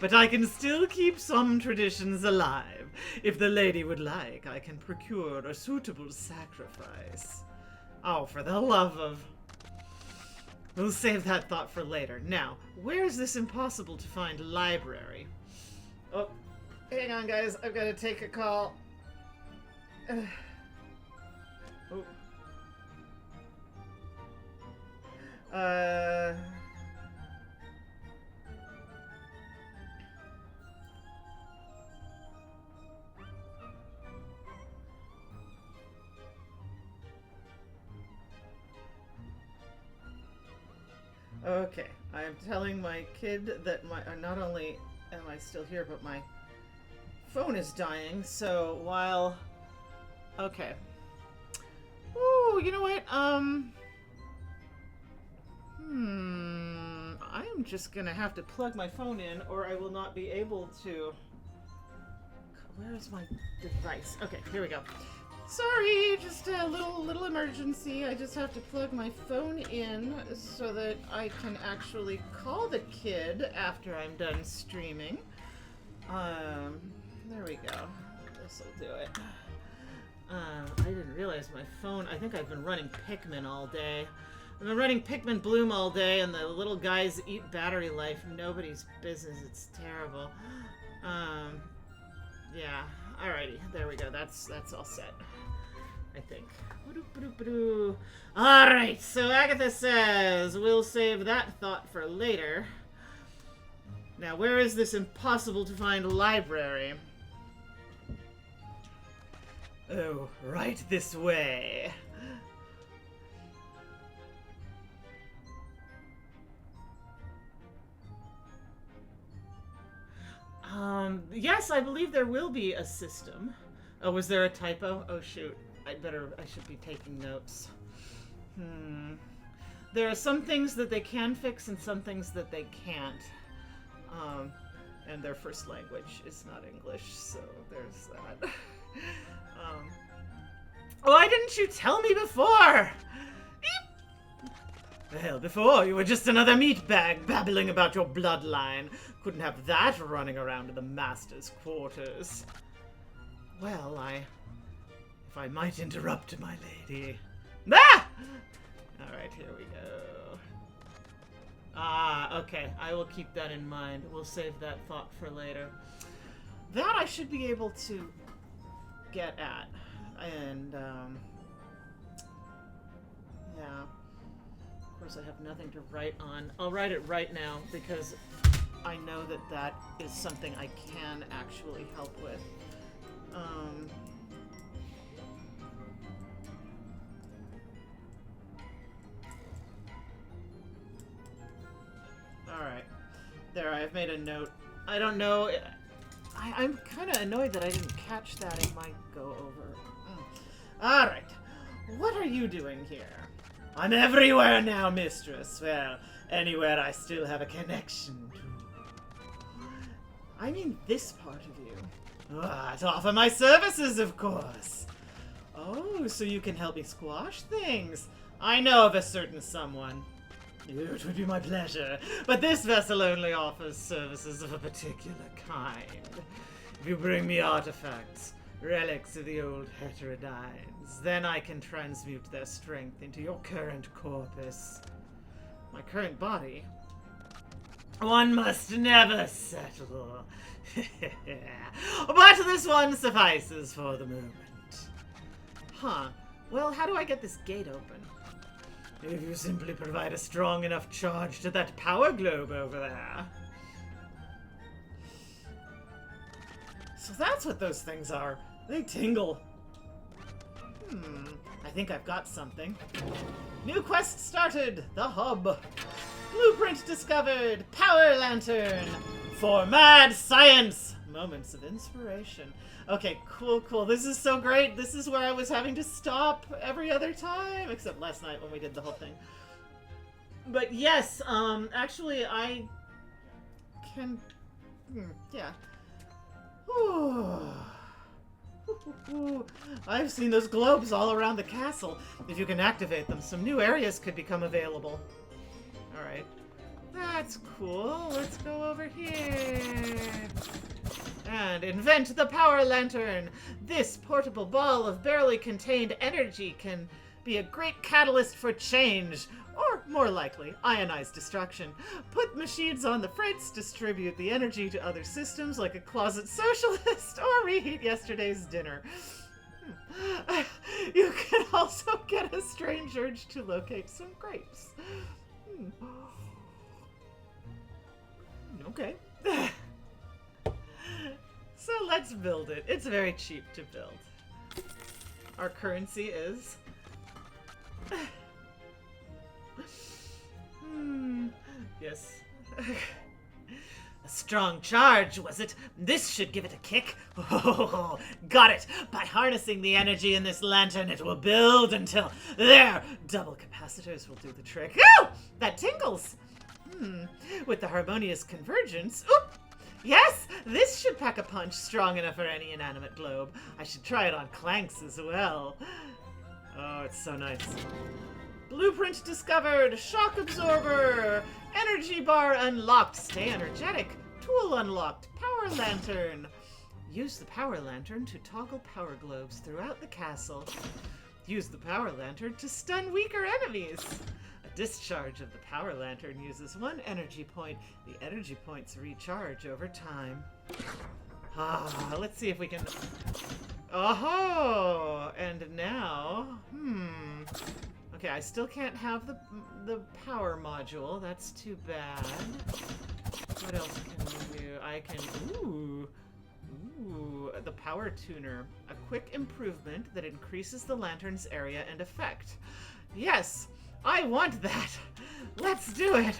But I can still keep some traditions alive. If the lady would like, I can procure a suitable sacrifice. Oh, for the love of... We'll save that thought for later. Now, where is this impossible to find library? Oh, hang on, guys. I've got to take a call. Oh. Okay, I'm telling my kid that not only am I still here, but my phone is dying, so while... Okay. Ooh, you know what, I'm just gonna have to plug my phone in, or I will not be able to... Where's my device? Okay, here we go. Sorry, just a little emergency. I just have to plug my phone in so that I can actually call the kid after I'm done streaming. There we go. This'll do it. I didn't realize my phone... I think I've been running Pikmin all day. I've been running Pikmin Bloom all day, and the little guys eat battery life. Nobody's business. It's terrible. Yeah. Alrighty. There we go. That's all set. I think. Alright, so Agatha says we'll save that thought for later. Now, where is this impossible to find library? Oh, right this way. Yes, I believe there will be a system. Oh, was there a typo? Oh, shoot. I should be taking notes. There are some things that they can fix and some things that they can't. And their first language is not English, so there's that. Why didn't you tell me before? Well, before you were just another meatbag babbling about your bloodline. Couldn't have that running around in the master's quarters. Well, if I might interrupt, my lady. Ah! Alright, here we go. Ah, okay. I will keep that in mind. We'll save that thought for later. That I should be able to get at. And, yeah. Of course, I have nothing to write on. I'll write it right now because I know that that is something I can actually help with. Alright. There, I've made a note. I don't know. I'm kind of annoyed that I didn't catch that in my go-over. Alright. What are you doing here? I'm everywhere now, mistress. Well, anywhere I still have a connection to. I mean this part of you. To offer my services, of course. Oh, so you can help me squash things. I know of a certain someone. It would be my pleasure, but this vessel only offers services of a particular kind. If you bring me artifacts, relics of the old Heterodynes, then I can transmute their strength into your current corpus. My current body? One must never settle. But this one suffices for the moment. Huh. Well, how do I get this gate open? If you simply provide a strong enough charge to that power globe over there. So that's what those things are. They tingle. I think I've got something. New quest started. The hub. Blueprint discovered. Power lantern. For mad science. Moments of inspiration. Okay, cool. This is so great. This is where I was having to stop every other time, except last night when we did the whole thing. But yes, actually I can, yeah. I've seen those globes all around the castle. If you can activate them, some new areas could become available. Alright. That's cool. Let's go over here. And invent the power lantern. This portable ball of barely contained energy can be a great catalyst for change. Or, more likely, ionized destruction. Put machines on the fritz, distribute the energy to other systems like a closet socialist, or reheat yesterday's dinner. You can also get a strange urge to locate some grapes. Okay. So let's build it. It's very cheap to build. Our currency is... Yes. A strong charge, was it? This should give it a kick. Oh, got it. By harnessing the energy in this lantern, it will build until... There! Double capacitors will do the trick. Ooh! That tingles! With the harmonious convergence... Oop! Yes! This should pack a punch strong enough for any inanimate globe. I should try it on Clanks as well. Oh, it's so nice. Blueprint discovered! Shock absorber! Energy bar unlocked! Stay energetic! Tool unlocked! Power lantern! Use the power lantern to toggle power globes throughout the castle. Use the power lantern to stun weaker enemies. A discharge of the power lantern uses 1 energy point. The energy points recharge over time. Let's see if we can... Oh! And now... Okay, I still can't have the power module. That's too bad. What else can we do? I can... Ooh, the power tuner. A quick improvement that increases the lantern's area and effect. Yes, I want that. Let's do it.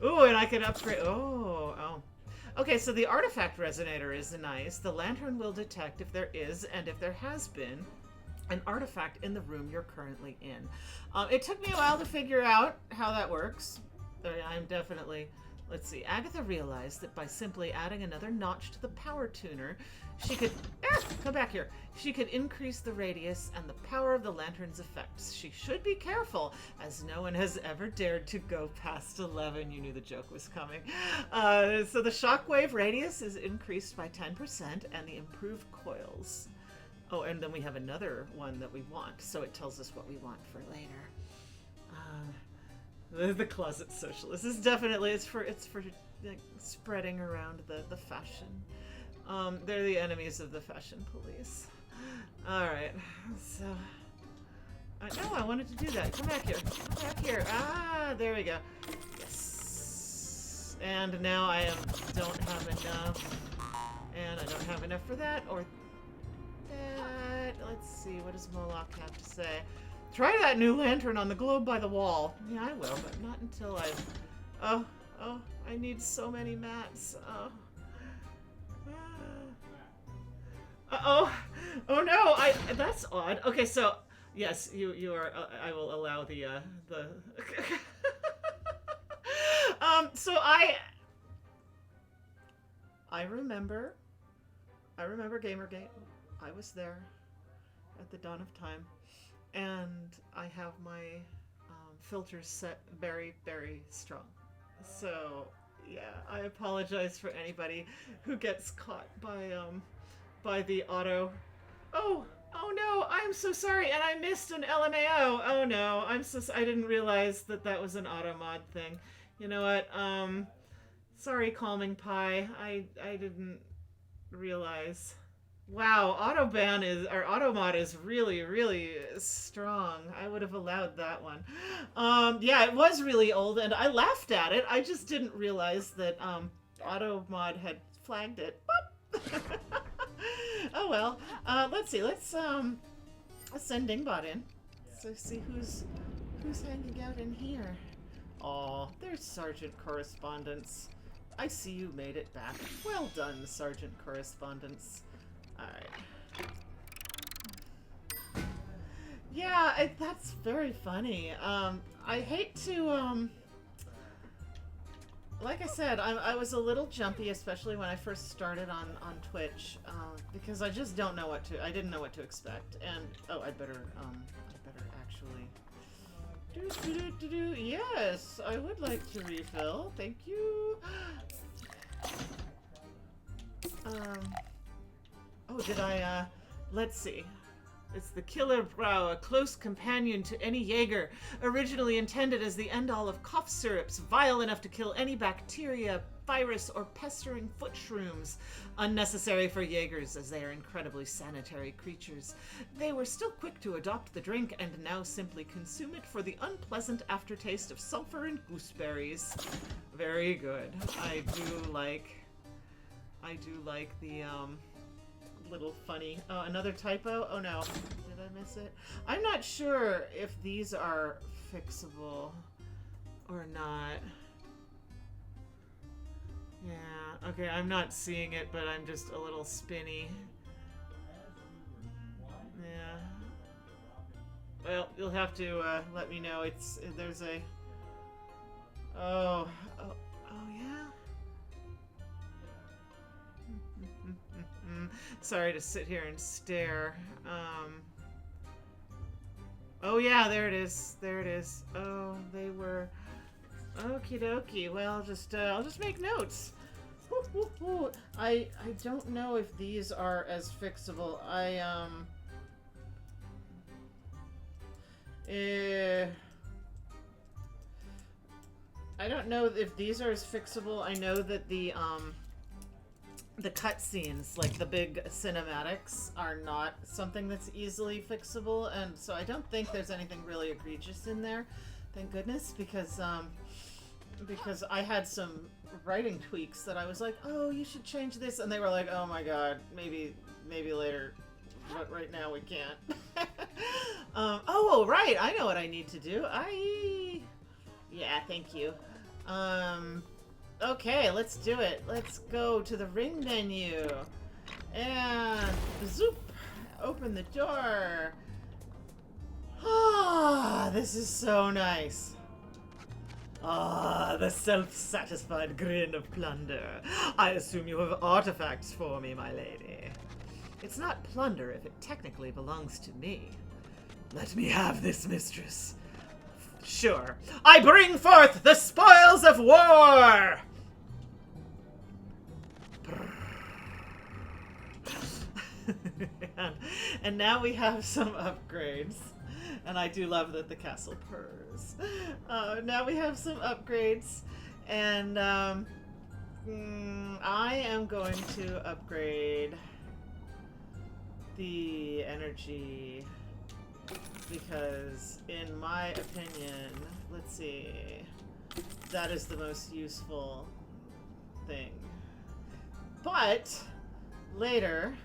Ooh, and I can upgrade... Oh. Okay, so the artifact resonator is nice. The lantern will detect if there is, and if there has been, an artifact in the room you're currently in. It took me a while to figure out how that works. I'm definitely... Let's see. Agatha realized that by simply adding another notch to the power tuner, she could... come back here. She could increase the radius and the power of the lantern's effects. She should be careful, as no one has ever dared to go past 11. You knew the joke was coming. So the shockwave radius is increased by 10%, and the improved coils... Oh, and then we have another one that we want, so it tells us what we want for later. The closet socialist is definitely it's for like, spreading around the fashion. They're the enemies of the fashion police. All right, so no, I wanted to do that. Come back here. Come back here. Ah, there we go. Yes. And now I don't have enough, and I don't have enough for that or that. Let's see. What does Moloch have to say? Try that new lantern on the globe by the wall. Yeah, I will, but not until I've... Oh, I need so many mats. Oh. Oh no, that's odd. Okay, so, yes, you are, I will allow the so I remember Gamergate. I was there at the dawn of time. And I have my filters set very, very strong. So, yeah, I apologize for anybody who gets caught by the auto. Oh no, I'm so sorry, and I missed an LMAO. Oh no, I didn't realize that was an auto mod thing. You know what? Sorry, Calming Pie. I didn't realize. Wow, automod is really, really strong. I would have allowed that one. Yeah, it was really old, and I laughed at it. I just didn't realize that automod had flagged it. Oh well. Let's see. Let's send Dingbot in. So see who's hanging out in here. Aw, there's Sergeant Correspondence. I see you made it back. Well done, Sergeant Correspondence. Alright. Yeah, that's very funny. I hate to, like I said, I was a little jumpy, especially when I first started on Twitch, because I just don't know I didn't know what to expect, and, oh, I'd better actually... Yes, I would like to refill, thank you! Oh, did I, let's see. It's the Killer Brow, a close companion to any Jaeger, originally intended as the end-all of cough syrups, vile enough to kill any bacteria, virus, or pestering foot shrooms. Unnecessary for Jaegers, as they are incredibly sanitary creatures. They were still quick to adopt the drink, and now simply consume it for the unpleasant aftertaste of sulfur and gooseberries. Very good. I do like the, little funny. Oh, another typo? Oh no. Did I miss it? I'm not sure if these are fixable or not. Yeah, okay, I'm not seeing it, but I'm just a little spinny. Yeah. Well, you'll have to let me know. There's a... Oh yeah? Sorry to sit here and stare. Oh yeah, there it is. There it is. Oh, they were... Okie dokie. Well, I'll just make notes. I don't know if these are as fixable. I don't know if these are as fixable. I know that the cutscenes, like the big cinematics, are not something that's easily fixable, and so I don't think there's anything really egregious in there. Thank goodness, because I had some writing tweaks that I was like, oh, you should change this, and they were like, oh my god, maybe later, but right now we can't. Oh, right, I know what I need to do. Yeah, thank you. Okay, let's do it. Let's go to the ring menu. And zoop! Open the door. Ah, this is so nice. Ah, the self-satisfied grin of plunder. I assume you have artifacts for me, my lady. It's not plunder if it technically belongs to me. Let me have this, mistress. Sure. I bring forth the spoils of war! and now we have some upgrades. And I do love that the castle purrs. Now we have some upgrades. And I am going to upgrade the energy because, in my opinion, let's see, that is the most useful thing. But later,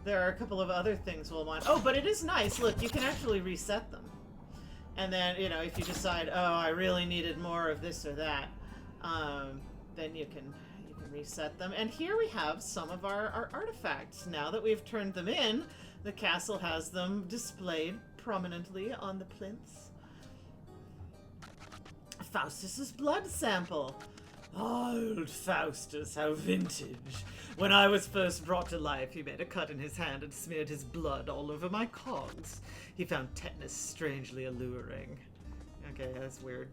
there are a couple of other things we'll want. Oh, but it is nice. Look, you can actually reset them. And then, you know, if you decide, oh, I really needed more of this or that, then you can reset them. And here we have some of our artifacts. Now that we've turned them in, the castle has them displayed prominently on the plinths. Faustus's blood sample. Old Faustus, how vintage. When I was first brought to life, he made a cut in his hand and smeared his blood all over my cogs. He found tetanus strangely alluring. Okay, that's weird.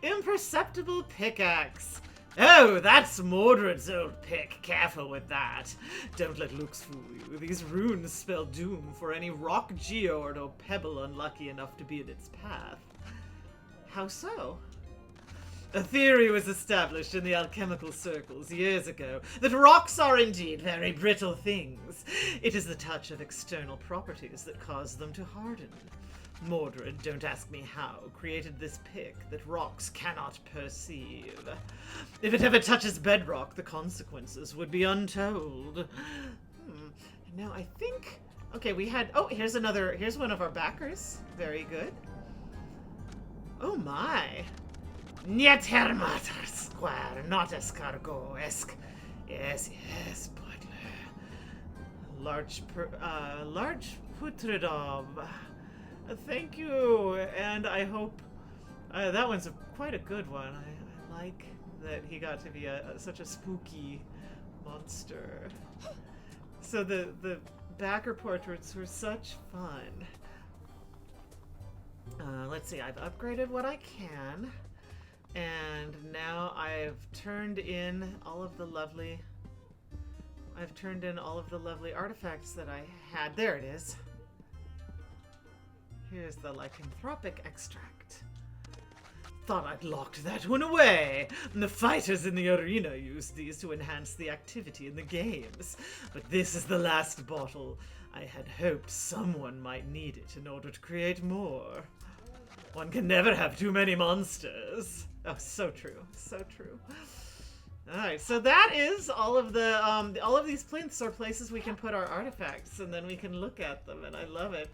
Imperceptible pickaxe. Oh, that's Mordred's old pick. Careful with that. Don't let looks fool you. These runes spell doom for any rock geode or pebble unlucky enough to be in its path. How so? A theory was established in the alchemical circles years ago that rocks are indeed very brittle things. It is the touch of external properties that cause them to harden. Mordred, don't ask me how, created this pick that rocks cannot perceive. If it ever touches bedrock, the consequences would be untold. Now I think... Okay, we had... Oh, here's one of our backers. Very good. Oh my. Niet her matter, squire, not escargot-esque. Yes, butler. Large putridom. Thank you, and I hope that one's quite a good one. I like that he got to be such a spooky monster. So the backer portraits were such fun. Let's see, I've upgraded what I can, and now I've turned in all of the lovely artifacts that I had. There it is. Here's the lycanthropic extract. Thought I'd locked that one away. The fighters in the arena used these to enhance the activity in the games. But this is the last bottle. I had hoped someone might need it in order to create more. One can never have too many monsters. Oh, so true. So true. Alright, so that is all of the, all of these plinths are places we can put our artifacts, and then we can look at them, and I love it.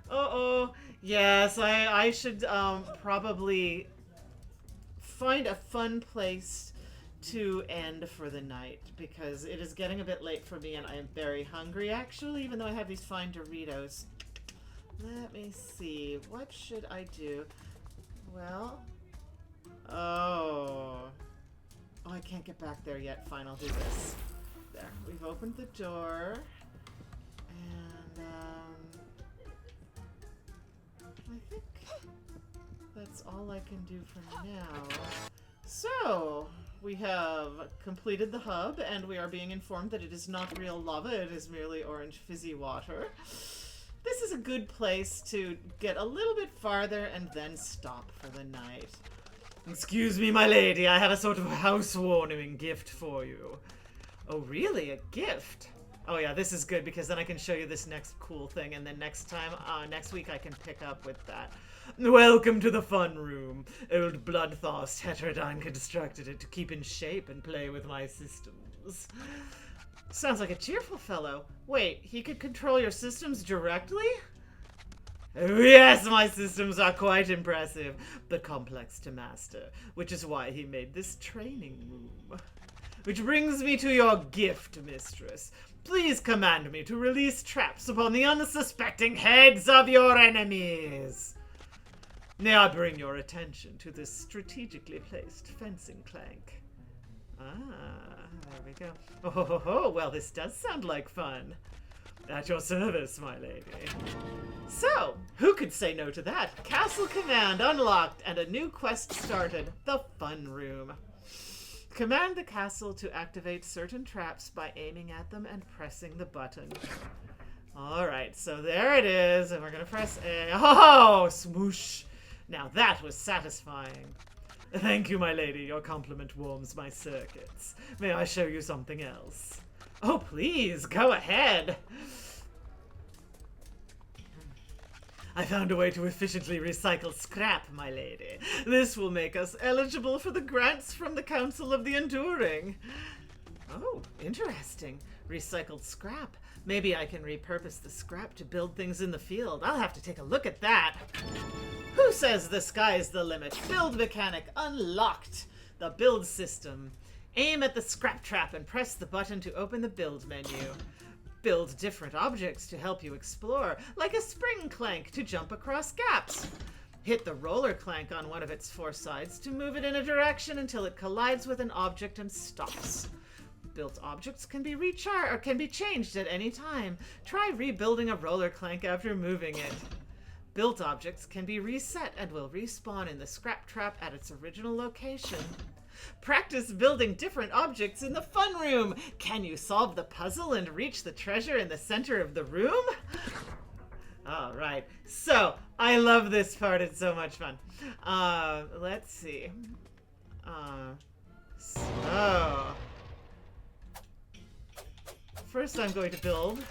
Uh-oh. Yes, I should probably find a fun place to end for the night, because it is getting a bit late for me and I am very hungry, actually, even though I have these fine Doritos. Let me see. What should I do? Well... Oh, I can't get back there yet. Fine, I'll do this. There. We've opened the door. And, I think that's all I can do for now. So, we have completed the hub, and we are being informed that it is not real lava, it is merely orange fizzy water. This is a good place to get a little bit farther and then stop for the night. Excuse me, my lady, I have a sort of housewarming gift for you. Oh, really? A gift? Oh yeah, this is good because then I can show you this next cool thing, and then next week I can pick up with that. Welcome to the fun room. Old bloodthirst Heterodyne constructed it to keep in shape and play with my systems. Sounds like a cheerful fellow. Wait, he could control your systems directly? Oh yes, my systems are quite impressive, but complex to master, which is why he made this training room. Which brings me to your gift, mistress. Please command me to release traps upon the unsuspecting heads of your enemies. May I bring your attention to this strategically placed fencing clank? Ah, there we go. Oh, well, this does sound like fun. At your service, my lady. So, who could say no to that? Castle command unlocked and a new quest started, the fun room. Command the castle to activate certain traps by aiming at them and pressing the button. Alright, so there it is, and we're gonna press A. Oh, smoosh! Now that was satisfying. Thank you, my lady. Your compliment warms my circuits. May I show you something else? Oh, please, go ahead. I found a way to efficiently recycle scrap, my lady. This will make us eligible for the grants from the Council of the Enduring. Oh, interesting. Recycled scrap. Maybe I can repurpose the scrap to build things in the field. I'll have to take a look at that. Who says the sky's the limit? Build mechanic unlocked. The build system. Aim at the scrap trap and press the button to open the build menu. Build different objects to help you explore, like a spring clank to jump across gaps. Hit the roller clank on one of its 4 sides to move it in a direction until it collides with an object and stops. Built objects can be recharged or can be changed at any time. Try rebuilding a roller clank after moving it. Built objects can be reset and will respawn in the scrap trap at its original location. Practice building different objects in the fun room. Can you solve the puzzle and reach the treasure in the center of the room? All right. So, I love this part. It's so much fun. Let's see. First I'm going to build...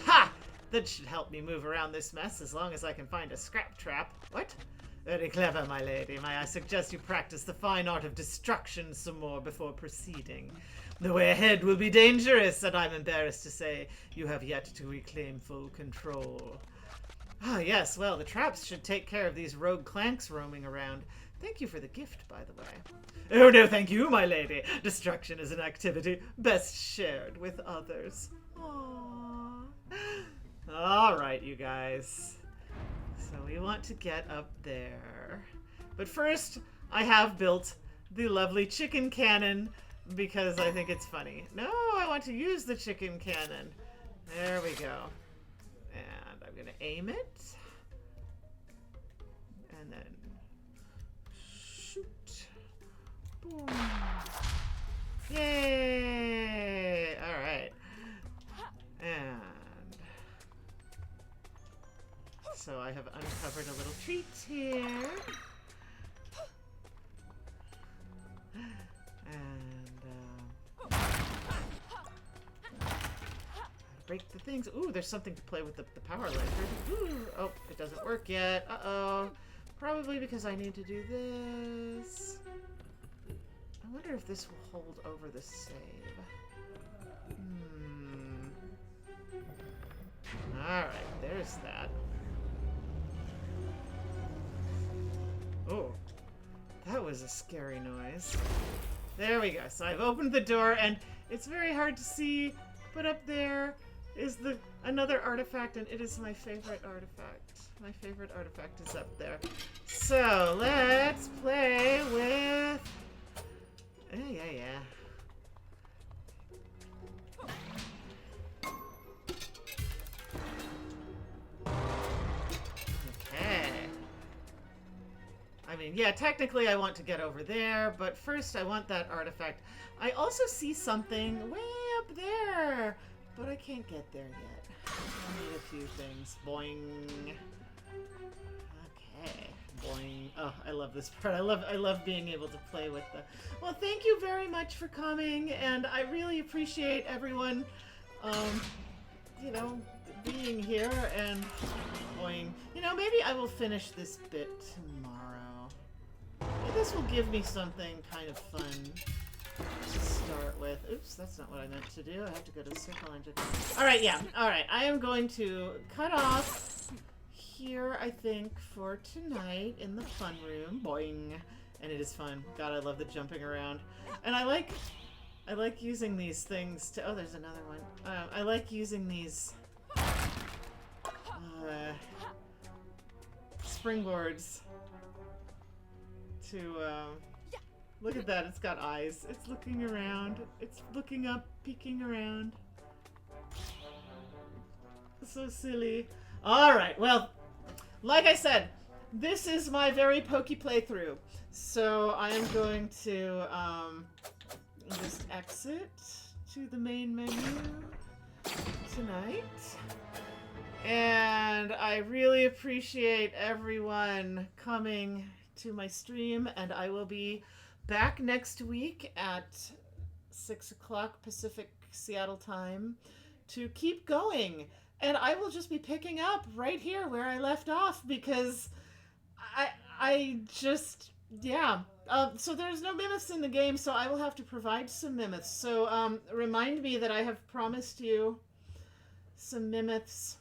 Ha! That should help me move around this mess as long as I can find a scrap trap. What? Very clever, my lady. May I suggest you practice the fine art of destruction some more before proceeding. The way ahead will be dangerous, and I'm embarrassed to say you have yet to reclaim full control. Ah, yes, well, the traps should take care of these rogue clanks roaming around. Thank you for the gift, by the way. Oh, no, thank you, my lady. Destruction is an activity best shared with others. Aww. All right, you guys. So we want to get up there. But first, I have built the lovely chicken cannon because I think it's funny. No, I want to use the chicken cannon. There we go. And I'm going to aim it. And then shoot. Boom. Yay! All right. And so I have uncovered a little treat here. And break the things. Ooh, there's something to play with the power laser. Ooh, oh, it doesn't work yet. Uh-oh. Probably because I need to do this. I wonder if this will hold over the save. Alright, there's that. Oh, that was a scary noise. There we go. So I've opened the door, and it's very hard to see, but up there is another artifact, and it is my favorite artifact. My favorite artifact is up there. So let's play with... Yeah. Okay. I mean, yeah, technically I want to get over there, but first I want that artifact. I also see something way up there, but I can't get there yet. I need a few things. Boing. Okay. Boing. Oh, I love this part. I love being able to play with the... Well, thank you very much for coming, and I really appreciate everyone, you know, being here, and boing. You know, maybe I will finish this bit tomorrow. This will give me something kind of fun to start with. Oops, that's not what I meant to do. I have to go to the circle engine. Alright, yeah. Alright, I am going to cut off here, I think, for tonight in the fun room. Boing. And it is fun. God, I love the jumping around. And I like using these things to... Oh, there's another one. I like using these... springboards to, look at that, it's got eyes. It's looking around. It's looking up, peeking around. So silly. Alright, well, like I said, this is my very Poky playthrough. So I am going to, just exit to the main menu tonight. And I really appreciate everyone coming to my stream. And I will be back next week at 6 o'clock Pacific Seattle time to keep going. And I will just be picking up right here where I left off because I just, yeah. So there's no mimics in the game, so I will have to provide some mimics. So remind me that I have promised you some mimics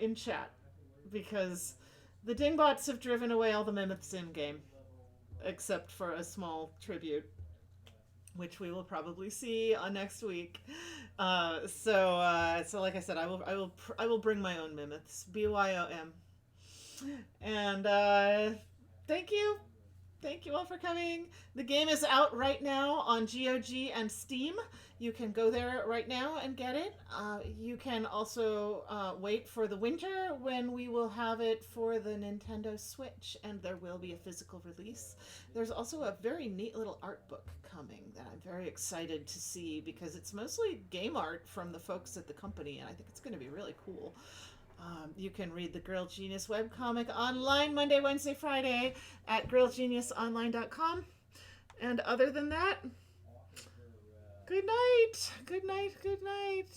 in chat because the dingbots have driven away all the mimics in game, except for a small tribute, which we will probably see on next week. So like I said, I will bring my own mimics. BYOM. And thank you. Thank you all for coming. The game is out right now on GOG and Steam. You can go there right now and get it. You can also wait for the winter when we will have it for the Nintendo Switch, and there will be a physical release. There's also a very neat little art book coming that I'm very excited to see because it's mostly game art from the folks at the company, and I think it's going to be really cool. You can read the Girl Genius webcomic online Monday, Wednesday, Friday at girlgeniusonline.com. And other than that, good night. Good night. Good night.